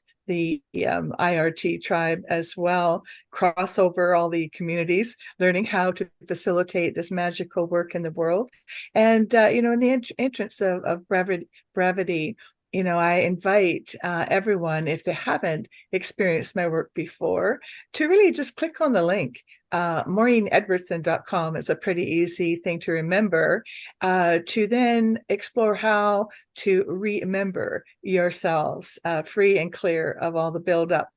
IRT tribe as well. Cross over all the communities, learning how to facilitate this magical work in the world, and in the entrance of brevity. I invite everyone, if they haven't experienced my work before, to really just click on the link. MaureenEdwardson.com is a pretty easy thing to remember, to then explore how to remember yourselves free and clear of all the buildup.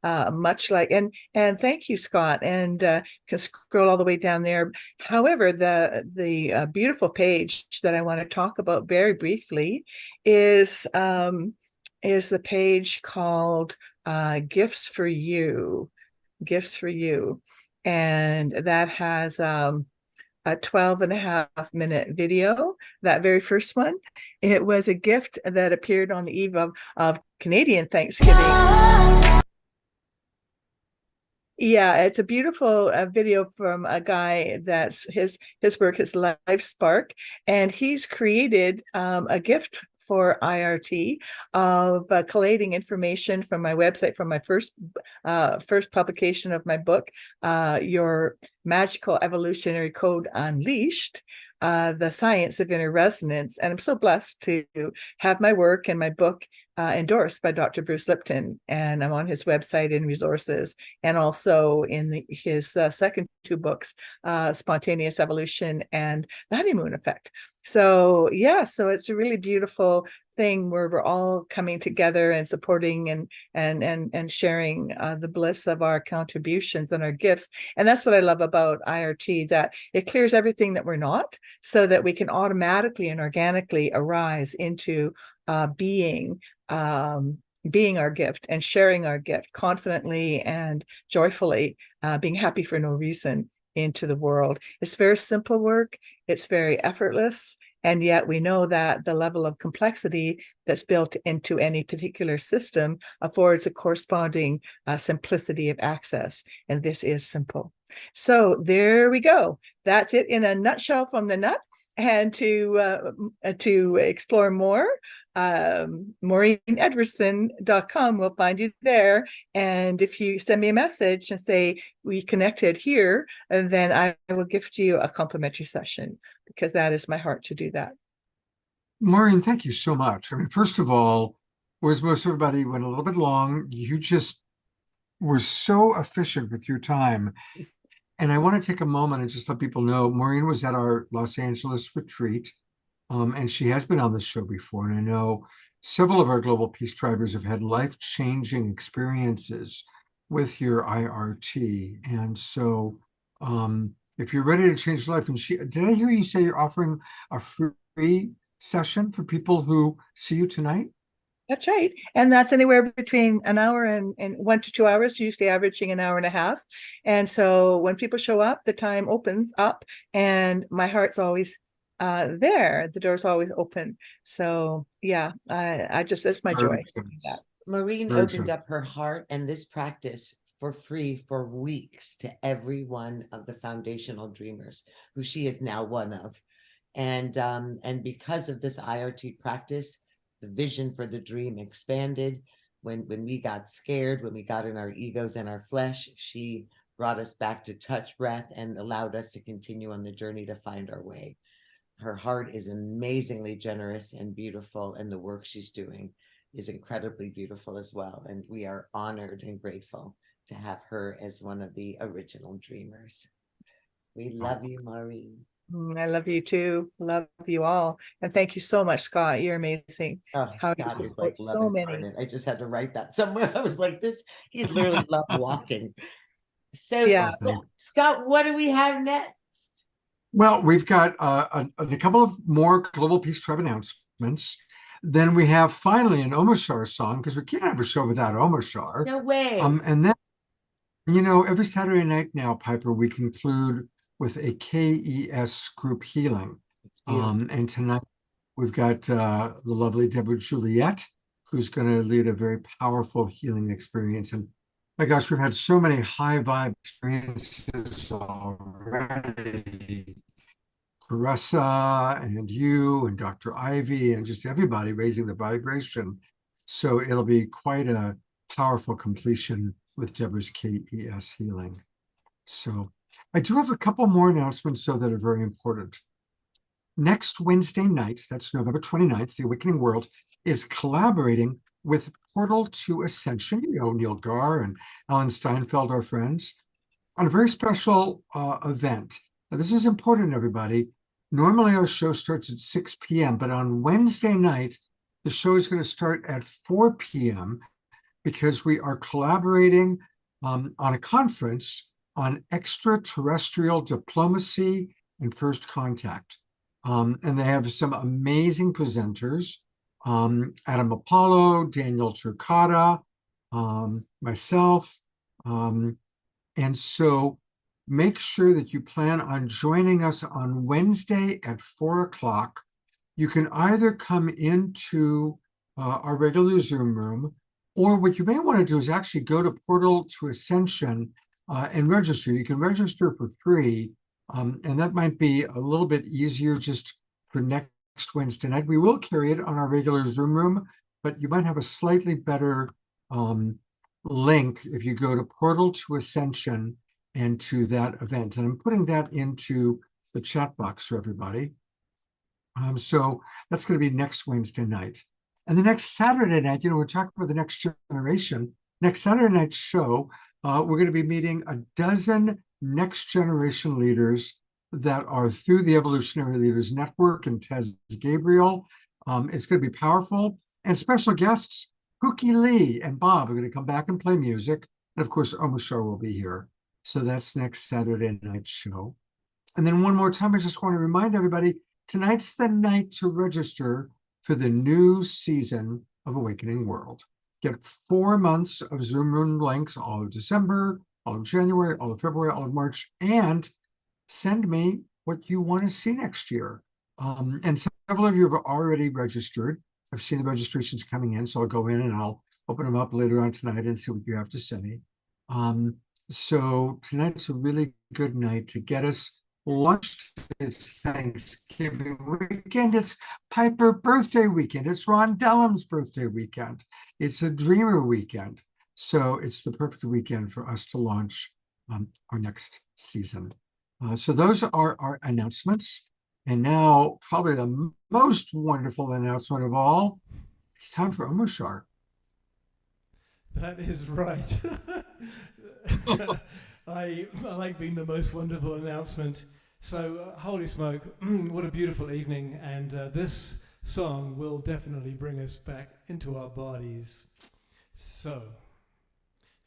Much like, and thank you, Scott, and can scroll all the way down there. However, the beautiful page that I want to talk about very briefly is the page called Gifts for You, and that has a 12.5-minute video. That very first one, it was a gift that appeared on the eve of Canadian Thanksgiving. Yeah, it's a beautiful video from a guy that's his work is Life Spark, and he's created a gift for IRT of collating information from my website, from my first publication of my book, Your Magical Evolutionary Code Unleashed, the Science of Inner Resonance. And I'm so blessed to have my work and my book endorsed by Dr. Bruce Lipton, and I'm on his website in resources, and also in his second two books, Spontaneous Evolution and The Honeymoon Effect. So so it's a really beautiful thing where we're all coming together and supporting and sharing the bliss of our contributions and our gifts. And that's what I love about IRT, that it clears everything that we're not, so that we can automatically and organically arise into being our gift and sharing our gift confidently and joyfully, being happy for no reason into the world. It's very simple work. It's very effortless. And yet we know that the level of complexity that's built into any particular system affords a corresponding simplicity of access. And this is simple. So there we go. That's it in a nutshell from the nut. And to explore more, MaureenEdwardson.com will find you there. And if you send me a message and say we connected here, then I will gift you a complimentary session, because that is my heart to do that. Maureen, thank you so much. I mean, first of all, whereas most everybody went a little bit long, you just were so efficient with your time. And I want to take a moment and just let people know, Maureen was at our Los Angeles retreat, and she has been on this show before. And I know several of our Global Peace Tribers have had life-changing experiences with your IRT. And so if you're ready to change your life, and did I hear you say you're offering a free session for people who see you tonight? That's right. And that's anywhere between an hour and 1 to 2 hours, usually averaging an hour and a half. And so when people show up, the time opens up, and my heart's always there. The door's always open. So yeah, I just, that's my joy. That. Maureen opened up her heart and this practice for free for weeks to every one of the foundational dreamers, who she is now one of. And because of this IRT practice, the vision for the dream expanded. When we got scared, when we got in our egos and our flesh, she brought us back to touch, breath, and allowed us to continue on the journey to find our way. Her heart is amazingly generous and beautiful, and the work she's doing is incredibly beautiful as well. And we are honored and grateful to have her as one of the original dreamers. We love you, Maureen. I love you too. Love you all. And thank you so much, Scott. You're amazing. Oh, How you Scott is support like love so many. incarnate. I just had to write that somewhere. I was like, this, he's literally love walking. So Yeah. Scott, what do we have next? Well, we've got a couple of more Global Peace Tribe announcements. Then we have finally an Omoshar song, because we can't have a show without Omoshar. No way. And then, every Saturday night now, Piper, we conclude with a KES group healing. And tonight we've got the lovely Deborah Juliet, who's going to lead a very powerful healing experience. And my gosh, we've had so many high vibe experiences already. Caressa and you and Dr. Ivy and just everybody raising the vibration. So it'll be quite a powerful completion with Deborah's KES healing. So I do have a couple more announcements, though, that are very important. Next Wednesday night, that's November 29th, The Awakening World is collaborating with Portal to Ascension, Neil Gar and Alan Steinfeld, our friends, on a very special event. Now, this is important, everybody. Normally, our show starts at 6 p.m., but on Wednesday night, the show is going to start at 4 p.m. because we are collaborating on a conference on extraterrestrial diplomacy and first contact. And they have some amazing presenters, Adam Apollo, Daniel Turcata, myself. And so make sure that you plan on joining us on Wednesday at 4 o'clock. You can either come into our regular Zoom room, or what you may want to do is actually go to Portal to Ascension and register. You can register for free, and that might be a little bit easier just for next Wednesday night. We will carry it on our regular Zoom room, but you might have a slightly better link if you go to Portal to Ascension and to that event. And I'm putting that into the chat box for everybody. So that's going to be next Wednesday night. And the next Saturday night, we're talking about the next generation. Next Saturday night show, we're going to be meeting a dozen next generation leaders that are through the Evolutionary Leaders Network and Tez Gabriel. It's going to be powerful. And special guests, Pookie Lee and Bob are going to come back and play music. And of course, Omoshar will be here. So that's next Saturday night show. And then one more time, I just want to remind everybody, tonight's the night to register for the new season of Awakening World. Get 4 months of Zoom room links, all of December, all of January, all of February, all of March, and send me what you want to see next year. And several of you have already registered. I've seen the registrations coming in, so I'll go in and I'll open them up later on tonight and see what you have to say. So tonight's a really good night to get us launched. It's Thanksgiving weekend. It's Piper birthday weekend. It's Ron Dellum's birthday weekend. It's a Dreamer weekend. So it's the perfect weekend for us to launch our next season. So those are our announcements. And now probably the most wonderful announcement of all, it's time for Omoshar. That is right. I like being the most wonderful announcement. So holy smoke, what a beautiful evening. And this song will definitely bring us back into our bodies. So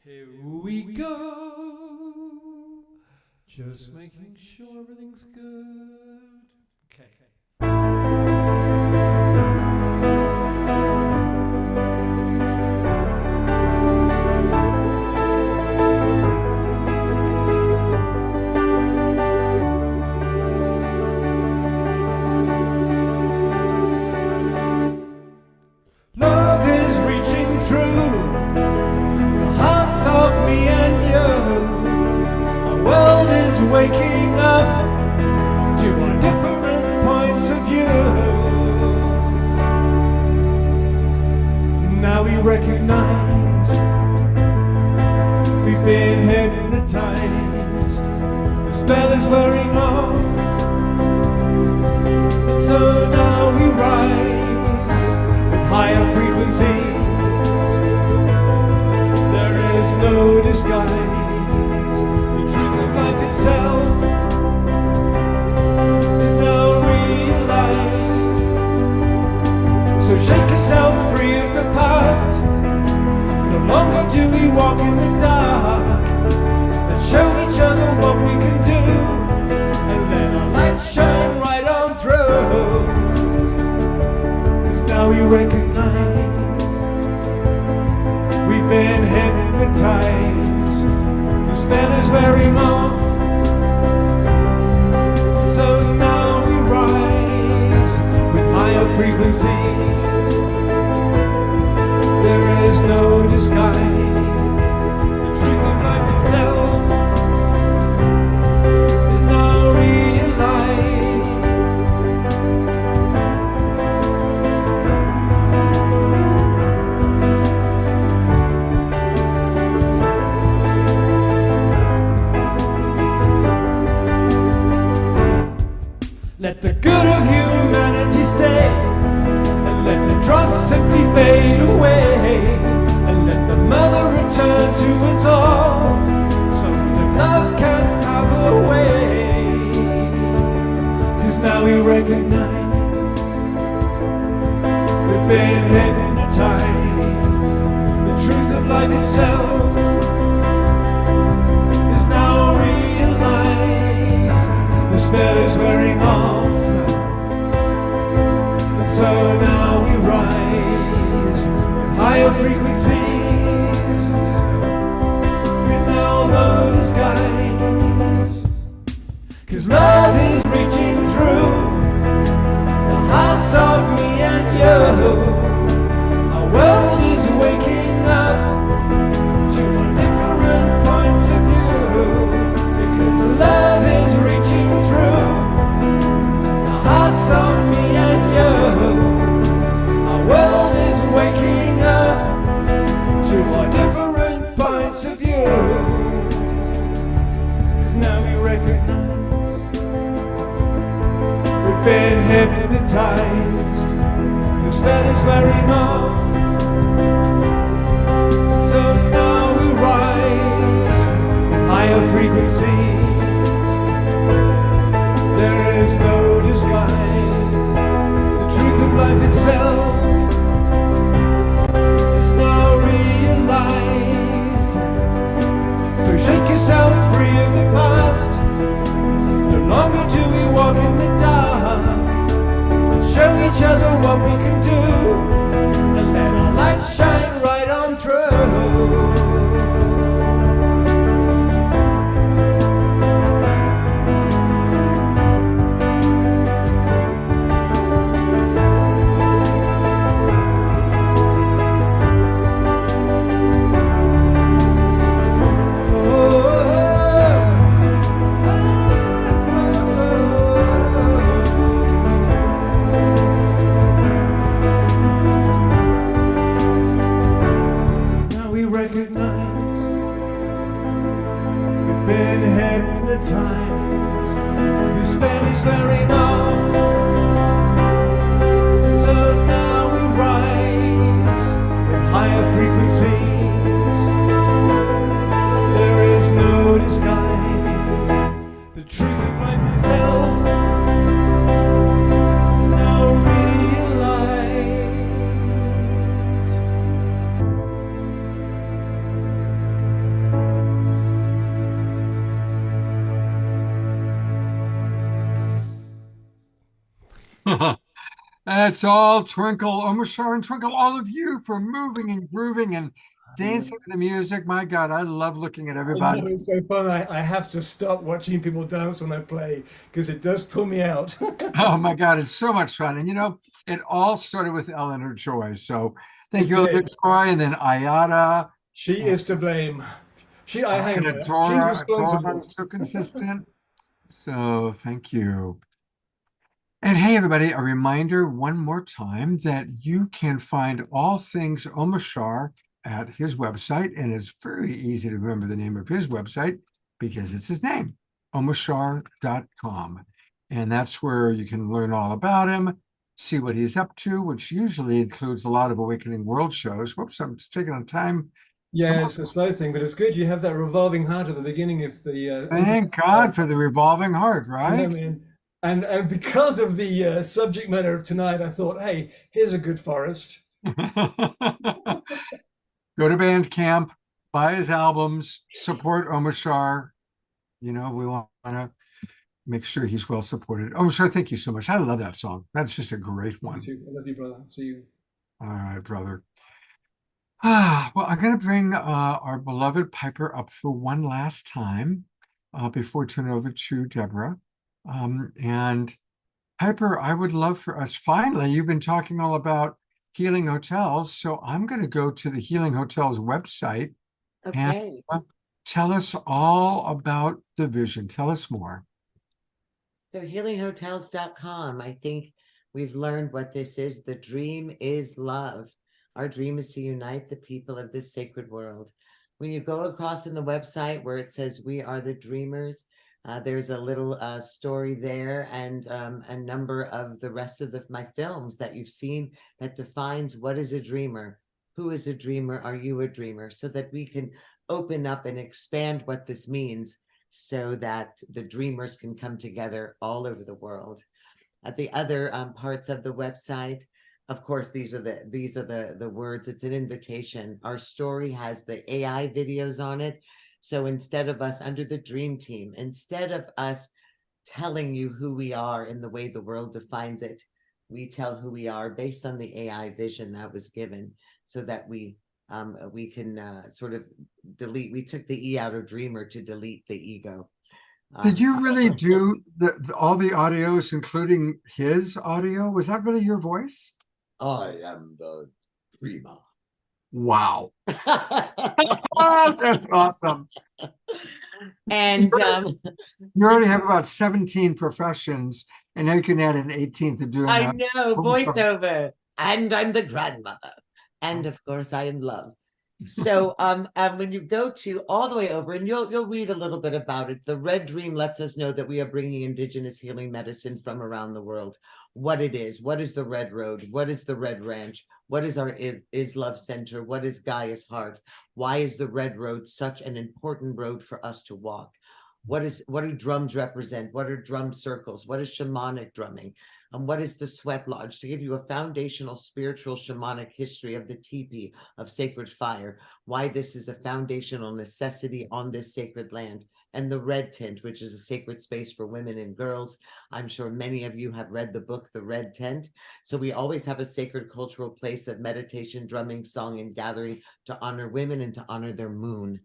here we go. Just making sure everything's good. Okay. spell is wearing off. And so now we rise with higher frequencies. There is no disguise. The truth of life itself is now realized. So shake yourself free of the past. No longer do we walk in the dark. Let's show each other what we can do, and let our light shine right on through. 'Cause now we recognize we've been hypnotized. The spell is wearing off. So now we rise with higher frequencies. There is no disguise. The truth of life itself is now realized. Let the good of humanity stay, and let the dross simply fade away, and let the mother return to us all, so that love can have a way. 'Cause now we recognize we've been hypnotized. The truth of life itself is now realized. The spell is wearing off. So now we rise with higher frequencies. We now know disguise. 'Cause love is reaching through the hearts of me and you. Our world is waking up to different points of view. Because love is reaching through the hearts of me and you. Our world is waking up to our different points of view. 'Cause now we recognize we've been hypnotized. The spell is wearing off. So now we rise with higher frequencies. There is no disguise. The truth of life itself is now realized. So shake yourself free of the past. No longer do we walk in the dark. Let's show each other what we can do, and let our light shine right on through. Now we recognize we've been hypnotized. The spell is wearing off. And so now we rise with higher frequencies. There is no disguise. The truth of life itself is now realized. That's all Twinkle, Omashar and Twinkle, all of you for moving and grooving and dancing to the music. My God, I love looking at I everybody. know, it's so fun. I have to stop watching people dance when I play because it does pull me out. Oh my God, it's so much fun. And you know, it all started with Eleanor Joy. So thank you, Eleanor Joy, and then Ayada. She is to blame. I hang And with her. She's Adora, responsible. so consistent. So thank you. And hey, everybody, a reminder one more time that you can find all things Omashar at his website, and it's very easy to remember the name of his website because it's his name. omashar.com. And that's where you can learn all about him, see what he's up to, which usually includes a lot of Awakening World shows. Whoops, I'm taking on time. Yeah, it's a slow thing, but it's good. You have that revolving heart at the beginning of the. Thank God for the revolving heart, right? Yeah, man. And because of the subject matter of tonight, I thought, hey, here's a good forest. Go to Bandcamp, buy his albums, support Omashar. You know, we want to make sure he's well supported. Omashar, thank you so much. I love that song. That's just a great one. You too. I love you, brother. See you. All right, brother. Well, I'm going to bring our beloved Piper up for one last time before turning over to Deborah. And Piper, I would love for us, finally, you've been talking all about healing hotels, so I'm going to go to the Healing Hotels website Okay. and tell us all about the vision. Tell us more. So healinghotels.com, I think we've learned what this is. The dream is love. Our dream is to unite the people of this sacred world. When you go across in the website where it says we are the dreamers, there's a little story there and a number of the rest of my films that you've seen that defines what is a dreamer, who is a dreamer, are you a dreamer, so that we can open up and expand what this means so that the dreamers can come together all over the world. At the other parts of the website, of course, these are the words. It's an invitation. Our story has the AI videos on it. So instead of us under the dream team, instead of us telling you who we are in the way the world defines it, we tell who we are based on the AI vision that was given, so that we can sort of delete. We took the E out of dreamer to delete the ego. Did you really do all the audios, including his audio? Was that really your voice? I am the dreamer. Wow. That's awesome. And you already have about 17 professions, and now you can add an 18th to doing I that. know, voiceover. And I'm the grandmother. And of course I am love. So when you go to all the way over, and you'll read a little bit about it, the Red Dream lets us know that we are bringing indigenous healing medicine from around the world. What it is, what is the Red Road, what is the Red Ranch, what is our Is Love Center, what is Gaia's Heart, why is the Red Road such an important road for us to walk? What do drums represent? What are drum circles? What is shamanic drumming? And what is the Sweat Lodge? To give you a foundational spiritual shamanic history of the teepee, of sacred fire, why this is a foundational necessity on this sacred land, and the Red Tent, which is a sacred space for women and girls. I'm sure many of you have read the book, The Red Tent. So we always have a sacred cultural place of meditation, drumming, song, and gathering to honor women and to honor their moon.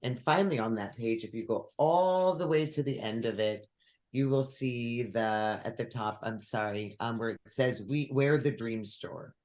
And finally, on that page, if you go all the way to the end of it, you will see at the top, where it says, we're the dream store.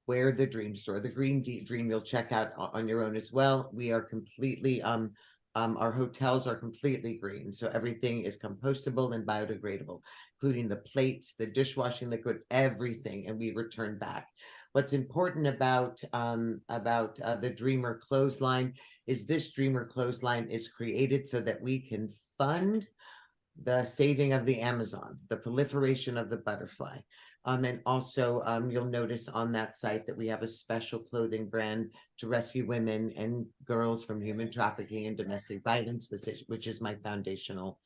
We're the dream store. The Green Dream you'll check out on your own as well. We are completely, our hotels are completely green. So everything is compostable and biodegradable, including the plates, the dishwashing liquid, everything, and we return back. What's important about the Dreamer Clothesline is this Dreamer Clothesline is created so that we can fund the saving of the Amazon, the proliferation of the butterfly. And also you'll notice on that site that we have a special clothing brand to rescue women and girls from human trafficking and domestic violence, which is my foundational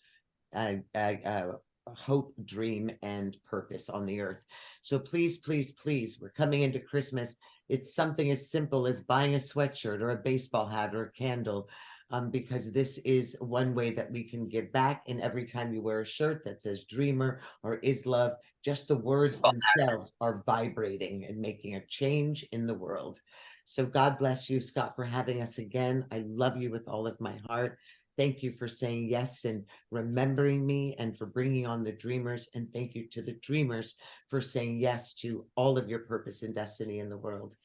hope, dream, and purpose on the earth. So please, please, please, we're coming into Christmas. It's something as simple as buying a sweatshirt or a baseball hat or a candle, because this is one way that we can give back. And every time you wear a shirt that says dreamer or is love, just the words themselves are vibrating and making a change in the world. So God bless you, Scott, for having us again. I love you with all of my heart. Thank you for saying yes and remembering me, and for bringing on the dreamers. And thank you to the dreamers for saying yes to all of your purpose and destiny in the world.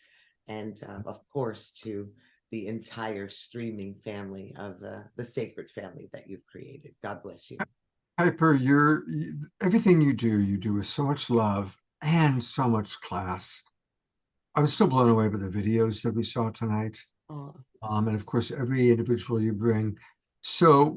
And of course, to the entire streaming family of the sacred family that you've created. God bless you. Piper, everything you do with so much love and so much class. I'm still blown away by the videos that we saw tonight. And of course, every individual you bring So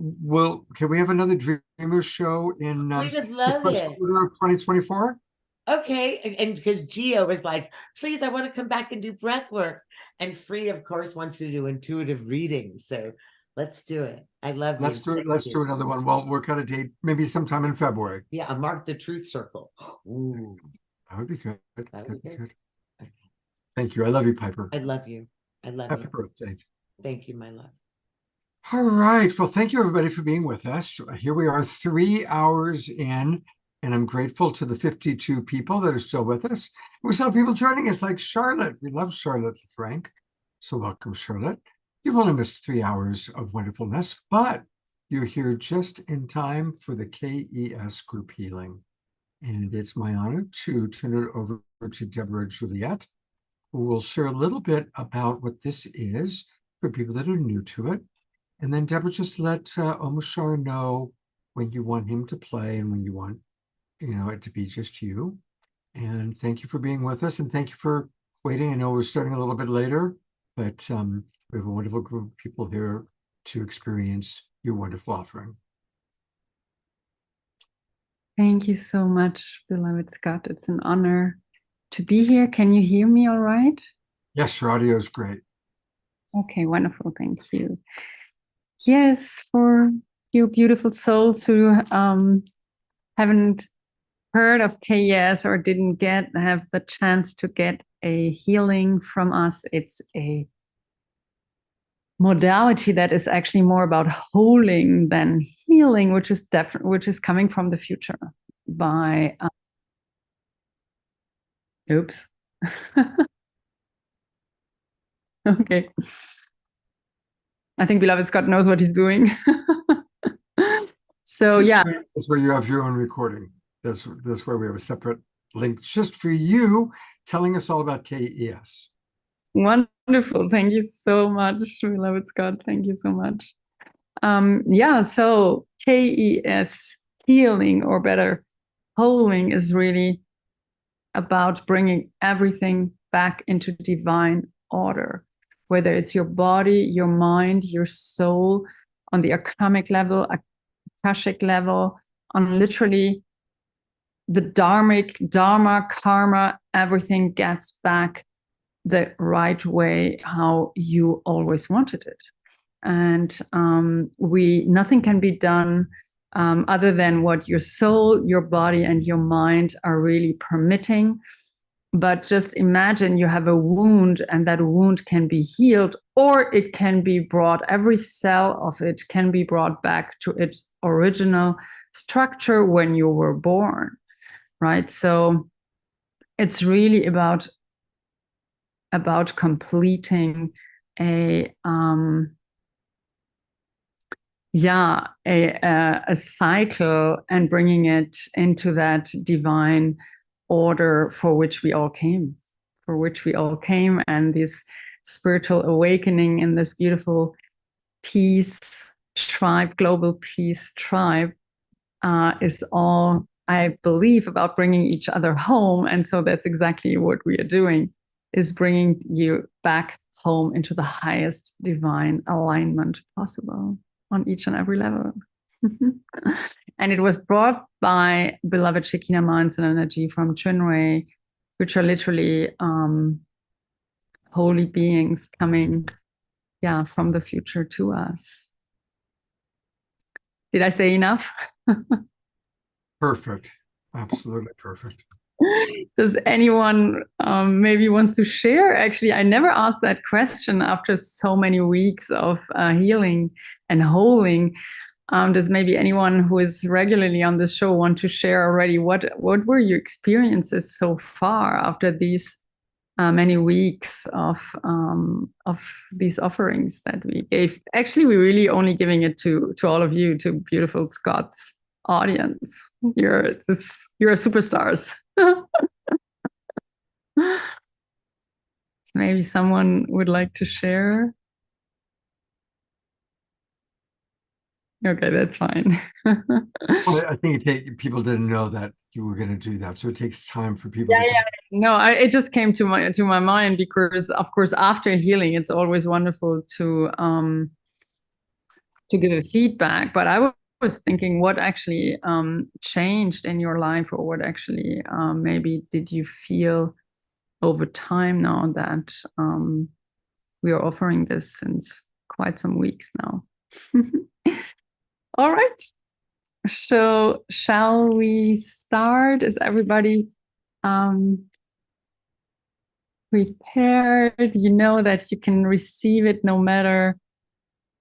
can we have another Dreamers show in We would the love first it. quarter of 2024? Okay, and because Gio was like, please, I want to come back and do breath work. And Free, of course, wants to do intuitive reading. So let's do it. I love Let's you. do it. Thank Let's you. do another one. Well, work out a date, maybe sometime in February. Yeah, a Mark the Truth Circle. Ooh, That would be good. that would be good. Okay. Thank you. I love you, Piper. I love you. I love Happy you. birthday. Thank you, my love. All right. Well, thank you everybody for being with us. Here we are 3 hours in, and I'm grateful to the 52 people that are still with us. We saw people joining us like Charlotte. We love Charlotte Frank. So welcome, Charlotte. You've only missed 3 hours of wonderfulness, but you're here just in time for the KES group healing. And it's my honor to turn it over to Deborah Juliet, who will share a little bit about what this is for people that are new to it. And then Deborah, just let Omashar know when you want him to play and when you want, it to be just you. And thank you for being with us, and thank you for waiting. I know we're starting a little bit later, but we have a wonderful group of people here to experience your wonderful offering. Thank you so much, beloved Scott. It's an honor to be here. Can you hear me all right? Yes, your audio is great. Okay, wonderful. Thank you. Yes, for you beautiful souls who haven't heard of KES or didn't have the chance to get a healing from us, it's a modality that is actually more about holding than healing, which is coming from the future by oops. Okay. I think beloved Scott knows what he's doing. So yeah. That's where you have your own recording. That's where we have a separate link just for you telling us all about KES. Wonderful. Thank you so much, beloved Scott. Thank you so much. Yeah, so KES healing, or better, holding, is really about bringing everything back into divine order, whether it's your body, your mind, your soul, on the akamic level, akashic level, on literally the dharma, karma, everything gets back the right way, how you always wanted it. And nothing can be done other than what your soul, your body, and your mind are really permitting. But just imagine you have a wound, and that wound can be healed, or it can be brought, every cell of it can be brought back to its original structure when you were born, right? So it's really about completing a cycle and bringing it into that divine order for which we all came, and this spiritual awakening in this beautiful peace tribe, global peace tribe, is all, I believe, about bringing each other home. And so that's exactly what we are doing, is bringing you back home into the highest divine alignment possible on each and every level. And it was brought by beloved Shekinah minds and energy from Chunrei, which are literally holy beings coming, from the future to us. Did I say enough? Perfect. Absolutely perfect. Does anyone maybe wants to share? Actually, I never asked that question after so many weeks of healing and holding. Does maybe anyone who is regularly on this show want to share already what were your experiences so far after these many weeks of these offerings that we gave? Actually, we're really only giving it to all of you, to beautiful Scott's audience. You're superstars. Maybe someone would like to share. Okay, that's fine. Well, I think people didn't know that you were going to do that, so it takes time for people. No, it just came to my mind because, of course, after healing, it's always wonderful to to give a feedback, but I was thinking what actually changed in your life, or what actually maybe did you feel over time now that we are offering this since quite some weeks now. All right. So shall we start? Is everybody prepared? You know that you can receive it no matter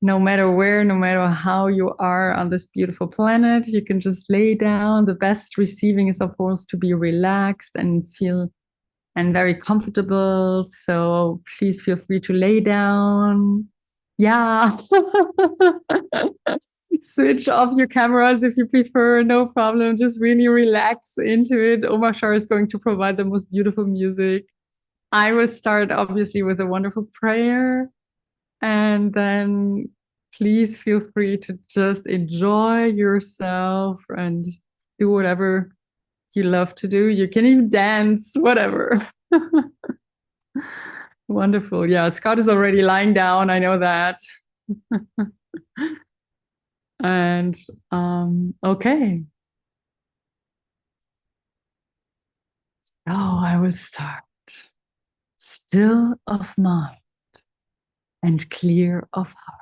where, no matter how you are on this beautiful planet. You can just lay down. The best receiving is, of course, to be relaxed and feel and very comfortable. So please feel free to lay down. Yeah. Switch off your cameras if you prefer, no problem. Just really relax into it. Omar Shah is going to provide the most beautiful music. I will start obviously with a wonderful prayer, and then please feel free to just enjoy yourself and do whatever you love to do. You can even dance, whatever. Wonderful. Yeah, Scott is already lying down. I know that. And okay. Oh, I will start. Still of mind and clear of heart.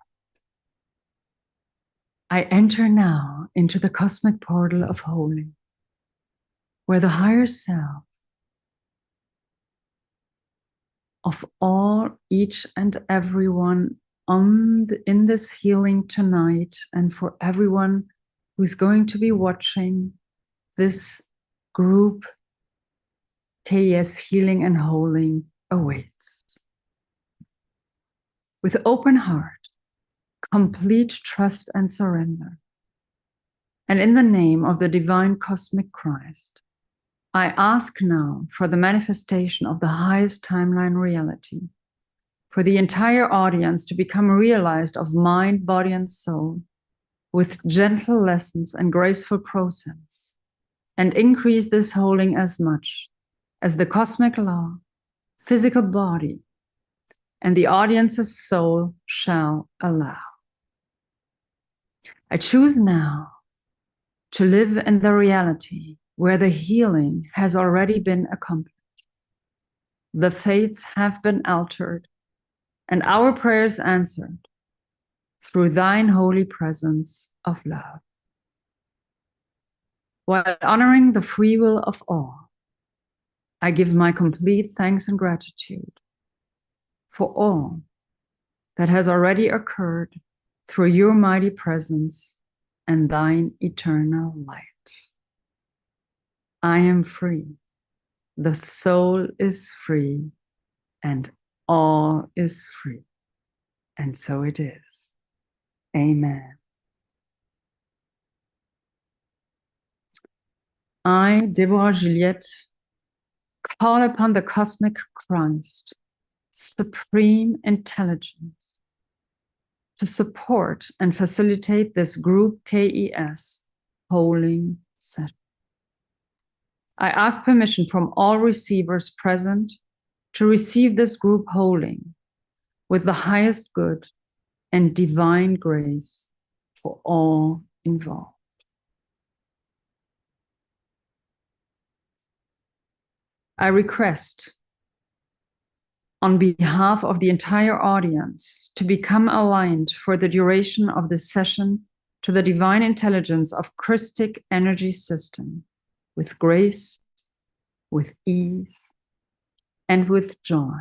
I enter now into the cosmic portal of holy, where the higher self of all, each and everyone in this healing tonight, and for everyone who's going to be watching this group KES Healing and Holding awaits. With open heart, complete trust and surrender, and in the name of the divine cosmic Christ, I ask now for the manifestation of the highest timeline reality, for the entire audience to become realized of mind, body, and soul, with gentle lessons and graceful process, and increase this holding as much as the cosmic law, physical body, and the audience's soul shall allow. I choose now to live in the reality where the healing has already been accomplished. The fates have been altered, and our prayers answered through thine holy presence of love. While honoring the free will of all, I give my complete thanks and gratitude for all that has already occurred through your mighty presence and thine eternal light. I am free, the soul is free, and all is free. And so it is. Amen. I, Deborah Juliette, call upon the cosmic Christ, supreme intelligence, to support and facilitate this group KES holding session. I ask permission from all receivers present to receive this group holding with the highest good and divine grace for all involved. I request on behalf of the entire audience to become aligned for the duration of this session to the divine intelligence of Christic energy system with grace, with ease, and with joy.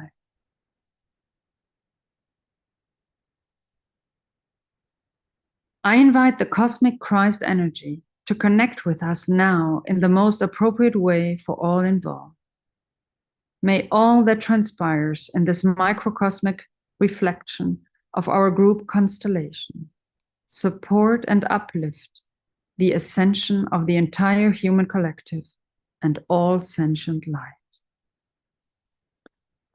I invite the cosmic Christ energy to connect with us now in the most appropriate way for all involved. May all that transpires in this microcosmic reflection of our group constellation support and uplift the ascension of the entire human collective and all sentient life.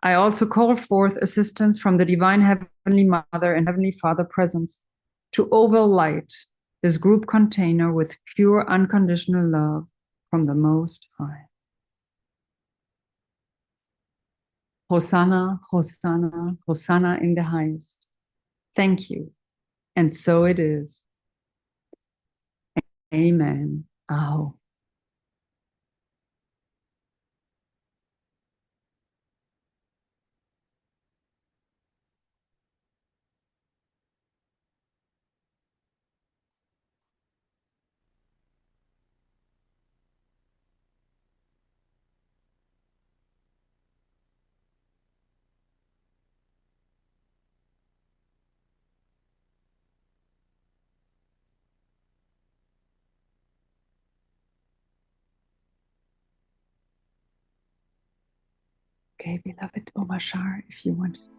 I also call forth assistance from the divine Heavenly Mother and Heavenly Father presence to overlight this group container with pure unconditional love from the Most High. Hosanna, Hosanna, Hosanna in the highest. Thank you, And so it is. Amen. Aho. Okay, beloved Omashar, if you want to.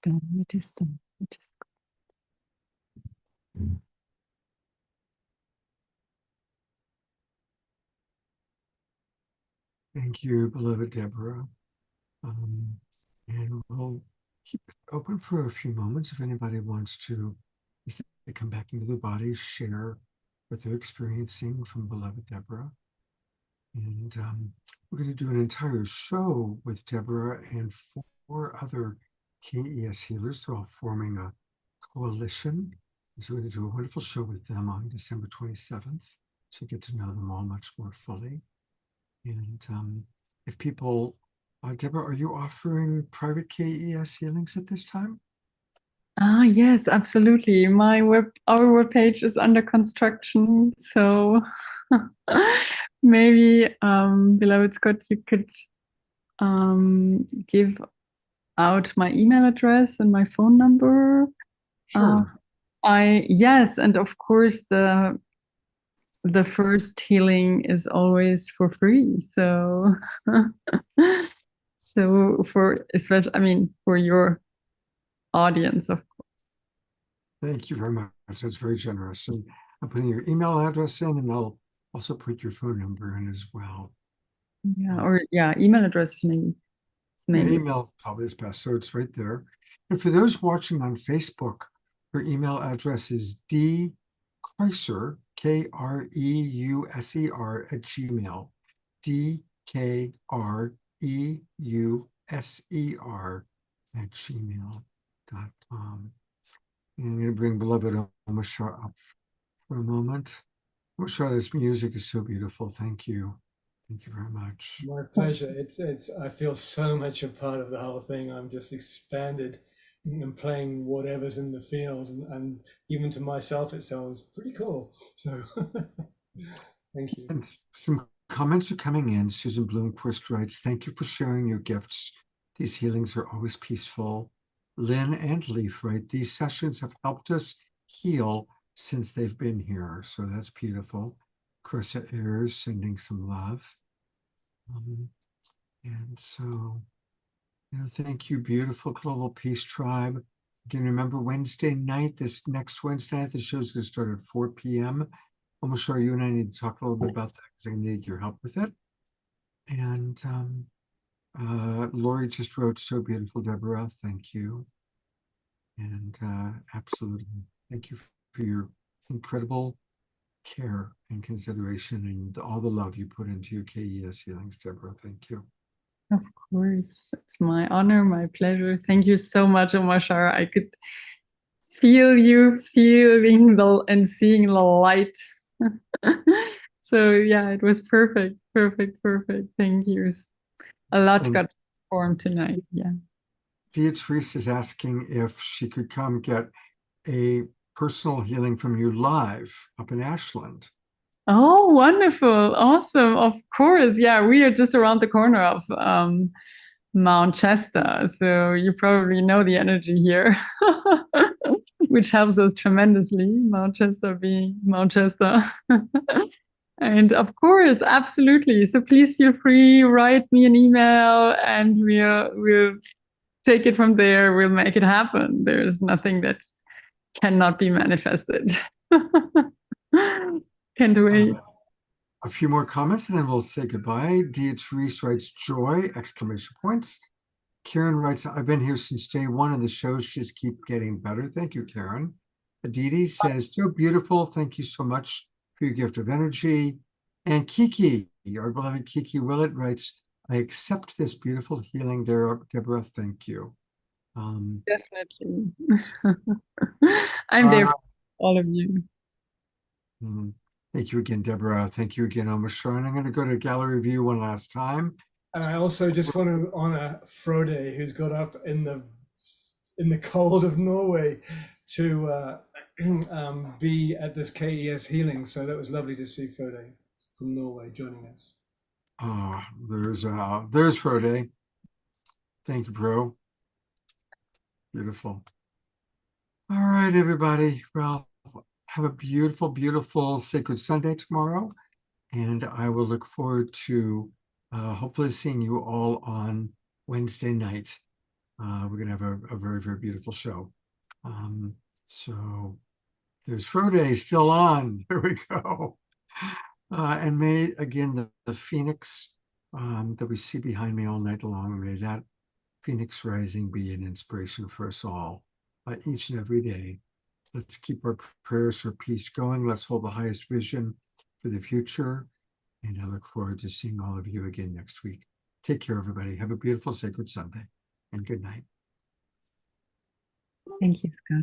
done. It is done. It is Thank you, beloved Deborah. And we'll keep it open for a few moments if anybody wants to, as they come back into their bodies, share what they're experiencing from beloved Deborah. And we're going to do an entire show with Deborah and 4 other KES healers. They're all forming a coalition. So we're going to do a wonderful show with them on December 27th to get to know them all much more fully. And if people, Deborah, are you offering private KES healings at this time? yes, absolutely. Our webpage is under construction, so maybe, beloved Scott, you could give out my email address and my phone number. Sure. Yes, and of course the first healing is always for free. So so for especially, I mean, for your audience, of course. Thank you very much. That's very generous. And I'm putting your email address in, and I'll also put your phone number in as well. Yeah, email address is maybe. Email probably is best, so it's right there. And for those watching on Facebook, her email address is dkreuser, KREUSER @gmail. DKREUSER @gmail.com. And I'm going to bring beloved Omashar up for a moment. Omashar, this music is so beautiful. Thank you. Thank you very much. My pleasure. It's I feel so much a part of the whole thing. I'm just expanded and playing whatever's in the field, and even to myself it sounds pretty cool. So thank you. And some comments are coming in. Susan Bloomquist writes, "Thank you for sharing your gifts. These healings are always peaceful." Lynn and Leaf write, "These sessions have helped us heal since they've been here." So that's beautiful. Carissa Ayers sending some love. And so, thank you, beautiful Global Peace Tribe. Again, remember Wednesday night, this next Wednesday night, the show's going to start at 4 p.m. I'm sure you and I need to talk a little bit about that because I need your help with it. And Lori just wrote, "So beautiful, Deborah. Thank you." And absolutely, thank you for your incredible care and consideration and all the love you put into your KES healings, Deborah. Thank you. Of course, it's my honor, my pleasure. Thank you so much, Omashar. I could feel you feeling and seeing the light. So yeah, it was perfect. Thank you. A lot got formed tonight. Yeah. Beatrice is asking if she could come get a personal healing from you live up in Ashland. Oh, wonderful. Awesome. Of course. Yeah, we are just around the corner of Mount Chester. So you probably know the energy here, which helps us tremendously. Mount Chester being Mount Chester. And of course, absolutely. So please feel free, write me an email and we'll take it from there. We'll make it happen. There's nothing that cannot be manifested. Can't wait. A few more comments and then we'll say goodbye. Beatrice writes, "Joy!" exclamation points. Karen writes, "I've been here since day one and the shows just keep getting better." Thank you, Karen. Aditi says, "So beautiful. Thank you so much for your gift of energy." And Kiki, our beloved Kiki Willett writes, "I accept this beautiful healing, Deborah. Thank you." Definitely. I'm there for all of you. Thank you again, Deborah. Thank you again, Omashar. And I'm going to go to gallery view one last time. And I also just want to honor Frode, who's got up in the cold of Norway to be at this KES healing. So that was lovely to see Frode from Norway joining us. There's Frode. Thank you, bro. Beautiful. All right, everybody. Well, have a beautiful, beautiful Sacred Sunday tomorrow. And I will look forward to hopefully seeing you all on Wednesday night. We're going to have a very, very beautiful show. So there's Friday still on. There we go. And may, again, the phoenix that we see behind me all night long, may that phoenix rising be an inspiration for us all each and every day. Let's keep our prayers for peace going. Let's hold the highest vision for the future. And I look forward to seeing all of you again next week. Take care, everybody. Have a beautiful, sacred Sunday. And good night. Thank you, Scott.